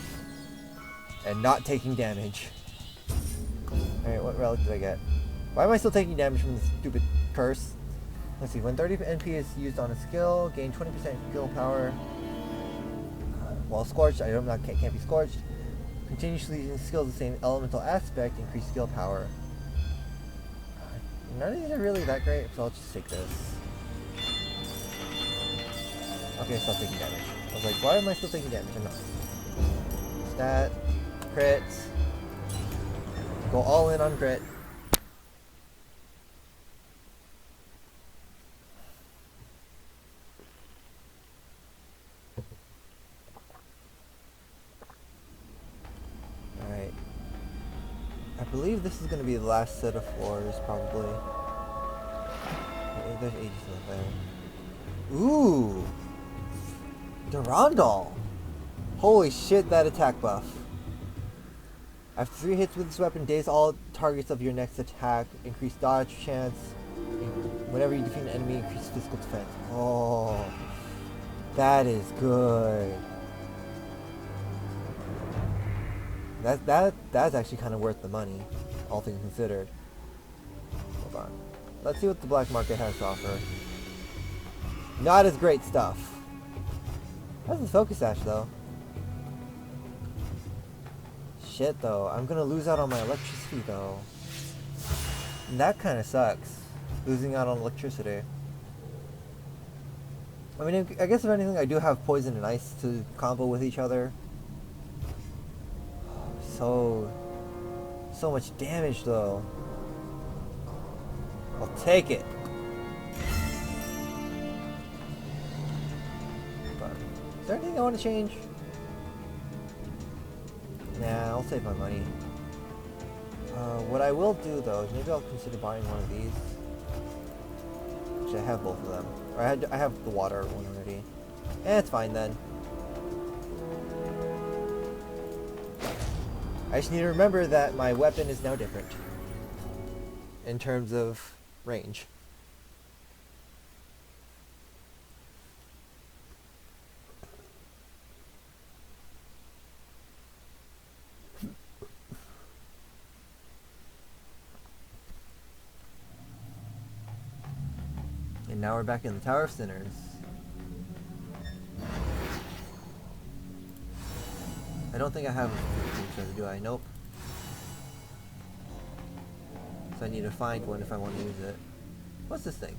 And not taking damage. Alright, what relic did I get? Why am I still taking damage from this stupid curse? Let's see, when 30 NP is used on a skill, gain 20% skill power. While scorched, can't be scorched. Continuously using skills of the same elemental aspect, increase skill power. None of these are really that great, so I'll just take this. Okay, stop taking damage. I was like, why am I still taking damage? I'm not. Stat, crits. Go all in on crit. Alright. I believe this is going to be the last set of floors, probably. There's Aegis in there. Ooh! Durandal! Holy shit, that attack buff. After 3 hits with this weapon, daze all targets of your next attack, increase dodge chance, whenever you defeat an enemy, increase physical defense. Oh, that is good. That's actually kind of worth the money, all things considered. Hold on. Let's see what the black market has to offer. Not as great stuff. How's this focus sash though? Shit though, I'm gonna lose out on my electricity though. And that kinda sucks. Losing out on electricity. I mean, I guess if anything, I do have poison and ice to combo with each other. So much damage though. I'll take it. But, is there anything I want to change? Nah, I'll save my money. What I will do though is maybe I'll consider buying one of these. Actually, I have both of them. Or I have the water one already. It's fine then. I just need to remember that my weapon is now different. In terms of range. And now we're back in the Tower of Sinners. I don't think I have a treasure, do I? Nope. So I need to find one if I want to use it. What's this thing?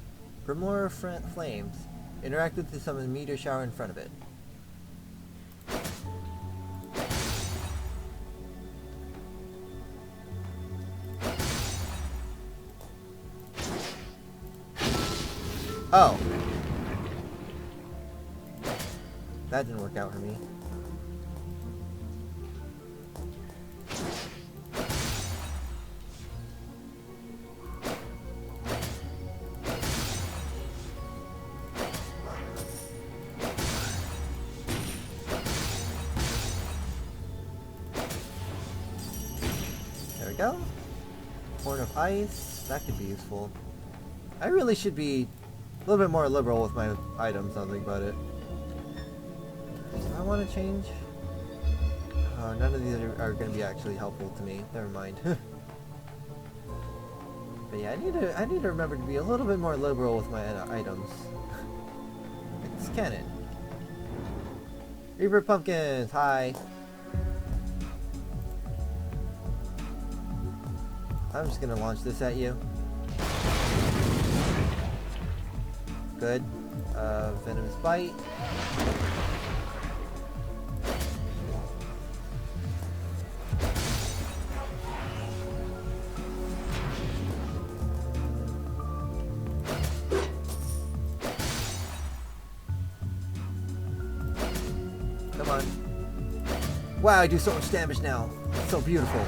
Grimoire Flames. Interact with the summon meteor shower in front of it. Oh. That didn't work out for me. There we go. Horn of Ice. That could be useful. I really should be a little bit more liberal with my items, now that I think about it. Do I want to change? Oh, none of these are going to be actually helpful to me. Never mind. But yeah, I need to remember to be a little bit more liberal with my items. It's canon. Reaper Pumpkins, hi. I'm just gonna launch this at you. Good. Venomous Bite. Come on. Wow, I do so much damage now. It's so beautiful.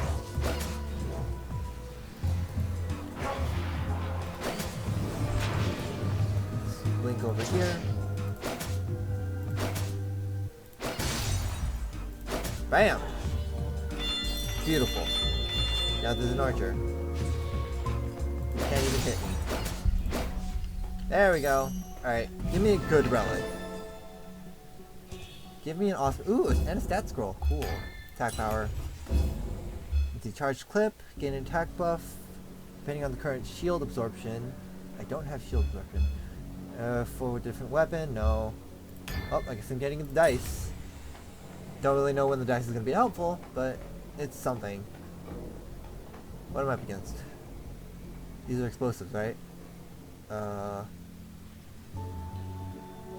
Blink over here. Bam! Beautiful. Now there's an archer. You can't even hit me. There we go. Alright, give me a good relic. Give me an awesome... Ooh, and a stat scroll. Cool. Attack power. Decharged clip. Gain an attack buff. Depending on the current shield absorption. I don't have shield absorption. For a different weapon. No. Oh, I guess I'm getting the dice. Don't really know when the dice is going to be helpful, but it's something. What am I up against? These are explosives, right?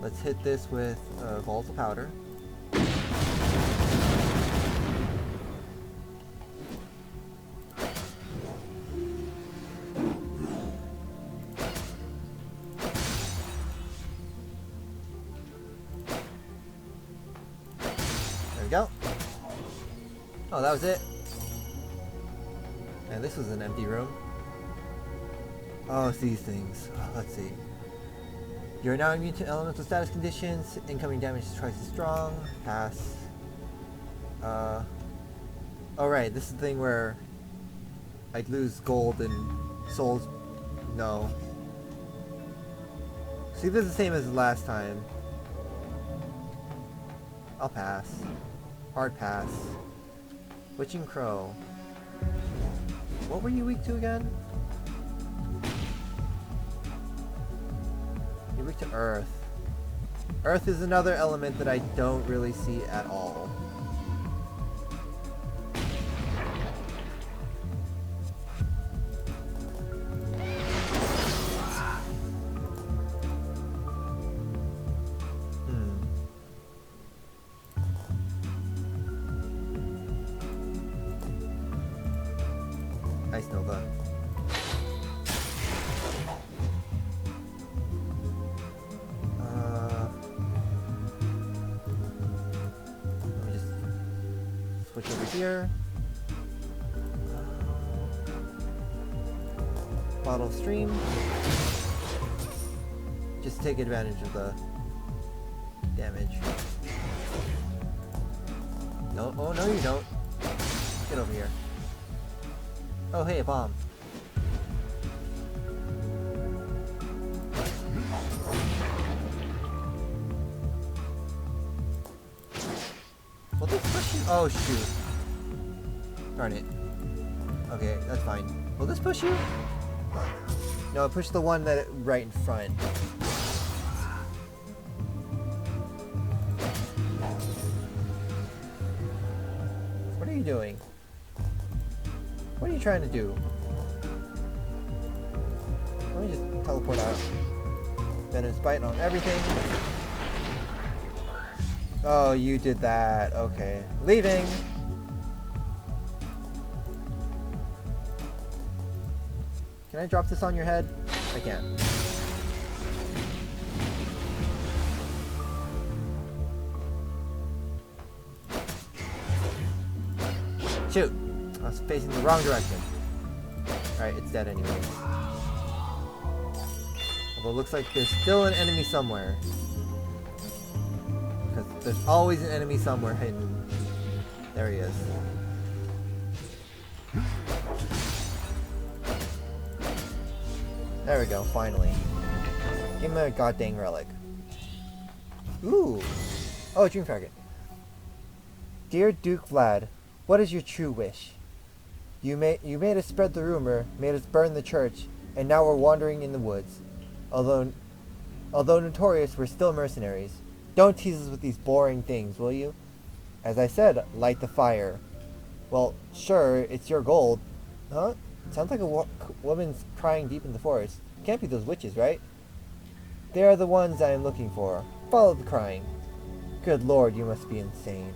Let's hit this with balls of powder. There we go. Oh, that was it. And this was an empty room. Oh, it's these things. Let's see. You're now immune to elemental status conditions. Incoming damage is twice as strong. Pass. Oh right, this is the thing where I'd lose gold and souls. No. See, this is the same as the last time. I'll pass. Hard pass. Witching Crow. What were you weak to again? You're weak to Earth. Earth is another element that I don't really see at all. Ice Nova. Let me just switch over here. Bottle of Stream. Just take advantage of the damage. No, oh no you don't. Get over here. Oh hey, a bomb. Will this push you? Oh shoot. Darn it. Okay, that's fine. Will this push you? No, push the one that right in front. What are you doing? What are you trying to do? Let me just teleport out. Venom's biting on everything. Oh, you did that. Okay. Leaving! Can I drop this on your head? I can't. Shoot! I was facing the wrong direction. Alright, it's dead anyway. Although it looks like there's still an enemy somewhere. Because there's always an enemy somewhere hidden. There he is. There we go, finally. Give him a goddamn relic. Ooh! Oh, dream fragment. Dear Duke Vlad, what is your true wish? You made us spread the rumor, made us burn the church, and now we're wandering in the woods. Although notorious, we're still mercenaries. Don't tease us with these boring things, will you? As I said, light the fire. Well, sure, it's your gold. Huh? Sounds like a woman's crying deep in the forest. Can't be those witches, right? They are the ones I am looking for. Follow the crying. Good lord, you must be insane.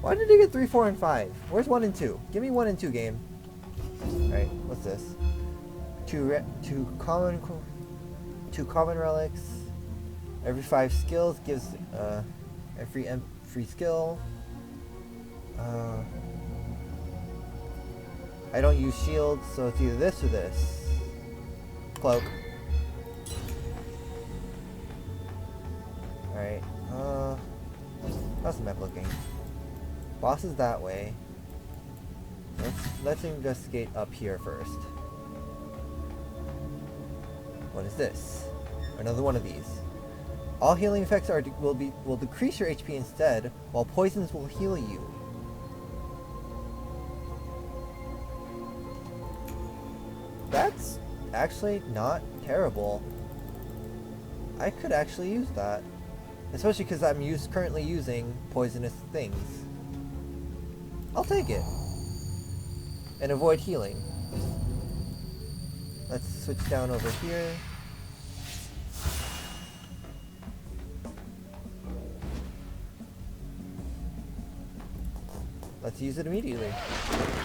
Why did you get 3, 4, and 5? Where's 1 and 2? Give me 1 and 2, game. Alright, what's this? Two common relics. Every 5 skills gives a free skill. I don't use shields, so it's either this or this. Cloak. Alright, how's the map looking? Boss is that way. Let's investigate up here first. What is this? Another one of these. All healing effects will decrease your HP instead, while poisons will heal you. That's actually not terrible. I could actually use that. Especially because I'm currently using poisonous things. I'll take it. And avoid healing. Let's switch down over here. Let's use it immediately.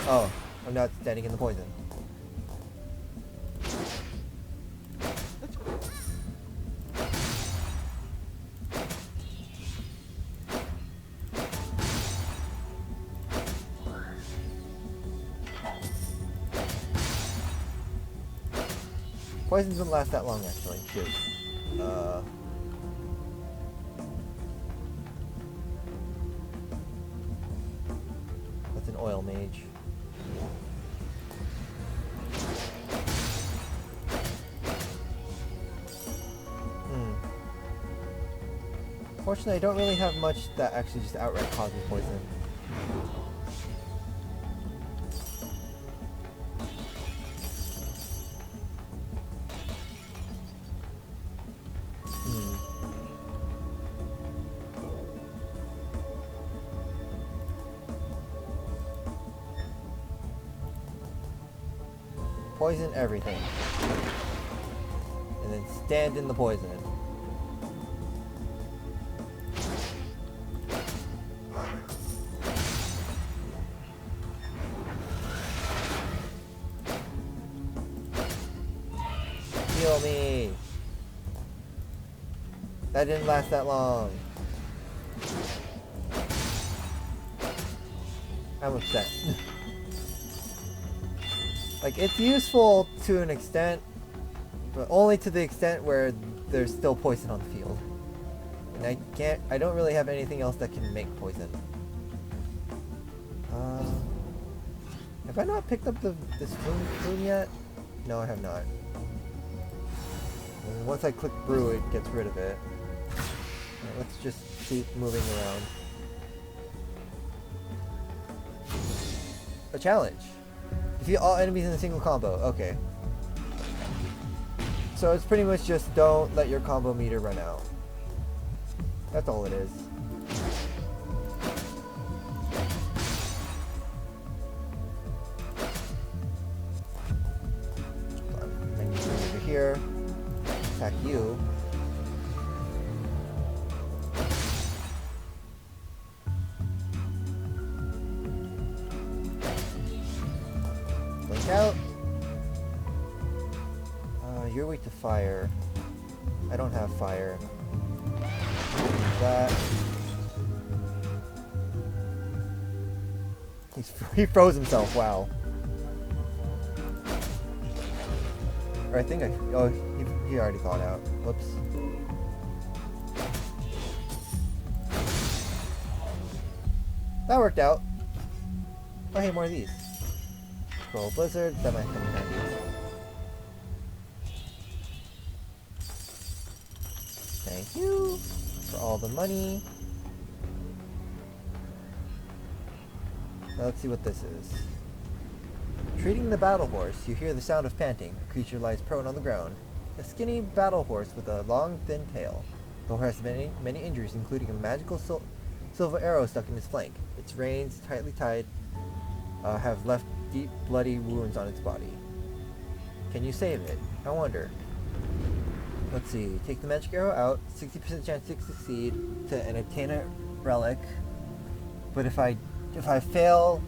Oh, I'm not standing in the poison. Poison doesn't last that long, actually. Shoot. That's an oil mage. Fortunately, I don't really have much that actually just outright causes poison. Poison everything. And then stand in the poison. Heal me! That didn't last that long. I'm upset. Like, it's useful to an extent, but only to the extent where there's still poison on the field. And I don't really have anything else that can make poison. Have I not picked up this rune yet? No, I have not. And once I click brew, it gets rid of it. Right, let's just keep moving around. A challenge. Defeat all enemies in a single combo. Okay. So it's pretty much just don't let your combo meter run out. That's all it is. I need to go over here. Attack you. Out. You're weak to fire. I don't have fire. That. He froze himself, wow. Or I think oh, he already thawed out. Whoops. That worked out. Oh, hey, more of these. Scroll Blizzard, that might come in handy. Thank you for all the money. Now let's see what this is. Treating the battle horse, you hear the sound of panting. A creature lies prone on the ground. A skinny battle horse with a long, thin tail. The horse has many injuries, including a magical silver arrow stuck in his flank. Its reins, tightly tied, have left deep, bloody wounds on its body. Can you save it? I wonder. Let's see. Take the magic arrow out. 60% chance to succeed and obtain a relic. But if I fail,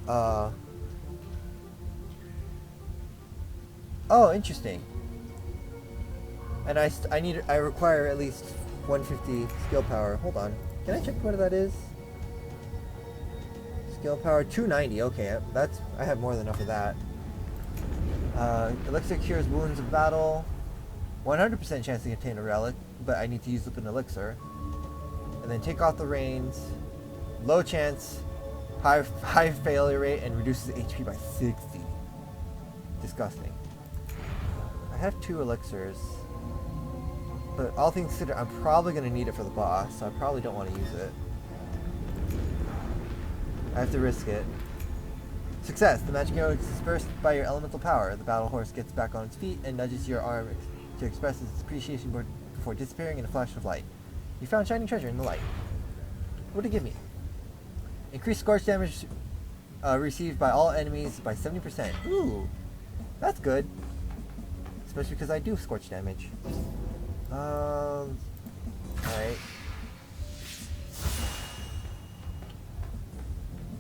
oh, interesting. And I require at least 150 skill power. Hold on. Can I check what that is? Skill power 290. Okay, I have more than enough of that. Elixir cures wounds of battle. 100% chance to obtain a relic, but I need to use up an elixir. And then take off the reins. Low chance, high failure rate, and reduces HP by 60. Disgusting. I have 2 elixirs, but all things considered, I'm probably going to need it for the boss, so I probably don't want to use it. I have to risk it. Success! The magic arrow is dispersed by your elemental power. The battle horse gets back on its feet and nudges your arm to express its appreciation before disappearing in a flash of light. You found shining treasure in the light. What did it give me? Increased scorch damage received by all enemies by 70%. Ooh, that's good. Especially because I do scorch damage. Alright.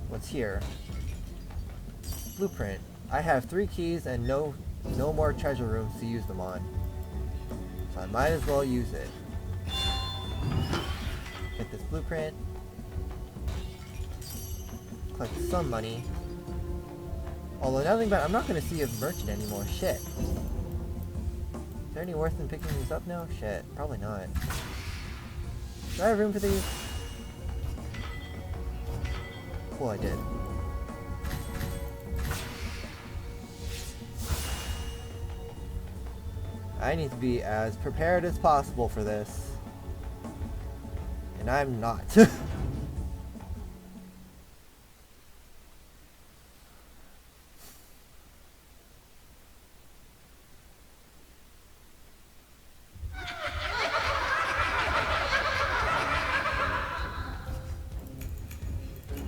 What's here? Blueprint. I have 3 keys and no more treasure rooms to use them on. So I might as well use it. Get this blueprint. Collect some money. Although now think about it, I'm not going to see a merchant anymore. Shit. Is there any worth in picking these up now? Shit. Probably not. Do I have room for these? Cool, I did. I need to be as prepared as possible for this. And I'm not.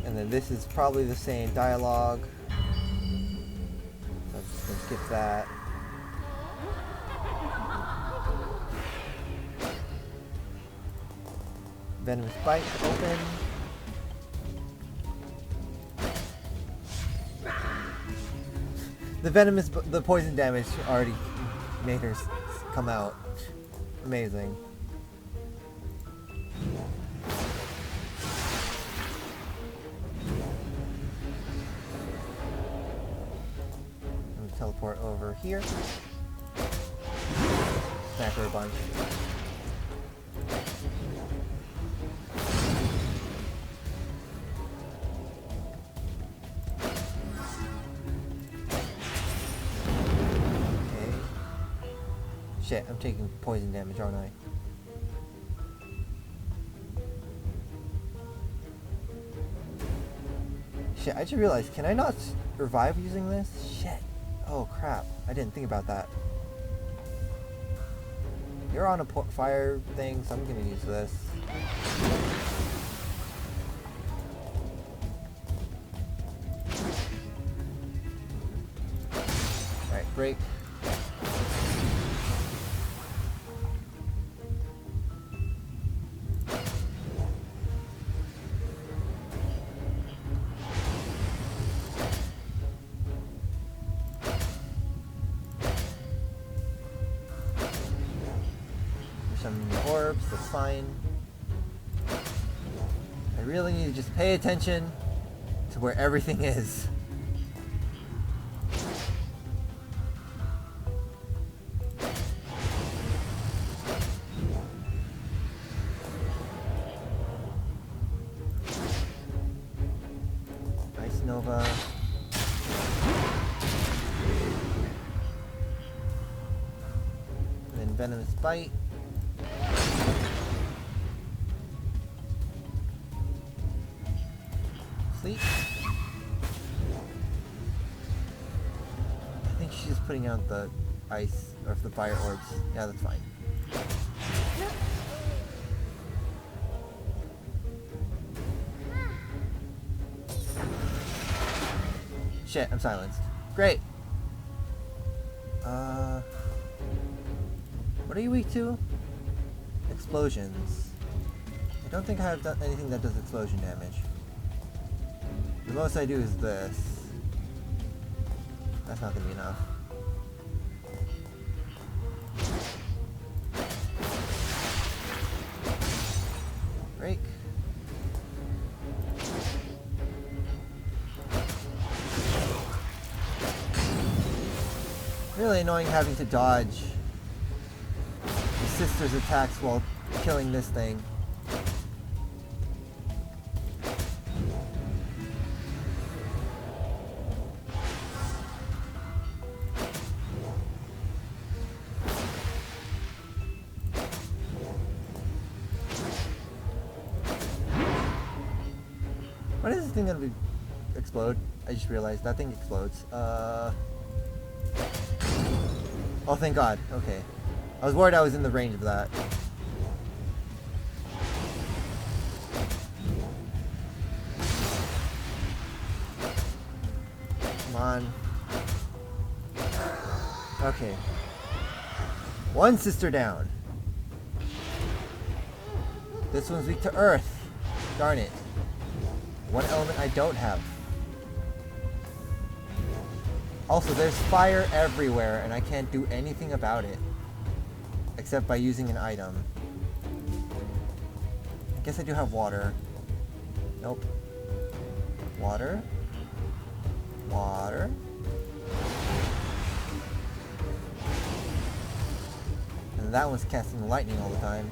And then this is probably the same dialogue. So I'm just gonna skip that. Venomous bite open. The poison damage already made her come out. Amazing. I'm gonna teleport over here. Smack her a bunch. Shit, I'm taking poison damage, aren't I? Shit, I just realized, can I not revive using this? Shit. Oh crap, I didn't think about that. You're on a fire thing, so I'm gonna use this. Alright, break. Some orbs, that's fine. I really need to just pay attention to to where everything is. Ice Nova. And then Venomous Bite. Sleep. I think she's just putting out the ice, or the fire orbs. Yeah, that's fine. Shit, I'm silenced. Great! What are you weak to? Explosions. I don't think I have done anything that does explosion damage. The most I do is this. That's not gonna be enough. Break. Really annoying having to dodge the sister's attacks while killing this thing. When is this thing gonna explode? I just realized that thing explodes. Oh, thank God. Okay. I was worried I was in the range of that. Come on. Okay. One sister down. This one's weak to earth. Darn it. One element I don't have. Also, there's fire everywhere, and I can't do anything about it. Except by using an item. I guess I do have water. Nope. Water. Water. And that one's casting lightning all the time.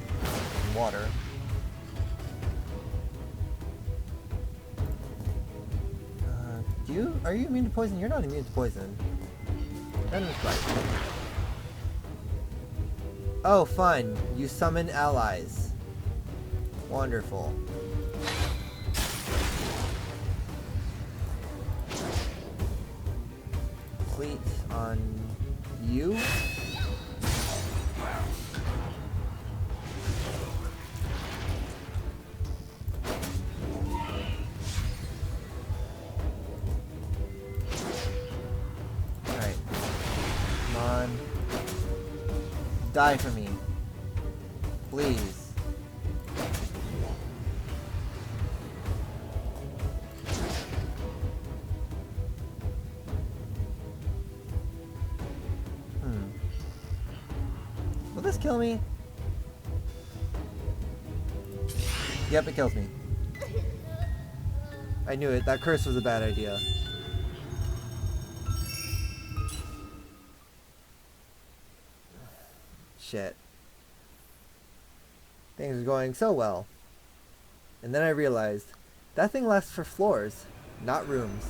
And water. Are you immune to poison? You're not immune to poison. Venomous Bite. Oh, fun. You summon allies. Wonderful. Fleet on you. Die for me. Please. Will this kill me? Yep, it kills me. I knew it. That curse was a bad idea. Shit. Things are going so well. And then I realized that thing lasts for floors, not rooms.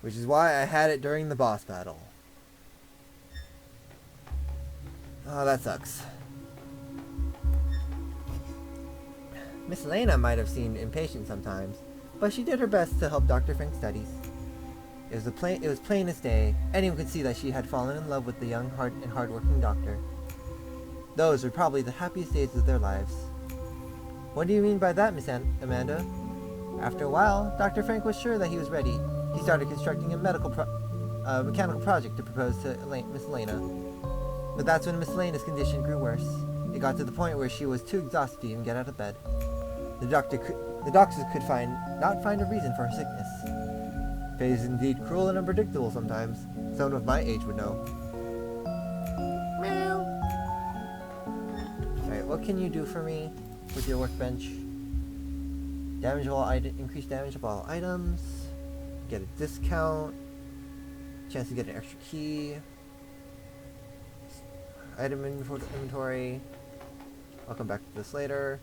Which is why I had it during the boss battle. Oh, that sucks. Miss Lena might have seemed impatient sometimes, but she did her best to help Dr. Frank's studies. It was plain as day. Anyone could see that she had fallen in love with the young, hardworking doctor. Those were probably the happiest days of their lives. What do you mean by that, Miss Amanda? After a while, Dr. Frank was sure that he was ready. He started constructing a mechanical project to propose to Miss Lena. But that's when Miss Lena's condition grew worse. It got to the point where she was too exhausted to even get out of bed. The doctors could not find a reason for her sickness. Fate is indeed cruel and unpredictable sometimes. Someone of my age would know. Meow. Alright, what can you do for me with your workbench? Damage of all increased damage of all items. Get a discount. Chance to get an extra key. Item inventory. I'll come back to this later.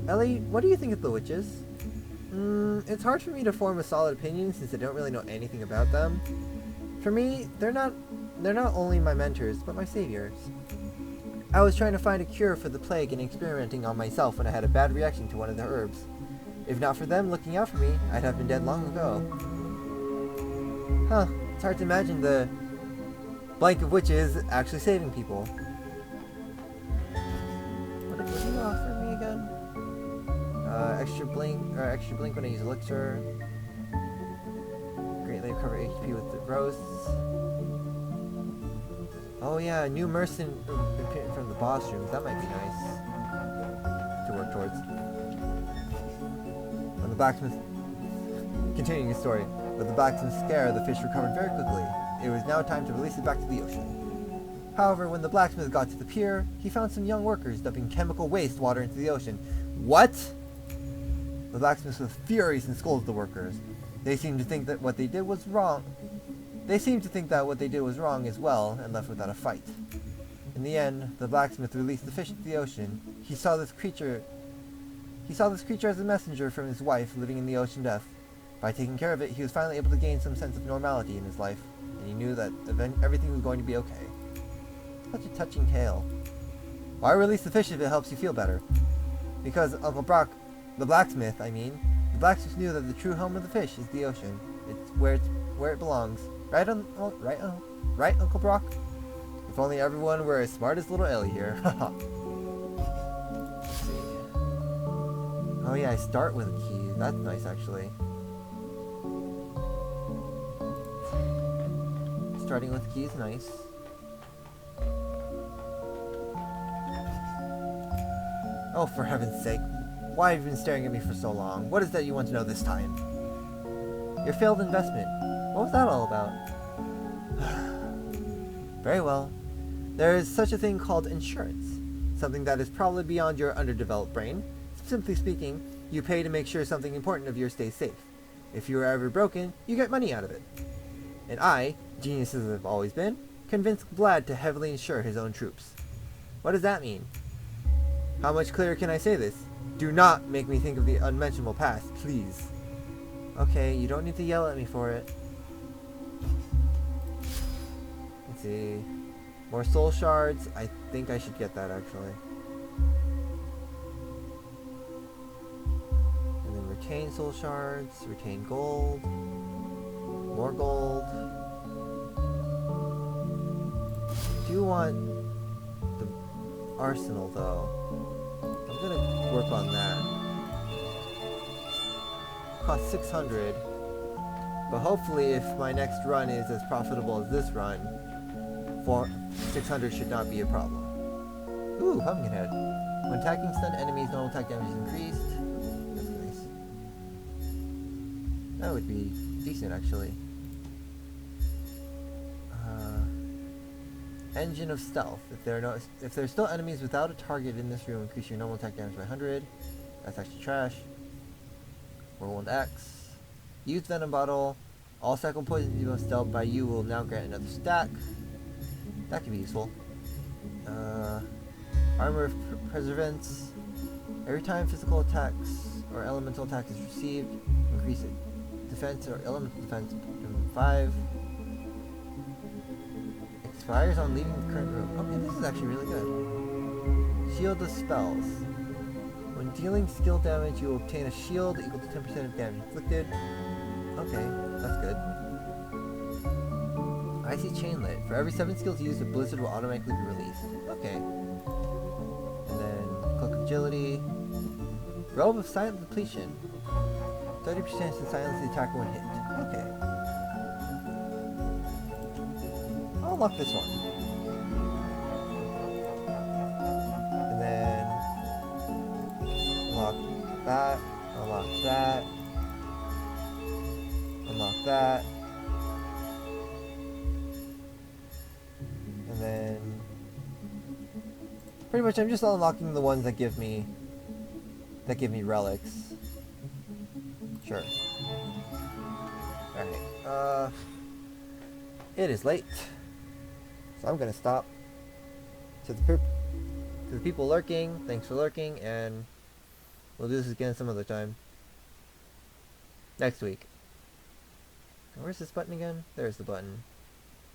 Ellie, what do you think of the witches? It's hard for me to form a solid opinion since I don't really know anything about them. For me, they're not only my mentors, but my saviors. I was trying to find a cure for the plague and experimenting on myself when I had a bad reaction to one of the herbs. If not for them looking out for me, I'd have been dead long ago. Huh, it's hard to imagine the blank of witches actually saving people. What do you offer me again? Extra blink when I use elixir. Greatly recover HP with the roasts. Oh yeah, new merchant from the boss rooms. That might be nice to work towards. When the blacksmith, continuing his story, with the blacksmith's scare, the fish recovered very quickly. It was now time to release it back to the ocean. However, when the blacksmith got to the pier, he found some young workers dumping chemical waste water into the ocean. What? The blacksmith was furious and scolded the workers. They seemed to think that what they did was wrong. They seemed to think that what they did was wrong as well, and left without a fight. In the end, the blacksmith released the fish into the ocean. He saw this creature as a messenger from his wife living in the ocean depth. By taking care of it, he was finally able to gain some sense of normality in his life, and he knew that everything was going to be okay. Such a touching tale. Why release the fish if it helps you feel better? Because Uncle Brock, the blacksmith knew that the true home of the fish is the ocean. It's where it belongs. Right, Uncle Brock? If only everyone were as smart as little Ellie here. Haha. Let's see. Oh yeah, I start with a key. That's nice, actually. Starting with a key is nice. Oh, for heaven's sake. Why have you been staring at me for so long? What is that you want to know this time? Your failed investment. What was that all about? Very well. There is such a thing called insurance. Something that is probably beyond your underdeveloped brain. Simply speaking, you pay to make sure something important of yours stays safe. If you are ever broken, you get money out of it. And I, genius as I've always been, convinced Vlad to heavily insure his own troops. What does that mean? How much clearer can I say this? Do not make me think of the unmentionable past, please. Okay, you don't need to yell at me for it. Let's see. More soul shards. I think I should get that, actually. And then retain soul shards. Retain gold. More gold. I do want the arsenal, though. I'm gonna work on that. Cost 600. But hopefully if my next run is as profitable as this run, 600 should not be a problem. Ooh, Pumpkinhead. When attacking stunned enemies, normal attack damage is increased. That's nice. That would be decent, actually. Engine of Stealth. If there's still enemies without a target in this room, increase your normal attack damage by 100. That's actually trash. Whirlwind X. Use Venom Bottle. All cycle poisons you must dealt by you will now grant another stack. That could be useful. Armor of Preservance. Every time physical attacks or elemental attack is received, increase it. Defense or elemental defense to 5. Expires on leaving the current room. Okay, this is actually really good. Shield of Spells. When dealing skill damage, you will obtain a shield equal to 10% of damage inflicted. Okay, that's good. Icy Chainlet. For every 7 skills used, a blizzard will automatically be released. Okay. And then Cloak of Agility. Robe of Silent Depletion. 30% to silence the attacker when hit. Okay. I'll unlock this one. And then unlock that. Unlock that. Unlock that. And then Pretty much, I'm just unlocking the ones that give me relics. Sure. Alright, it is late. So I'm gonna stop. To the people lurking, thanks for lurking, and we'll do this again some other time. Next week. Where's this button again? There's the button.